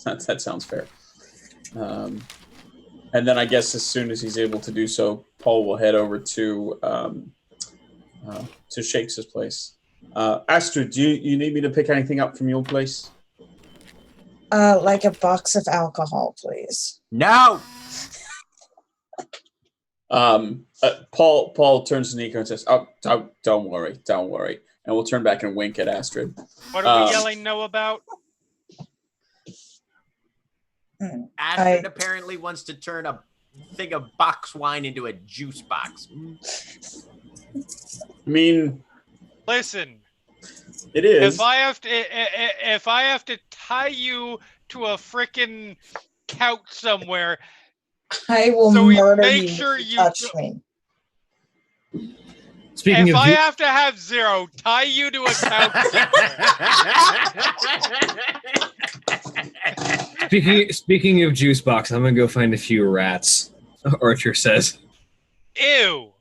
that sounds fair. And then I guess as soon as he's able to do so, Paul will head over to Shakes' place. Astrid, do you need me to pick anything up from your place? Like a box of alcohol, please. No. Paul turns to Nico and says, "Oh, don't worry," and we'll turn back and wink at Astrid. What are we yelling no about? Astrid apparently wants to turn a thing of box wine into a juice box. I mean, listen. It is. If I have to tie you to a frickin' couch somewhere, I will so murder make you sure if you you touch me. Speaking if of I have to have Zero tie you to a couch. Speaking of juice box, I'm gonna go find a few rats. Archer says. Ew.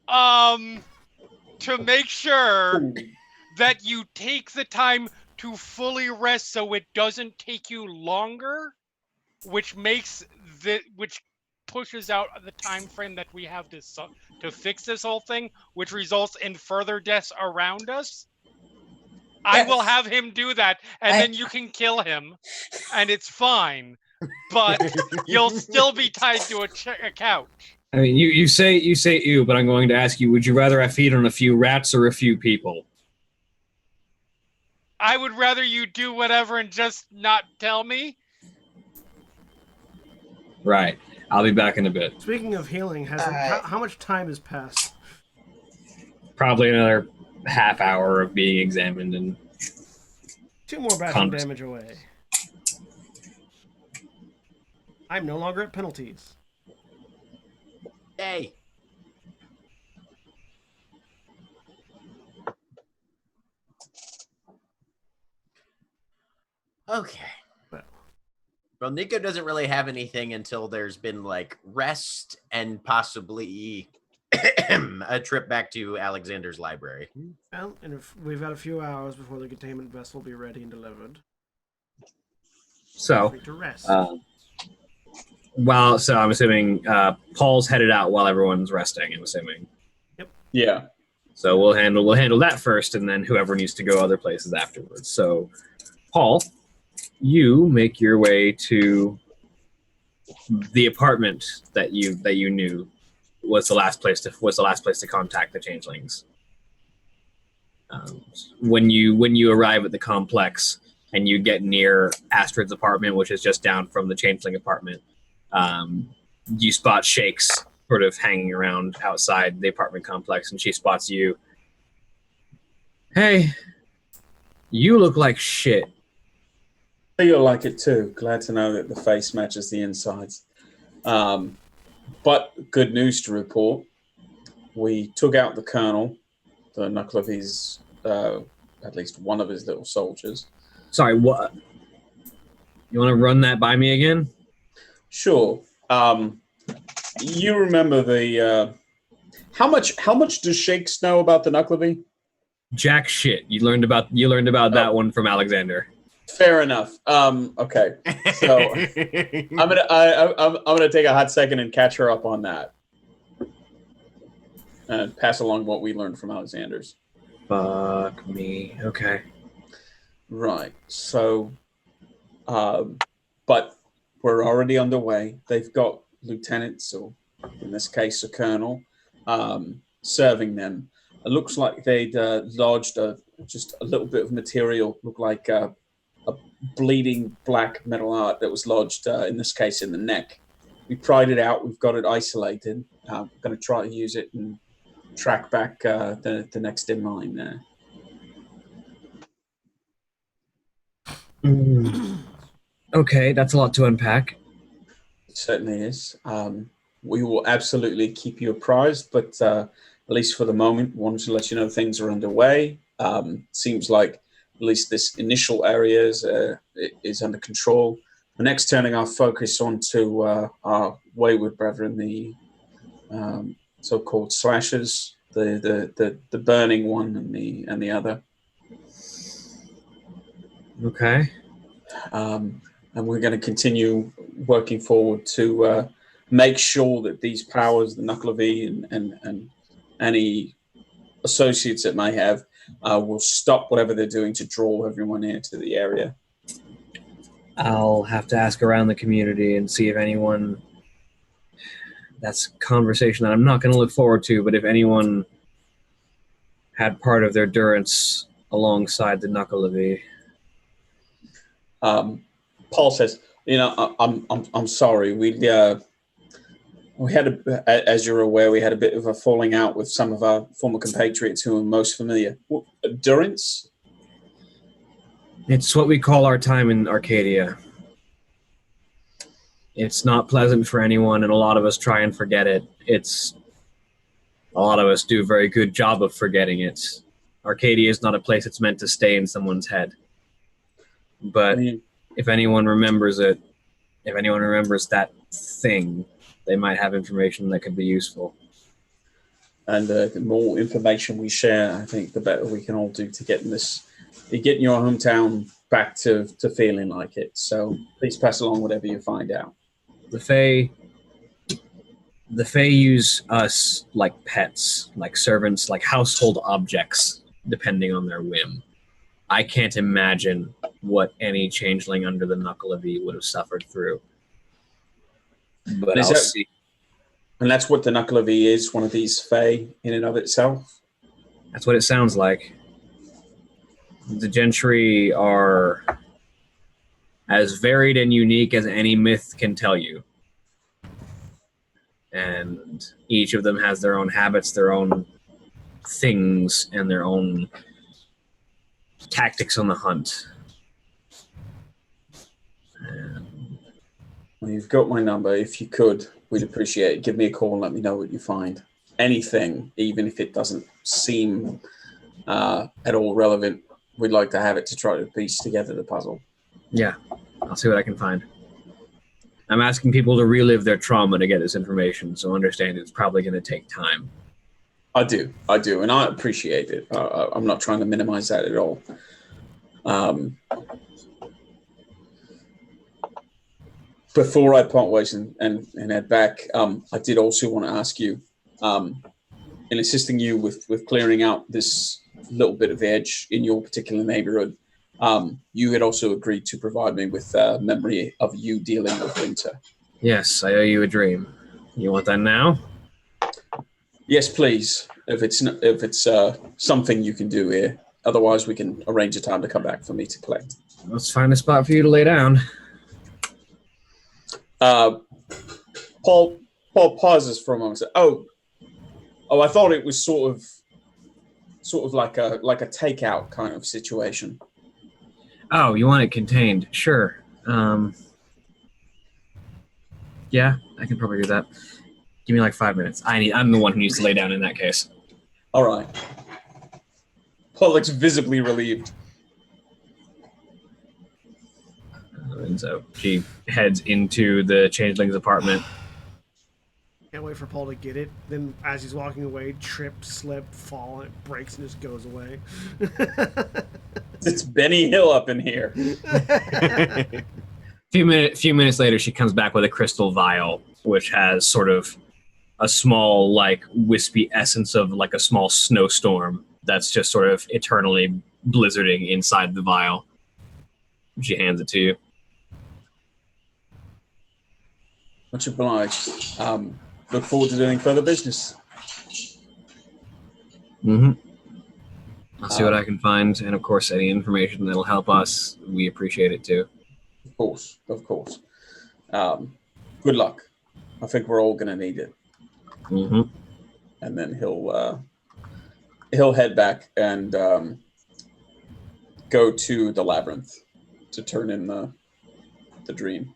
To make sure that you take the time to fully rest so it doesn't take you longer, which pushes out the time frame that we have to fix this whole thing, which results in further deaths around us. Yes. I will have him do that, and then you can kill him, and it's fine. But you'll still be tied to a couch. I mean, you say ew, but I'm going to ask you: would you rather I feed on a few rats or a few people? I would rather you do whatever and just not tell me. Right. I'll be back in a bit. Speaking of healing, how much time has passed? Probably another half hour of being examined and 2 more bashing damage away. I'm no longer at penalties. Hey. Okay. Well, Nico doesn't really have anything until there's been like rest and possibly a trip back to Alexander's library. Well, and if we've got a few hours before the containment vessel will be ready and delivered. So, to rest. So I'm assuming Paul's headed out while everyone's resting. I'm assuming. Yep. Yeah. So we'll handle that first, and then whoever needs to go other places afterwards. So, Paul, you make your way to the apartment that you knew was the last place to contact the changelings. When you arrive at the complex and you get near Astrid's apartment, which is just down from the changeling apartment, you spot Shakes sort of hanging around outside the apartment complex, and she spots you. Hey, you look like shit. I feel like it too. Glad to know that the face matches the insides. But good news to report. We took out the colonel, the knuckle of his, at least one of his little soldiers. Sorry, what? You want to run that by me again? Sure. You remember the... How much does Shakes know about the Knuckleby? Jack shit. You learned about that one from Alexander. Fair enough. Okay. So I'm gonna take a hot second and catch her up on that, and pass along what we learned from Alexander's. Fuck me. Okay. Right. So, but we're already underway. They've got lieutenants, or in this case, a colonel, serving them. It looks like they'd lodged just a little bit of material, looked like a bleeding black metal art that was lodged, in this case, in the neck. We pried it out. We've got it isolated. I'm going to try to use it and track back the next in line there. Okay, that's a lot to unpack. It certainly is. We will absolutely keep you apprised, but at least for the moment, wanted to let you know things are underway. Seems like at least this initial area is under control. We're next turning our focus onto our wayward brethren, the so-called slashers, the burning one and the other. Okay. And we're going to continue working forward to make sure that these powers, the Nuclear and any associates it may have, will stop whatever they're doing to draw everyone into the area. I'll have to ask around the community and see if anyone... That's a conversation that I'm not going to look forward to, but if anyone had part of their durance alongside the Nuclear. Paul says, I'm sorry. We had, as you're aware, we had a bit of a falling out with some of our former compatriots who are most familiar. Durance? It's what we call our time in Arcadia. It's not pleasant for anyone, and a lot of us try and forget it. A lot of us do a very good job of forgetting it. Arcadia is not a place that's meant to stay in someone's head. But if anyone remembers it, if anyone remembers that thing, they might have information that could be useful. And the more information we share, I think the better we can all do to getting your hometown back to feeling like it. So please pass along whatever you find out. The Fae use us like pets, like servants, like household objects, depending on their whim. I can't imagine what any changeling under the Nuclear would have suffered through. But I'll see. And that's what the Nuclear is, one of these Fae in and of itself? That's what it sounds like. The gentry are as varied and unique as any myth can tell you. And each of them has their own habits, their own things, and their own tactics on the hunt. Well, you've got my number. If you could, we'd appreciate it. Give me a call and let me know what you find. Anything, even if it doesn't seem at all relevant, we'd like to have it to try to piece together the puzzle. Yeah, I'll see what I can find. I'm asking people to relive their trauma to get this information, so understand it's probably going to take time. I do, and I appreciate it. I'm not trying to minimize that at all. Before I part ways and head back, I did also want to ask you, in assisting you with clearing out this little bit of edge in your particular neighborhood, you had also agreed to provide me with memory of you dealing with Winter. Yes, I owe you a dream. You want that now? Yes, please. If it's something you can do here, otherwise we can arrange a time to come back for me to collect. Let's find a spot for you to lay down. Paul pauses for a moment. Oh, I thought it was sort of like a takeout kind of situation. Oh, you want it contained? Sure. Yeah, I can probably do that. Give me like 5 minutes. I'm the one who needs to lay down in that case. All right. Paul looks visibly relieved. And so she heads into the changeling's apartment. Can't wait for Paul to get it. Then as he's walking away, trip, slip, fall, and it breaks and just goes away. It's Benny Hill up in here. Few minutes later, she comes back with a crystal vial, which has sort of a small, like, wispy essence of like a small snowstorm that's just sort of eternally blizzarding inside the vial. She hands it to you. Much obliged. Look forward to doing further business. Mm-hmm. I'll see what I can find, and of course, any information that'll help us, we appreciate it too. Of course. Good luck. I think we're all gonna need it. Mm-hmm. And then he'll head back and go to the labyrinth to turn in the dream.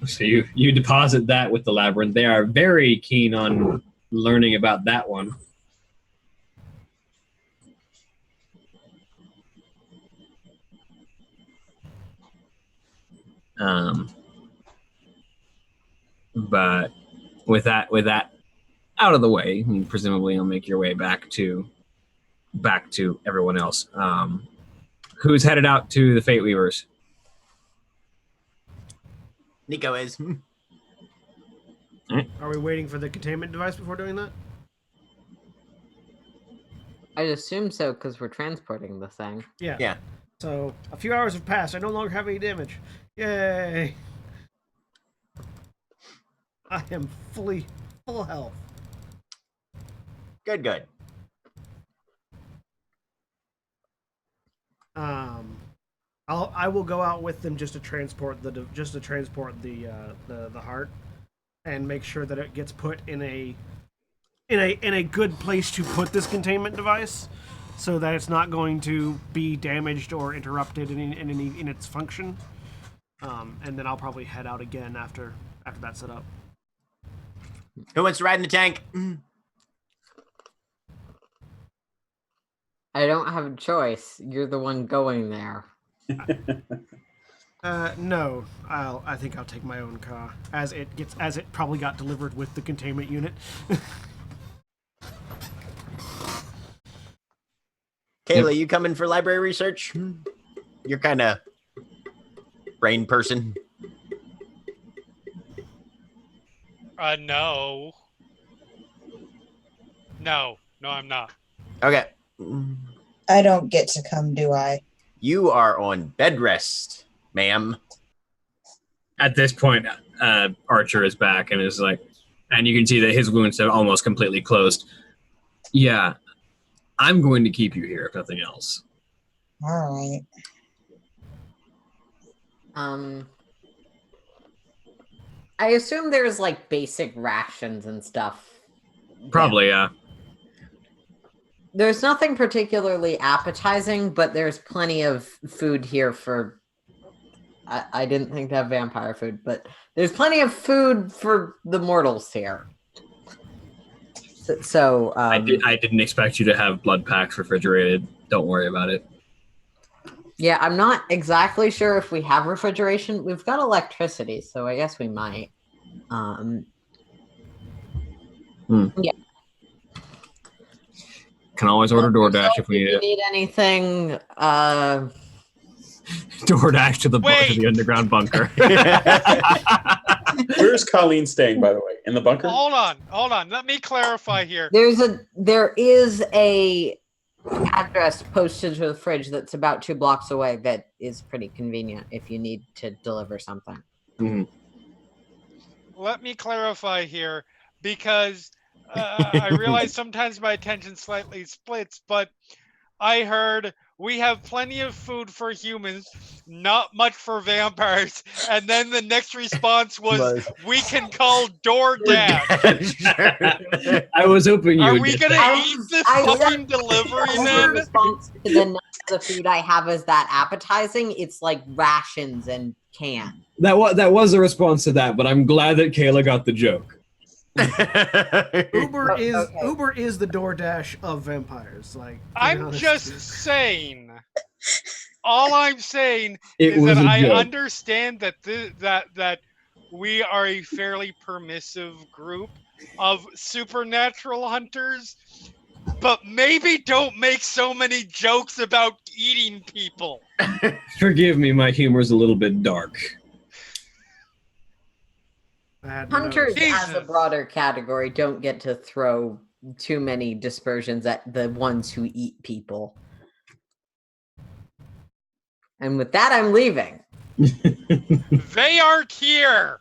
So you deposit that with the labyrinth. They are very keen on learning about that one. But with that out of the way, presumably you'll make your way back to everyone else. Who's headed out to the Fate Weavers? Nico is. Are we waiting for the containment device before doing that? I'd assume so because we're transporting the thing. Yeah. Yeah. So a few hours have passed. I no longer have any damage. Yay! I am full health. Good. I will go out with them just to transport the heart, and make sure that it gets put in a good place to put this containment device, so that it's not going to be damaged or interrupted in its function. And then I'll probably head out again after that's set up. Who wants to ride in the tank? I don't have a choice. You're the one going there. No, I think I'll take my own car, as it probably got delivered with the containment unit. Kayla, you coming for library research? You're kind of brain person. No. No, I'm not. Okay. I don't get to come, do I? You are on bed rest, ma'am. At this point, Archer is back and is like, and you can see that his wounds have almost completely closed. Yeah, I'm going to keep you here if nothing else. All right. I assume there's like basic rations and stuff. Probably, yeah. There's nothing particularly appetizing, but there's plenty of food here for... I didn't think to have vampire food, but there's plenty of food for the mortals here. So I didn't expect you to have blood packs refrigerated. Don't worry about it. Yeah, I'm not exactly sure if we have refrigeration. We've got electricity, so I guess we might. Yeah. Can always order DoorDash if we need it. Need anything? DoorDash to the underground bunker. Where's Colleen staying, by the way? In the bunker? Hold on. Let me clarify here. There is a address posted to the fridge that's about 2 blocks away that is pretty convenient if you need to deliver something. Mm-hmm. Let me clarify here, because I realize sometimes my attention slightly splits, but I heard we have plenty of food for humans, not much for vampires, and then the next response was we can call DoorDash. I was hoping you Are would we get gonna eat this fucking delivery then? Response to the food I have is that appetizing. It's like rations and cans. That was a response to that, but I'm glad that Kayla got the joke. Uber is the DoorDash of vampires. Like, I'm just saying. All I'm saying It is was that a I joke. understand that that we are a fairly permissive group of supernatural hunters, but maybe don't make so many jokes about eating people. Forgive me, my humor's a little bit dark. Hunters, as a broader category, don't get to throw too many dispersions at the ones who eat people. And with that, I'm leaving. They aren't here.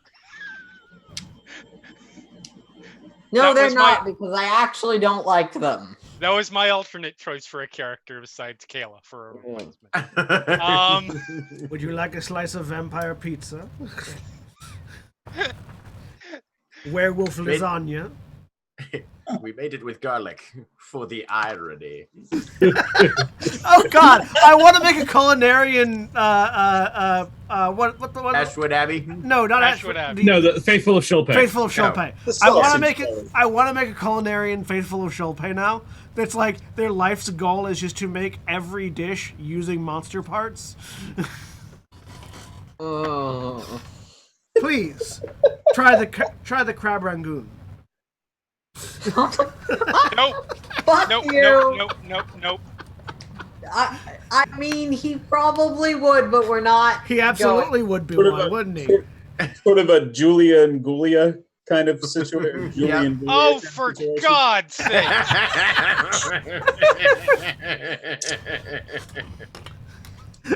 No, they're not, because I actually don't like them. That was my alternate choice for a character besides Kayla for a replacement. Would you like a slice of vampire pizza? Werewolf lasagna. We made it with garlic for the irony. Oh God! I want to make a culinarian. What the one? Ashwood Abbey? No, not Ashwood Abbey. No, the Faithful of Shilpe. Faithful of Shilpe. The I want to sausage make it. roll. I want to make a culinarian Faithful of Shilpe now. That's like their life's goal is just to make every dish using monster parts. Oh. Please try the crab rangoon. Nope. Fuck Nope. you. Nope. I mean, he probably would, but we're not. He absolutely would be Sort of one, a- wouldn't he? Sort of a Julia and Gulia kind of situation. Julia and Gulia Oh, kind of for situation. God's sake!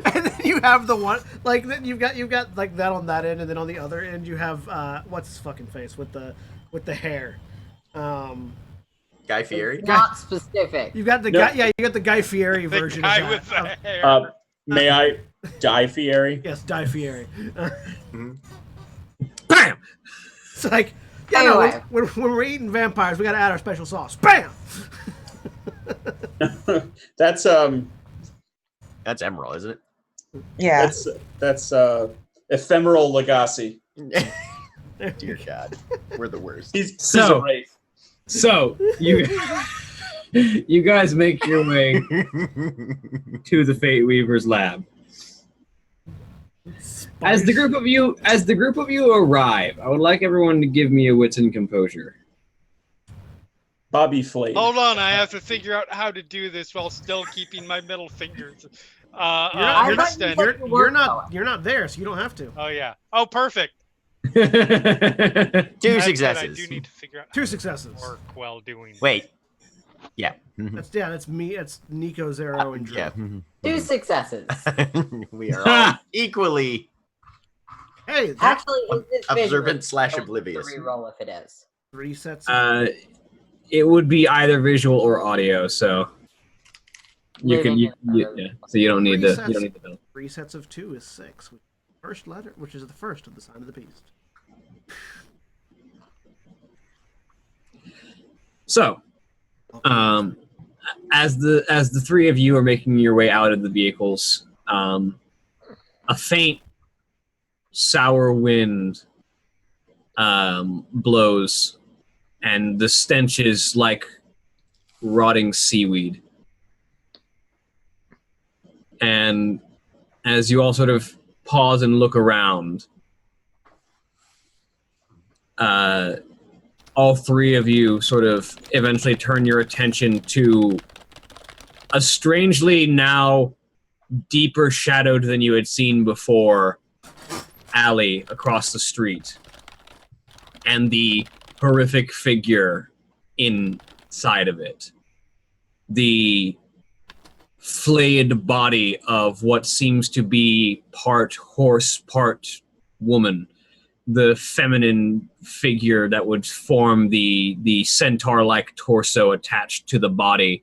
And then you have the one like then you've got like that on that end, and then on the other end you have what's his fucking face with the hair. Guy Fieri. Not specific. You've got the No. guy, yeah, you got the Guy Fieri The version guy of with that. the hair. May I die, Fieri? Yes, Guy Fieri. Bam! It's like, yeah, Anyway. no, when we're eating vampires, we got to add our special sauce. Bam! That's That's Emerald, isn't Yeah. that's ephemeral Legacy. it? Dear God, we're the worst. He's So- a wraith. So you you guys make your way to the Fate Weaver's lab. As the group of you arrive, I would like everyone to give me a wits and composure. Bobby Flay. Hold on, I have to figure out how to do this while still keeping my middle fingers. You're Extended. you're not there, so you don't have to. Oh yeah. Oh, perfect. Two I successes. do need to figure out 2 successes. work while doing. Wait. Yeah. That's me. That's Nico, Zero, and Drew. Yeah. 2 successes. We are all equally Hey, that's Actually, is it observant visual? / oblivious. Reroll if it is. 3 sets. It would be either visual or audio, so you can so you don't need the bill. 3 sets of 2 is 6. First letter, which is the first of the sign of the beast. So, as the three of you are making your way out of the vehicles, a faint, sour wind blows, and the stench is like rotting seaweed. And as you all sort of pause and look around, all three of you sort of eventually turn your attention to a strangely now deeper shadowed than you had seen before alley across the street, and the horrific figure inside of it. The flayed body of what seems to be part horse, part woman. The feminine figure that would form the centaur-like torso attached to the body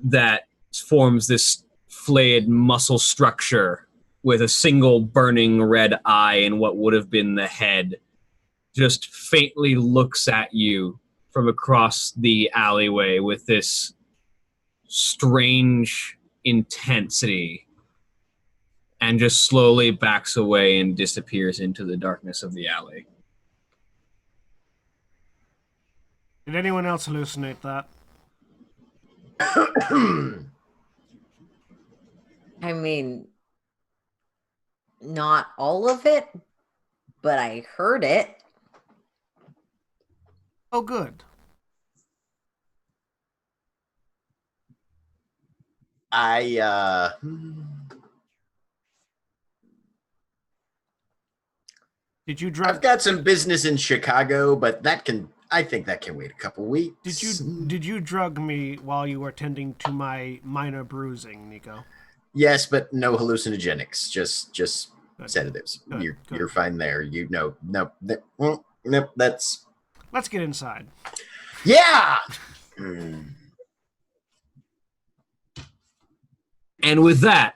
that forms this flayed muscle structure with a single burning red eye in what would have been the head, just faintly looks at you from across the alleyway with this strange intensity, and just slowly backs away and disappears into the darkness of the alley. Did anyone else hallucinate that? I mean, not all of it, but I heard it. Oh, good. Did you I've drug? got some business in Chicago, but I think that can wait a couple weeks. Did you drug me while you were tending to my minor bruising, Nico? Yes, but no hallucinogenics. Just Good. sedatives. Good, good. You're fine there. Nope. That's Let's get inside. yeah. And with that,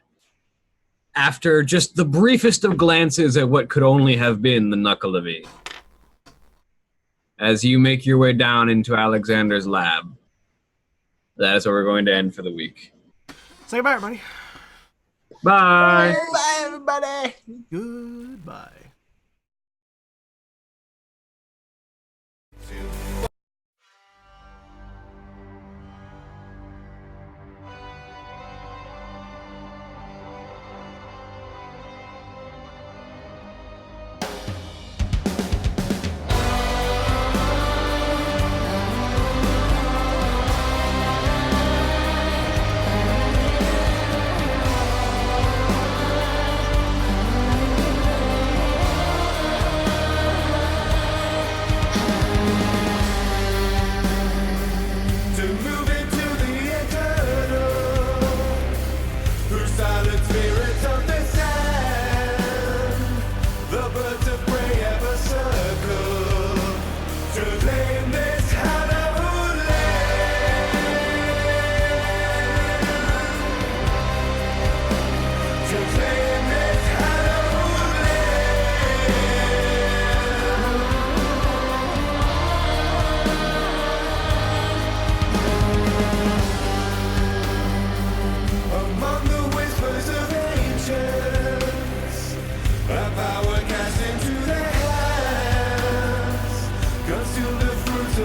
after just the briefest of glances at what could only have been the Knuckle of E, as you make your way down into Alexander's lab, that is where we're going to end for the week. Say goodbye, everybody. Bye! Bye, everybody. Goodbye.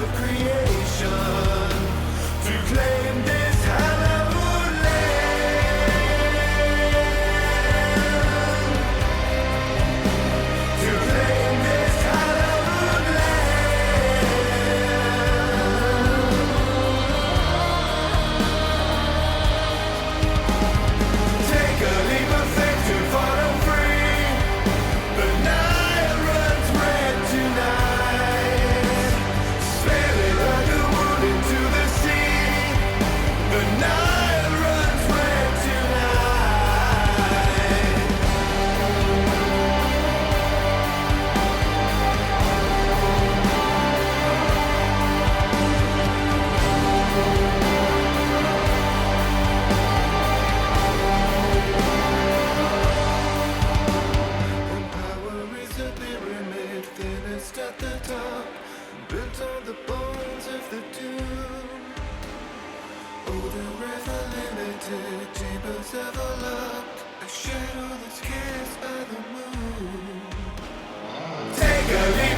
of creation to claim this hallowed land. To claim this hallowed land. Take a leap of faith to follow free. The Nile runs red tonight. Spill it like a wound into the sea. The Nile runs red tonight. And power is a pyramid, thinnest at the top, built on the bones of the tomb. Older ever limited, chambers ever locked, a shadow that's cast by the moon. Take a leap